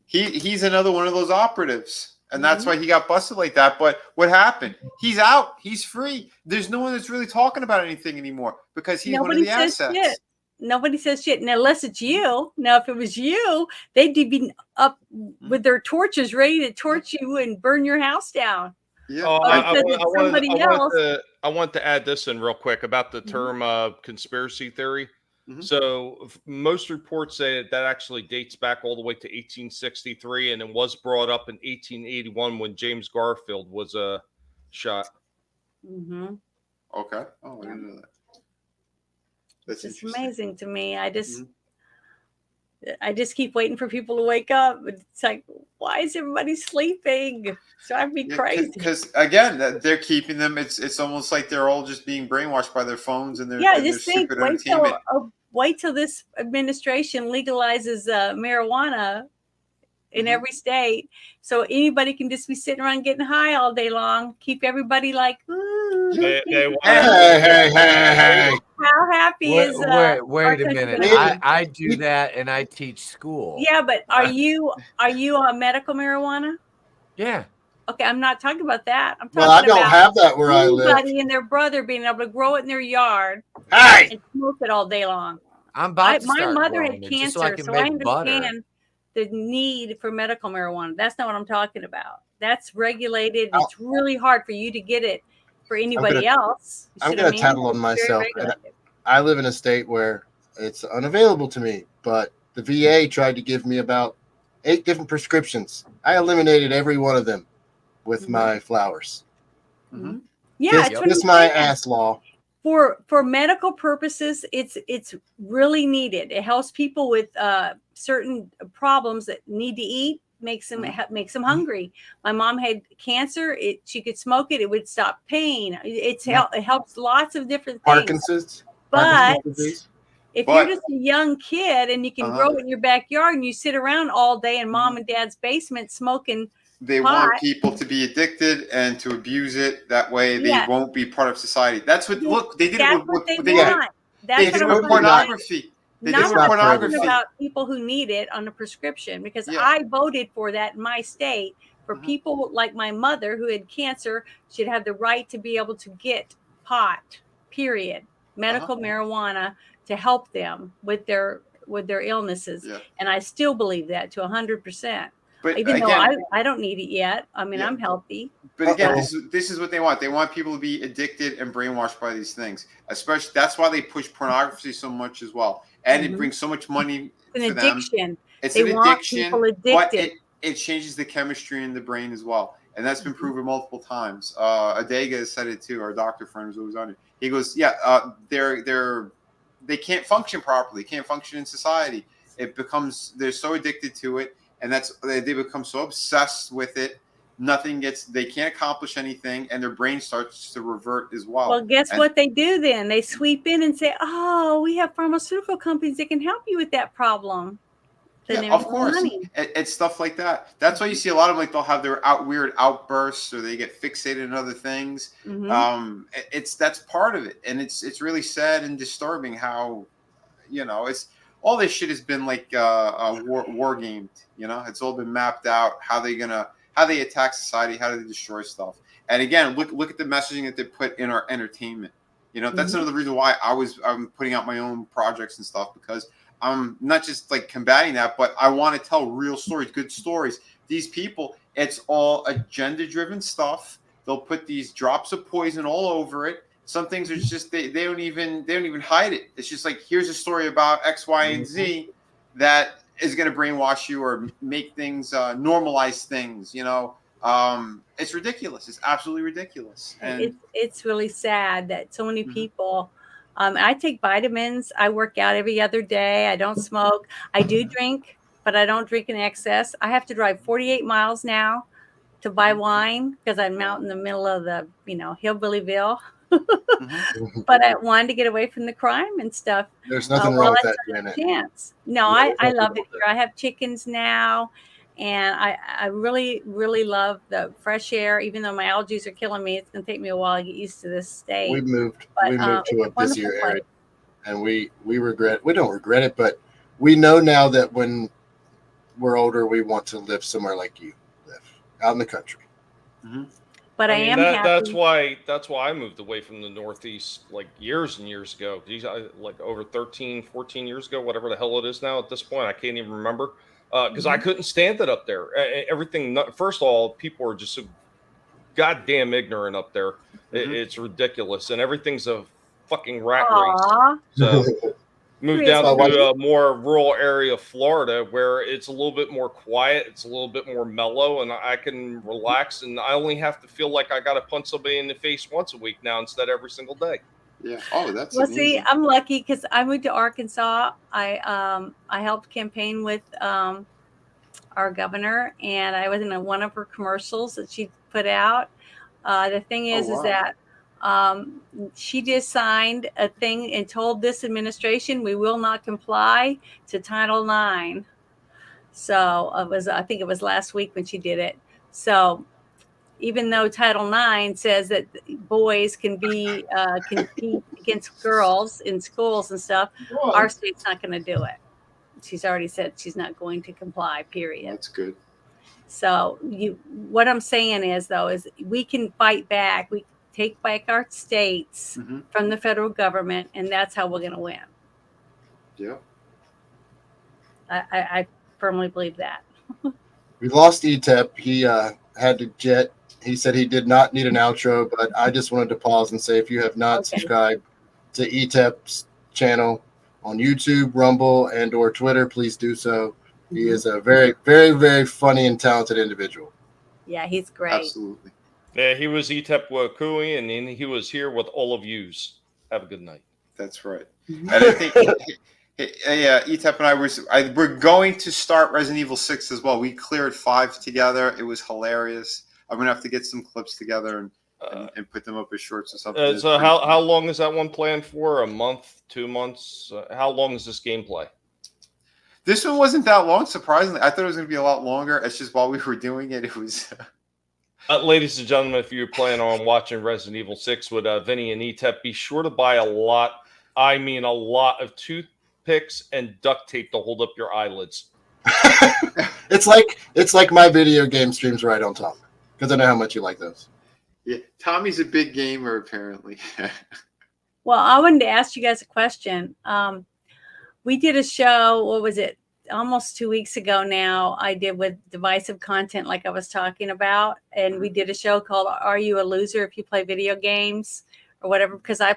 S5: He's another one of those operatives, and that's why he got busted like that. But what happened? He's out. He's free. There's no one that's really talking about anything anymore because he's one of the assets.
S6: Shit. Nobody says shit unless it's you. Now, if it was you, they'd be up with their torches ready to torch you and burn your house down.
S5: Yeah.
S11: I want to add this in real quick about the term conspiracy theory. So most reports say that actually dates back all the way to 1863, and it was brought up in 1881 when James Garfield was shot.
S6: Mm-hmm.
S5: Okay. Oh, I didn't know that. That's
S6: it's amazing to me. I just I just keep waiting for people to wake up. It's like, why is everybody sleeping? It's driving me crazy.
S5: Because again, they're keeping them. It's almost like they're all just being brainwashed by their phones and their
S6: Just think.
S5: stupid entertainment.
S6: Wait till this administration legalizes marijuana in every state, so anybody can just be sitting around getting high all day long. Keep everybody like, ooh.
S3: Hey.
S6: How happy is
S7: wait a minute. I do that and I teach school.
S6: Yeah, but are you on medical marijuana?
S7: Yeah.
S6: Okay, I'm not talking about that. I'm talking
S3: Well, I don't
S6: about
S3: have that where I live.
S6: anybody and their brother being able to grow it in their yard
S3: and
S6: smoke it all day long.
S7: I'm about to
S6: My
S7: start
S6: mother
S7: growing
S6: had
S7: it just
S6: cancer,
S7: so I can
S6: so I
S7: make butter.
S6: understand the need for medical marijuana. That's not what I'm talking about. That's regulated. It's really hard for you to get it for anybody else.
S3: I'm going to tattle on myself. And I live in a state where it's unavailable to me, but the VA tried to give me about 8 different prescriptions. I eliminated every one of them with my flowers.
S6: Yeah,
S3: it's my ass law.
S6: For medical purposes, it's really needed. It helps people with certain problems that need to eat. Makes them hungry. My mom had cancer. She could smoke it. It would stop pain. It helps lots of different things.
S3: Parkinson's.
S6: But
S3: disease.
S6: If you're just a young kid and you can grow it in your backyard and you sit around all day in mom and dad's basement smoking
S5: They
S6: pot,
S5: want people to be addicted and to abuse it. That way they won't be part of society. That's what, look, they did it with pornography. They did it with pornography.
S6: About people who need it on a prescription, because I voted for that in my state for people like my mother who had cancer should have the right to be able to get pot, period, medical marijuana to help them with their illnesses. And I still believe that to 100%. But even though I don't need it yet. I mean, I'm healthy.
S5: But again, this is what they want. They want people to be addicted and brainwashed by these things. Especially, that's why they push pornography so much as well. And it brings so much money for them.
S6: Addiction.
S5: It's
S6: an
S5: addiction,
S6: but
S5: it changes the chemistry in the brain as well. And that's been proven multiple times. Adega has said it too. Our doctor friend was always on it. He goes, they can't function properly, can't function in society. They're so addicted to it. And they become so obsessed with it, they can't accomplish anything, and their brain starts to revert as well.
S6: Well, guess what they do then? They sweep in and say, "Oh, we have pharmaceutical companies that can help you with that problem."
S5: Of course, it's stuff like that. That's why you see a lot of they'll have their weird outbursts, or they get fixated on other things. That's part of it, and it's really sad and disturbing how, it's. All this shit has been war gamed, It's all been mapped out. How they attack society, how do they destroy stuff? And again, look at the messaging that they put in our entertainment. That's another reason why I'm putting out my own projects and stuff, because I'm not just combating that, but I want to tell real stories, good stories. These people, it's all agenda-driven stuff. They'll put these drops of poison all over it. Some things are just they don't even hide it. It's just here's a story about X, Y, and Z that is going to brainwash you or make things normalize things. It's ridiculous. It's absolutely ridiculous. And
S6: it's really sad that so many people. I take vitamins. I work out every other day. I don't smoke. I do drink, but I don't drink in excess. I have to drive 48 miles now to buy wine because I'm out in the middle of the hillbillyville. But I wanted to get away from the crime and stuff.
S3: There's nothing wrong with that, Janet.
S6: No, I love it here. I have chickens now, and I really, really love the fresh air. Even though my allergies are killing me, it's going to take me a while to get used to this state.
S3: We moved to a busier area, and we don't regret it, but we know now that when we're older, we want to live somewhere like you live, out in the country.
S6: But I am happy.
S11: That's why I moved away from the Northeast years and years ago. These over 13, 14 years ago, whatever the hell it is now at this point. I can't even remember because I couldn't stand it up there. Everything. First of all, people are just so goddamn ignorant up there. It's ridiculous, and everything's a fucking rat race. So moved down to a more rural area of Florida where it's a little bit more quiet. It's a little bit more mellow, and I can relax. And I only have to feel like I got to punch somebody in the face once a week now instead of every single day.
S5: Yeah. Oh, that's
S6: Well,
S5: amazing.
S6: see, I'm lucky because I moved to Arkansas. I helped campaign with our governor, and I was in one of her commercials that she put out. The thing is that she just signed a thing and told this administration we will not comply to Title IX. So I think it was last week when she did it. So even though Title IX says that boys can be compete against girls in schools and stuff, our state's not going to do it. She's already said she's not going to comply. Period.
S5: That's good.
S6: So what I'm saying is though is we can fight back. We take back our states from the federal government, and that's how we're going to win.
S5: Yeah.
S6: I firmly believe that.
S3: We lost ETEP. He had to jet. He said he did not need an outro, but I just wanted to pause and say if you have not subscribed to ETEP's channel on YouTube, Rumble, and or Twitter, please do so. He is a very, very, very funny and talented individual.
S6: Yeah, he's great.
S5: Absolutely.
S11: Yeah, he was Etep Wakui, and then he was here with all of yous. Have a good night.
S5: That's right. And I think Etep and we're going to start Resident Evil 6 as well. We cleared 5 together. It was hilarious. I'm gonna have to get some clips together and put them up as shorts or something.
S11: So how long is that one planned for? A month, 2 months? How long is this gameplay?
S5: This one wasn't that long, surprisingly. I thought it was going to be a lot longer. It's just while we were doing it, it was...
S11: ladies and gentlemen, if you plan on watching Resident Evil 6 with Vinny and Etep, be sure to buy a lot of toothpicks and duct tape to hold up your eyelids.
S3: It's like my video game streams right on top, because I know how much you like those.
S5: Yeah, Tommy's a big gamer, apparently.
S6: Well, I wanted to ask you guys a question. We did a show, what was it, almost 2 weeks ago now, I did with divisive content like I was talking about. And we did a show called Are You a Loser If You Play Video Games or whatever, because I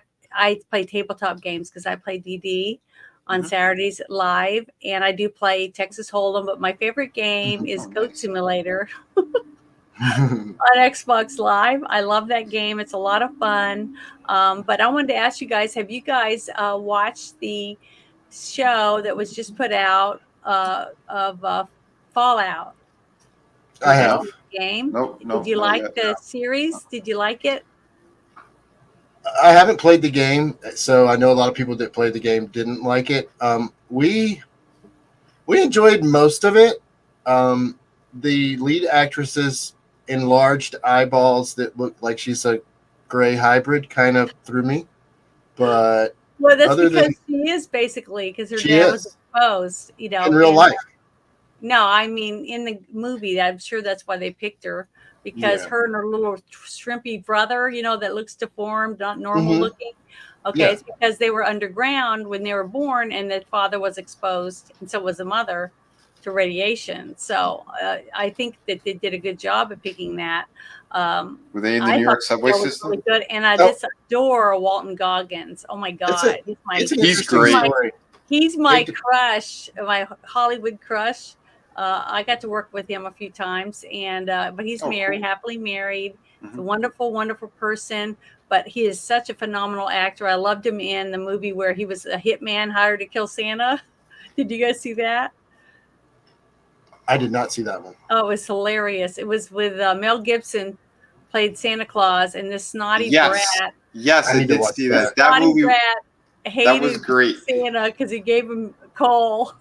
S6: play tabletop games because I play DD on Saturdays live. And I do play Texas Hold'em, but my favorite game is Goat Simulator on Xbox Live. I love that game. It's a lot of fun. But I wanted to ask you guys, have you guys watched the show that was just put out of Fallout?
S3: I have.
S6: Game.
S5: Nope,
S6: Did you like the series? Did you like it?
S3: I haven't played the game, so I know a lot of people that played the game didn't like it. We enjoyed most of it. The lead actress's enlarged eyeballs that looked like she's a gray hybrid kind of threw me. But
S6: well, that's because she is basically, because her dad was exposed, you know,
S3: in real life.
S6: No, I mean in the movie. I'm sure that's why they picked her, because her and her little shrimpy brother, you know, that looks deformed, not normal looking. Okay, it's because they were underground when they were born, and the father was exposed, and so was the mother to radiation. So I think that they did a good job of picking that.
S5: Were they in the New York subway system?
S6: Really good, and I just adore Walton Goggins. Oh my God,
S5: he's great.
S6: He's my crush, my Hollywood crush. I got to work with him a few times, and but he's married, happily married. He's a wonderful, wonderful person. But he is such a phenomenal actor. I loved him in the movie where he was a hitman hired to kill Santa. Did you guys see that?
S3: I did not see that one.
S6: Oh, it was hilarious. It was with Mel Gibson, played Santa Claus, and this snotty brat.
S5: Yes, I did see that.
S6: That movie, brat hated
S5: that was great.
S6: Santa because he gave him coal.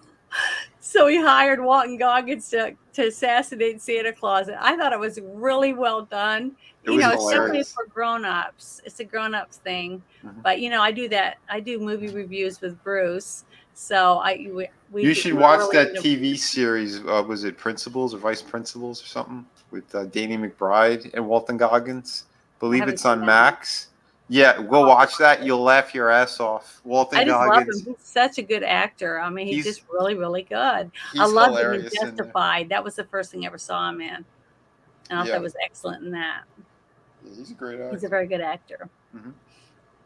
S6: So he hired Walton Goggins to assassinate Santa Claus. And I thought it was really well done. You know, it's definitely for grown-ups. It's a grown-ups thing. But, you know, I do that. I do movie reviews with Bruce. So
S5: you should watch that TV series. Was it Principals or Vice Principals or something with Danny McBride and Walton Goggins? Believe it's on Max. Yeah, go watch that. You'll laugh your ass off. Walton
S6: I just
S5: Goggins.
S6: love him. He's such a good actor. I mean, he's just really, really good. I loved him in Justified. That was the first thing I ever saw him in. And I thought it was excellent in that.
S5: Yeah, he's a great actor.
S6: He's a very good actor.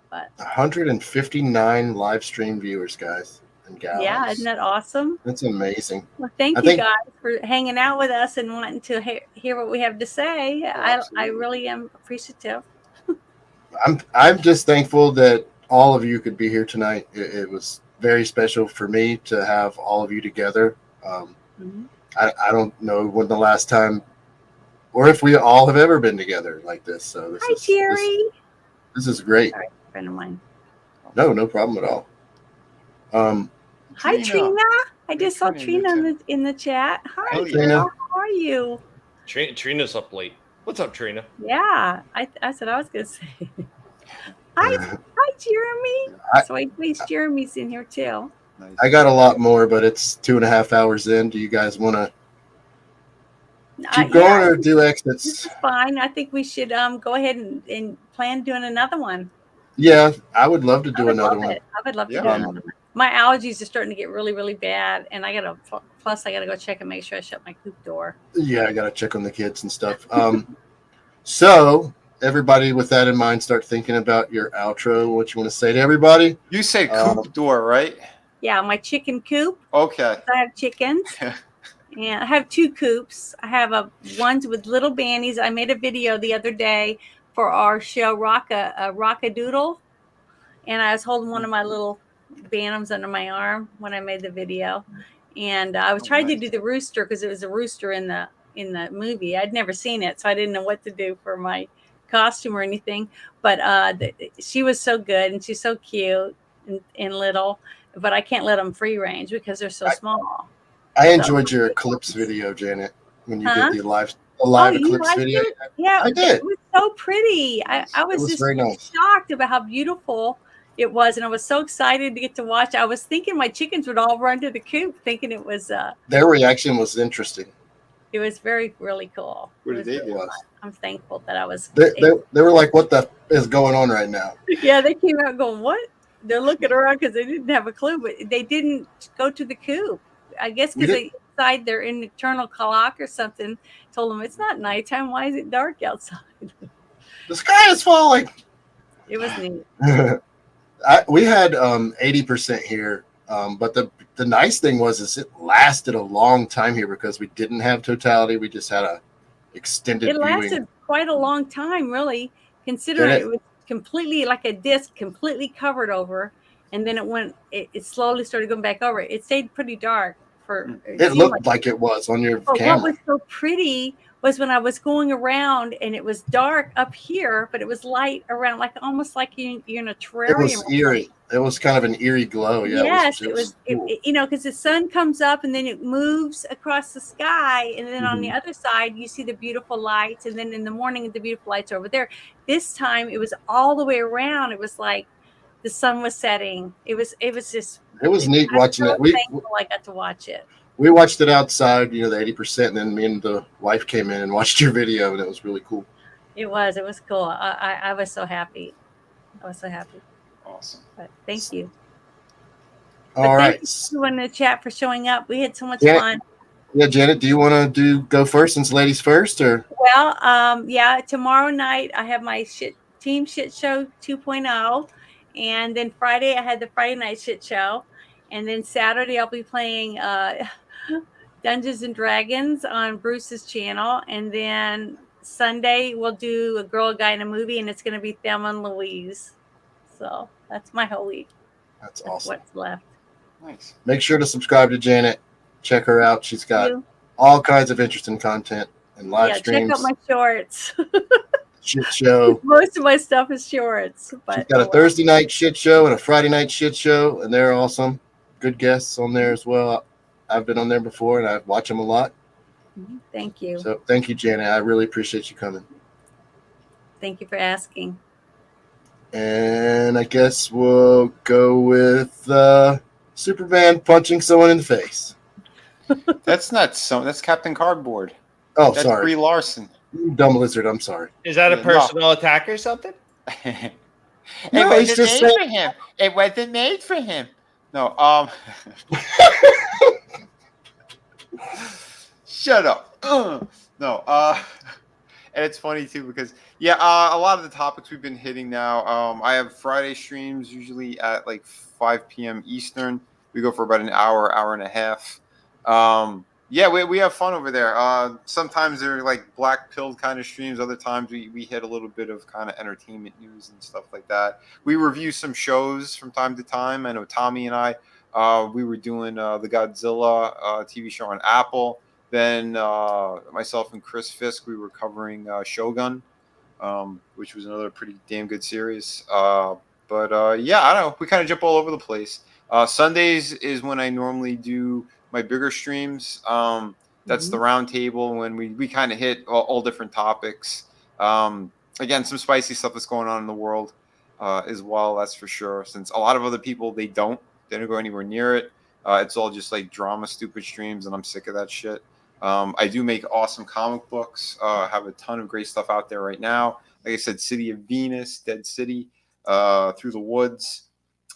S6: But
S3: 159 live stream viewers, guys and gals.
S6: Yeah, isn't that awesome?
S3: That's amazing.
S6: Well, thank you guys for hanging out with us and wanting to hear what we have to say. I really am appreciative.
S3: I'm just thankful that all of you could be here tonight. It was very special for me to have all of you together. I don't know when the last time, or if we all have ever been together like this. So
S6: Hi, Jerry.
S3: This is great.
S6: Sorry, friend of mine.
S3: No problem at all.
S6: Hi, Trina. I just saw Trina in the chat. Hi,
S3: Trina.
S6: girl. How are you?
S11: Trina's up late. What's up, Trina?
S6: Yeah, I said I was gonna say. Hi, Jeremy. So I please Jeremy's in here too.
S3: I got a lot more, but it's 2.5 hours in. Do you guys want to keep going or do exits?
S6: This is fine. I think we should go ahead and plan doing another one.
S3: Yeah, I would love to do another one.
S6: I would love to do another one. My allergies are starting to get really, really bad, and I gotta go check and make sure I shut my coop door.
S3: Yeah, I gotta check on the kids and stuff. So everybody, with that in mind, start thinking about your outro. What you want to say to everybody?
S5: You say coop door, right?
S6: Yeah, my chicken coop.
S5: Okay.
S6: I have chickens. And I have 2 coops. I have ones with little bannies. I made a video the other day for our show Rock-a-Doodle, and I was holding one of my little bantams under my arm when I made the video. And I was trying to do the rooster because it was a rooster in the movie. I'd never seen it, so I didn't know what to do for my costume or anything. But she was so good, and she's so cute and little. But I can't let them free range because they're so small.
S3: I enjoyed your eclipse video, Janet, when you did the live eclipse video.
S6: Yeah,
S3: I did.
S6: It was so pretty. I was just
S3: very nice.
S6: shocked about how beautiful it was, and I was so excited to get to watch. I was thinking my chickens would all run to the coop, thinking it was.
S3: Their reaction was interesting.
S6: It was really cool.
S3: What did they do?
S6: I'm thankful that I was.
S3: They were like, "What the is going on right now?"
S6: Yeah, they came out going, "What?" They're looking around because they didn't have a clue, but they didn't go to the coop. I guess because they inside their internal clock or something told them it's not nighttime. Why is it dark outside?
S3: The sky is falling.
S6: It was neat.
S3: We had 80% here, but the nice thing was it lasted a long time here because we didn't have totality. We just had a extended
S6: It lasted
S3: viewing.
S6: quite a long time, really, considering it was completely like a disc, completely covered over, and then it slowly started going back over. It stayed pretty dark.
S3: It looked like it was on your camera.
S6: What was so pretty was when I was going around and it was dark up here, but it was light around, like almost like you're in a terrarium.
S3: It was eerie. It was kind of an eerie glow. Yeah.
S6: Yes, it was cool. Because the sun comes up and then it moves across the sky, and then on the other side you see the beautiful lights, and then in the morning the beautiful lights are over there. This time it was all the way around. It was like the sun was setting. It was just. It was
S3: neat watching it.
S6: I got to watch it.
S3: We watched it outside, the 80%, and then me and the wife came in and watched your video, and it was really cool.
S6: It was cool. I was so happy.
S5: Awesome.
S6: But thank you.
S3: All right.
S6: Thank you in the chat for showing up. We had so much fun.
S3: Yeah, Janet, do you want to go first since ladies first, or?
S6: Well, yeah. Tomorrow night I have my Team Shit Show 2.0. And then Friday, I had the Friday Night Shit Show. And then Saturday, I'll be playing Dungeons and Dragons on Bruce's channel. And then Sunday, we'll do A Girl, a Guy, and a Movie. And it's going to be Thelma and Louise. So that's my whole week.
S3: That's awesome.
S6: What's left.
S5: Nice.
S3: Make sure to subscribe to Janet. Check her out. She's got all kinds of interesting content and live streams.
S6: Check out my shorts.
S3: Shit show.
S6: Most of my stuff is shorts. But
S3: she's got a Thursday night shit show and a Friday night shit show, and they're awesome. Good guests on there as well. I've been on there before, and I watch them a lot.
S6: Thank you.
S3: So thank you, Janet. I really appreciate you coming.
S6: Thank you for asking.
S3: And I guess we'll go with Superman punching someone in the face.
S5: That's not that's Captain Cardboard.
S3: Oh,
S5: that's
S3: sorry.
S5: Brie Larson.
S3: Dumb lizard, I'm sorry.
S11: Is that a personal attack or something?
S5: It wasn't made for him. It wasn't made for him. No, shut up. No, and it's funny too because a lot of the topics we've been hitting now. I have Friday streams usually at like 5 p.m. Eastern. We go for about an hour and a half. Yeah, we have fun over there. Sometimes they're like black pilled kind of streams. Other times we hit a little bit of kind of entertainment news and stuff like that. We review some shows from time to time. I know Tommy and I, we were doing the Godzilla TV show on Apple. Then myself and Chris Fisk, we were covering Shogun, which was another pretty damn good series. But yeah, I don't know. We kind of jump all over the place. Sundays is when I normally do my bigger streams. That's the round table when we kind of hit all different topics. Again, some spicy stuff that's going on in the world as well. That's for sure. Since a lot of other people they don't go anywhere near it. It's all just like drama, stupid streams, and I'm sick of that shit. I do make awesome comic books. Have a ton of great stuff out there right now. Like I said, City of Venus, Dead City, Through the Woods.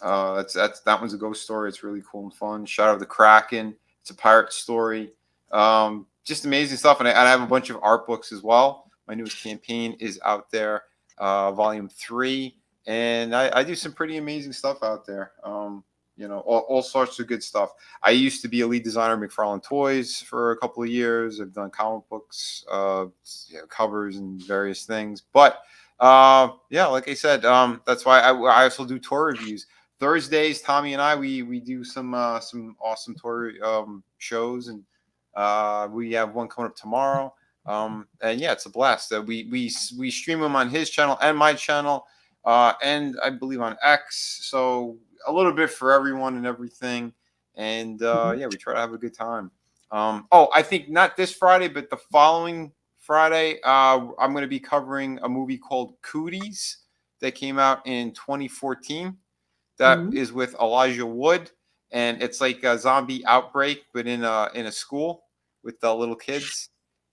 S5: That one's a ghost story. It's really cool and fun. Shadow of the Kraken. It's a pirate story. Just amazing stuff. And I have a bunch of art books as well. My newest campaign is out there, volume 3. And I do some pretty amazing stuff out there. All sorts of good stuff. I used to be a lead designer at McFarlane Toys for a couple of years. I've done comic books, covers, and various things. But yeah, like I said, that's why I also do tour reviews. Thursdays, Tommy and I we do some awesome tour shows, and we have one coming up tomorrow. And yeah, it's a blast. We stream them on his channel and my channel, and I believe on X. So a little bit for everyone and everything. And yeah, we try to have a good time. I think not this Friday, but the following Friday, I'm going to be covering a movie called Cooties that came out in 2014. That is with Elijah Wood, and it's like a zombie outbreak, but in a school with the little kids.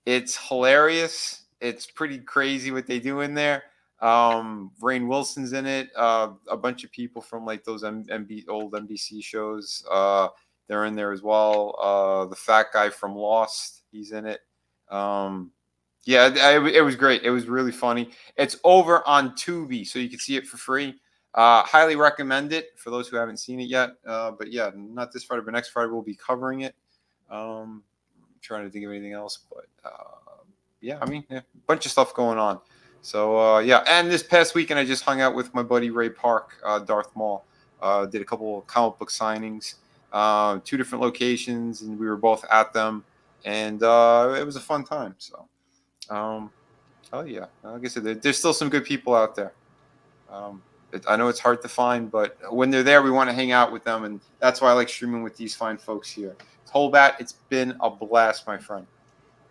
S5: It's hilarious. It's pretty crazy what they do in there. Rainn Wilson's in it. A bunch of people from like those old NBC shows. They're in there as well. The fat guy from Lost, he's in it. Yeah, it was great. It was really funny. It's over on Tubi, so you can see it for free. Highly recommend it for those who haven't seen it yet. But yeah, not this Friday, but next Friday we'll be covering it. I'm trying to think of anything else, but yeah, I mean, a bunch of stuff going on. So yeah, and this past weekend I just hung out with my buddy Ray Park, Darth Maul. Did a couple of comic book signings, 2 different locations, and we were both at them, and it was a fun time. So, oh yeah, like I said, there's still some good people out there. I know it's hard to find, but when they're there, we want to hang out with them, and that's why I like streaming with these fine folks here. Tolbat, it's been a blast, my friend.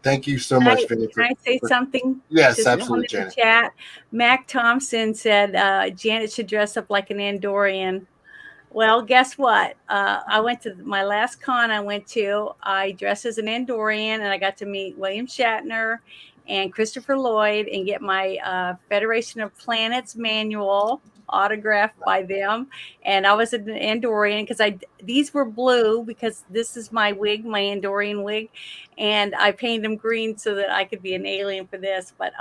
S3: Thank you so much, Vinny.
S6: Can I say something?
S3: Yes,
S6: Just
S3: absolutely,
S6: in the
S3: Janet.
S6: chat. Mac Thompson said Janet should dress up like an Andorian. Well, guess what? I went to my last con I went to. I dressed as an Andorian, and I got to meet William Shatner and Christopher Lloyd and get my Federation of Planets manual autographed by them. And I was an Andorian because these were blue because this is my wig, my Andorian wig, and I painted them green so that I could be an alien for this. But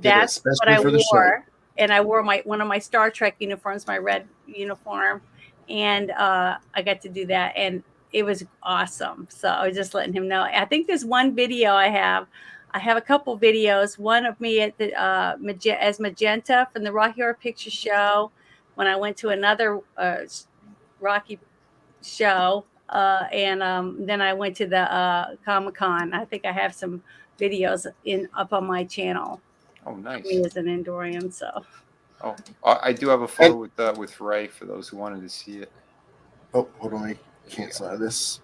S6: that's what I wore. And I wore one of my Star Trek uniforms, my red uniform, and I got to do that, and it was awesome. So I was just letting him know. I think there's one video I have a couple videos. One of me at the as Magenta from the Rocky Horror Picture Show when I went to another Rocky show, and then I went to the Comic-Con. I think I have some videos up on my channel.
S5: Oh, nice.
S6: Me as an Andorian, so.
S5: Oh, I do have a photo with Ray for those who wanted to see it.
S3: Oh, hold on, I can't slide this.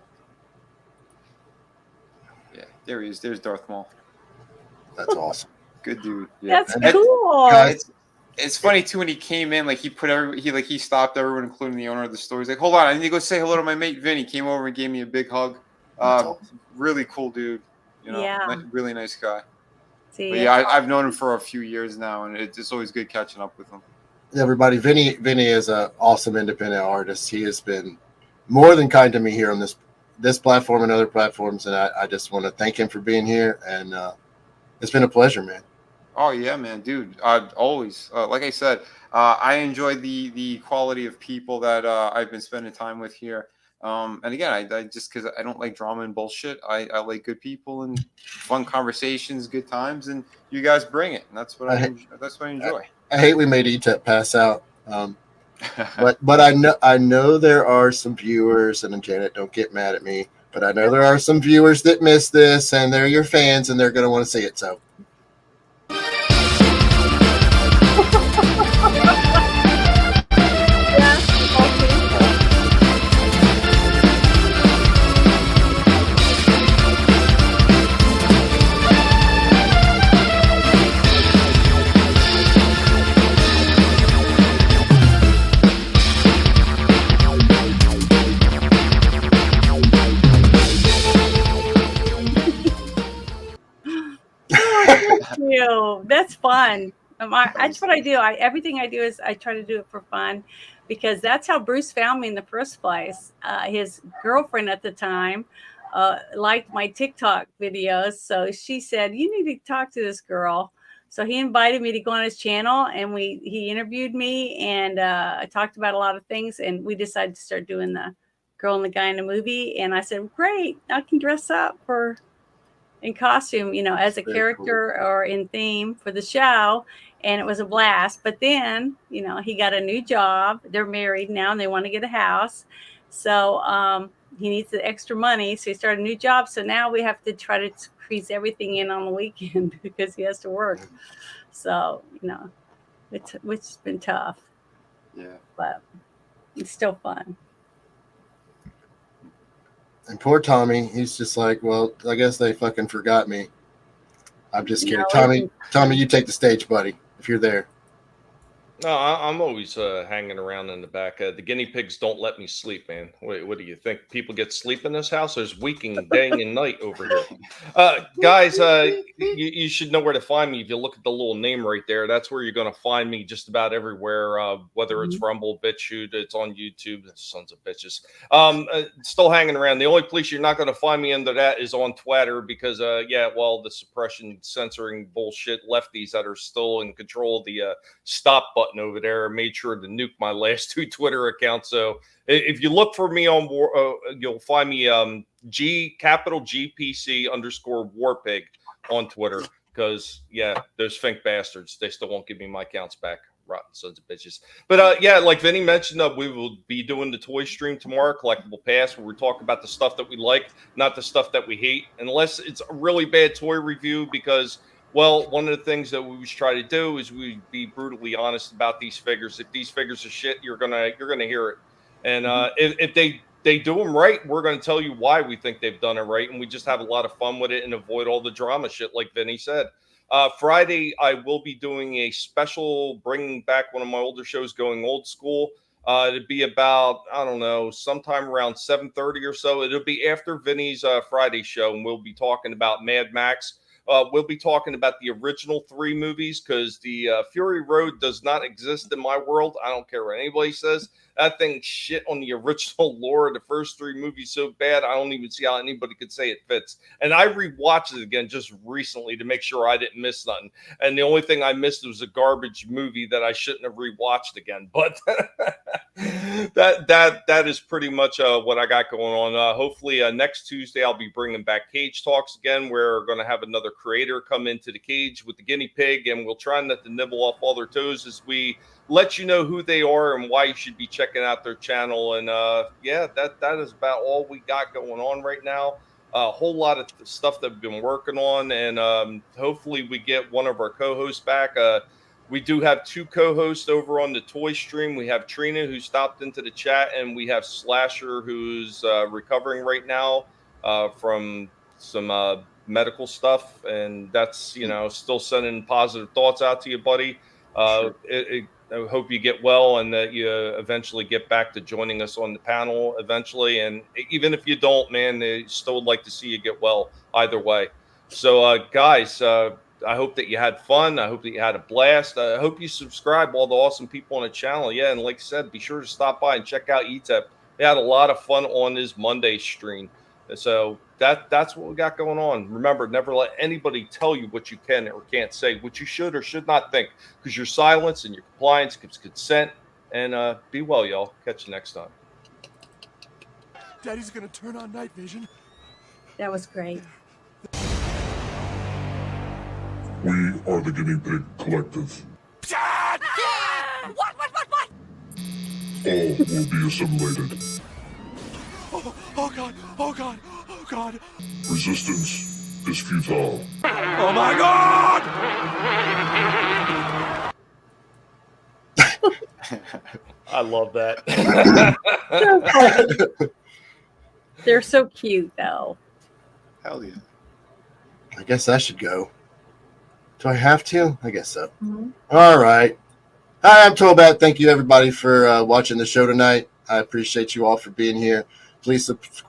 S5: Yeah, there he is. There's Darth Maul.
S3: That's awesome.
S5: Good dude. Yeah.
S6: That's cool.
S5: It's funny too when he came in, like he stopped everyone, including the owner of the store. He's like, "Hold on, I need to go say hello to my mate Vinny." Came over and gave me a big hug. Awesome. Really cool dude. Really nice guy. But yeah, I've known him for a few years now, and it's always good catching up with him.
S3: Everybody, Vinny is an awesome independent artist. He has been more than kind to me here on this platform and other platforms, and I just want to thank him for being here, and it's been a pleasure, man.
S5: Oh yeah, man, dude. Always, like I said, I enjoy the quality of people that I've been spending time with here. And again, I just because I don't like drama and bullshit. I like good people and fun conversations, good times, and you guys bring it, and that's what I enjoy.
S3: I hate we made ETEP pass out. But I know there are some viewers, and Janet, don't get mad at me, but I know there are some viewers that miss this, and they're your fans, and they're going to want to see it. So.
S6: Thank you. That's fun. That's what I do. Everything I do is I try to do it for fun, because that's how Bruce found me in the first place. His girlfriend at the time liked my TikTok videos, so she said, "You need to talk to this girl." So he invited me to go on his channel, and he interviewed me, and I talked about a lot of things, and we decided to start doing the girl and the guy in the movie. And I said, "Great, I can dress up in costume, as a character or in theme for the show." And it was a blast. But then, he got a new job. They're married now and they want to get a house. So he needs the extra money. So he started a new job. So now we have to try to squeeze everything in on the weekend because he has to work. So, it's been tough.
S5: Yeah.
S6: But it's still fun.
S3: And poor Tommy, he's just like, well, I guess they fucking forgot me. I'm just kidding. Tommy, you take the stage, buddy, if you're there.
S11: No, I'm always hanging around in the back. The guinea pigs don't let me sleep, man. What do you think? People get sleep in this house? There's weeking day and night over here. Guys, you should know where to find me. If you look at the little name right there, that's where you're going to find me just about everywhere, whether it's Rumble, BitChute, it's on YouTube. Sons of bitches. Still hanging around. The only place you're not going to find me under that is on Twitter because, the suppression, censoring bullshit lefties that are still in control of the stop button over there made sure to nuke my last 2 Twitter accounts. So if you look for me on you'll find me GPC_Warpig on Twitter, because those Fink bastards, they still won't give me my accounts back. Rotten sons of bitches. But like Vinny mentioned, we will be doing the toy stream tomorrow, Collectible Pass, where we talk about the stuff that we like, not the stuff that we hate, unless it's a really bad toy review. Because one of the things that we try to do is we be brutally honest about these figures. If these figures are shit, you're gonna hear it. And if they do them right, we're going to tell you why we think they've done it right, and we just have a lot of fun with it and avoid all the drama shit, like Vinny said. Friday, I will be doing a special, bringing back one of my older shows, Going Old School. It'd be about, I don't know, sometime around 7:30 or so. It'll be after Vinny's Friday show, and we'll be talking about Mad Max. We'll be talking about the original 3 movies, because the Fury Road does not exist in my world. I don't care what anybody says. That thing shit on the original lore of the first 3 movies so bad, I don't even see how anybody could say it fits. And I rewatched it again just recently to make sure I didn't miss nothing. And the only thing I missed was a garbage movie that I shouldn't have rewatched again. But that is pretty much what I got going on. Hopefully next Tuesday I'll be bringing back Cage Talks again. We're going to have another creator come into the cage with the guinea pig, and we'll try not to nibble off all their toes as we let you know who they are and why you should be checking out their channel. And that is about all we got going on right now. A whole lot of stuff that we've been working on, and hopefully we get one of our co-hosts back. We do have 2 co-hosts over on the toy stream. We have Trina, who stopped into the chat, and we have Slasher, who's recovering right now from some medical stuff, and that's still sending positive thoughts out to you, buddy. I hope you get well and that you eventually get back to joining us on the panel eventually. And even if you don't, man, they still would like to see you get well either way. So, guys, I hope that you had fun. I hope that you had a blast. I hope you subscribe, all the awesome people on the channel. Yeah, and like I said, be sure to stop by and check out ETEP. They had a lot of fun on this Monday stream. So that's what we got going on. Remember, never let anybody tell you what you can or can't say, what you should or should not think, because your silence and your compliance gives consent. And be well, y'all. Catch you next time.
S9: Daddy's gonna turn on night vision.
S6: That was great.
S2: We are the Guinea Pig Collective.
S9: Dad!
S13: What?
S2: All will be assimilated.
S9: Oh God! Oh God! Oh God!
S2: Resistance is futile.
S9: Oh my God!
S11: I love that.
S6: They're so cute, though.
S5: Hell yeah.
S3: I guess I should go. Do I have to? I guess so.
S6: Mm-hmm.
S3: All right. Hi, I'm Tobat. Thank you, everybody, for watching the show tonight. I appreciate you all for being here. Please support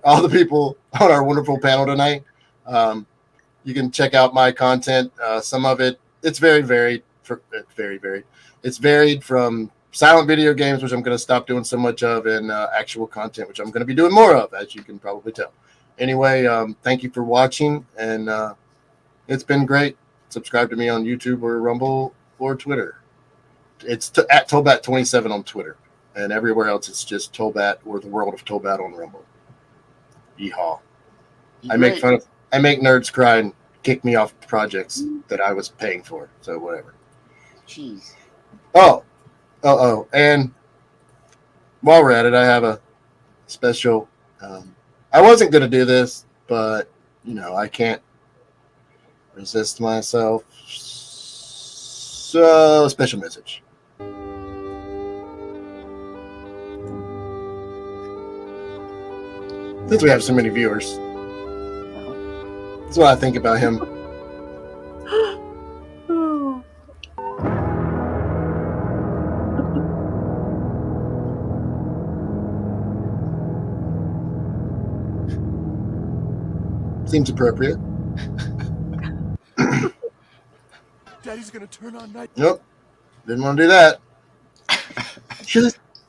S3: all the people on our wonderful panel tonight. You can check out my content. Some of it's very varied. It's varied from silent video games, which I'm going to stop doing so much of, and actual content, which I'm going to be doing more of, as you can probably tell. Anyway, thank you for watching, and it's been great. Subscribe to me on YouTube or Rumble or Twitter. It's at Tobat27 on Twitter, and everywhere else it's just Tobat or the World of Tobat on Rumble. Yeehaw! I make nerds cry and kick me off projects that I was paying for. So whatever.
S5: Jeez.
S3: And while we're at it, I have a special. I wasn't going to do this, but I can't resist myself. So, special message. Since we have so many viewers, that's what I think about him. Seems appropriate.
S9: Daddy's gonna turn on night.
S3: Nope. Didn't want to do that.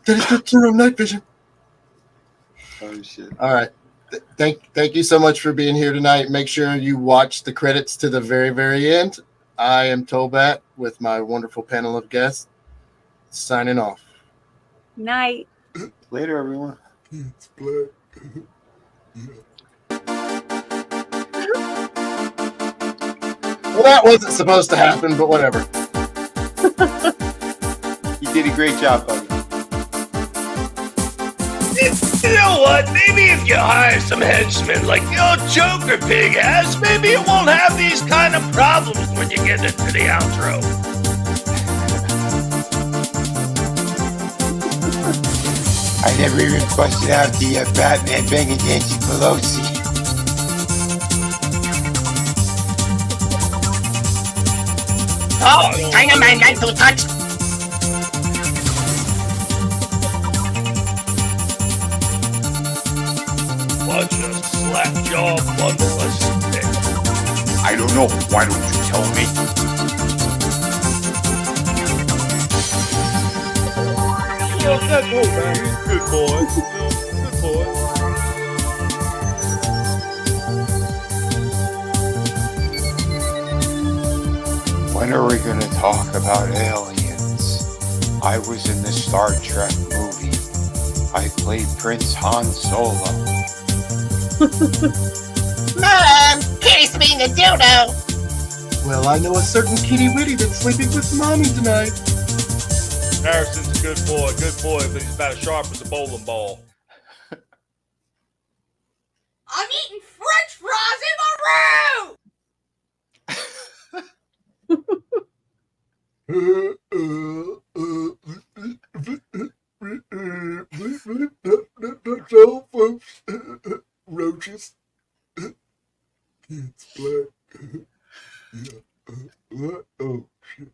S3: Daddy's gonna turn on night vision.
S5: Oh shit.
S3: All right. Thank you so much for being here tonight. Make sure you watch the credits to the very, very end. I am Tobat with my wonderful panel of guests. Signing off.
S6: Night.
S5: Later, everyone.
S2: It's black.
S3: Well, that wasn't supposed to happen, but whatever.
S5: You did a great job, buddy.
S8: You know what? Maybe if you hire some henchmen like the old Joker Pig has, maybe you won't have these kind of problems when you get into the outro.
S4: I never even busted out the Batman banging Nancy Pelosi.
S13: Oh, Chinaman got to touch.
S8: Bunch of slack-jaw bundlers.
S4: I don't know. Why don't you tell me?
S11: Well, that's cool, man. He's a good boy. Good boy.
S4: When are we going to talk about aliens? I was in the Star Trek movie. I played Prince Han Solo.
S13: Mom, Kitty's being a dodo.
S3: Well, I know a certain kitty witty that's sleeping with mommy tonight.
S11: Harrison's a good boy, but he's about as sharp as a bowling ball.
S13: I'm eating French fries in my room.
S2: Roaches. It's black. Oh, shit.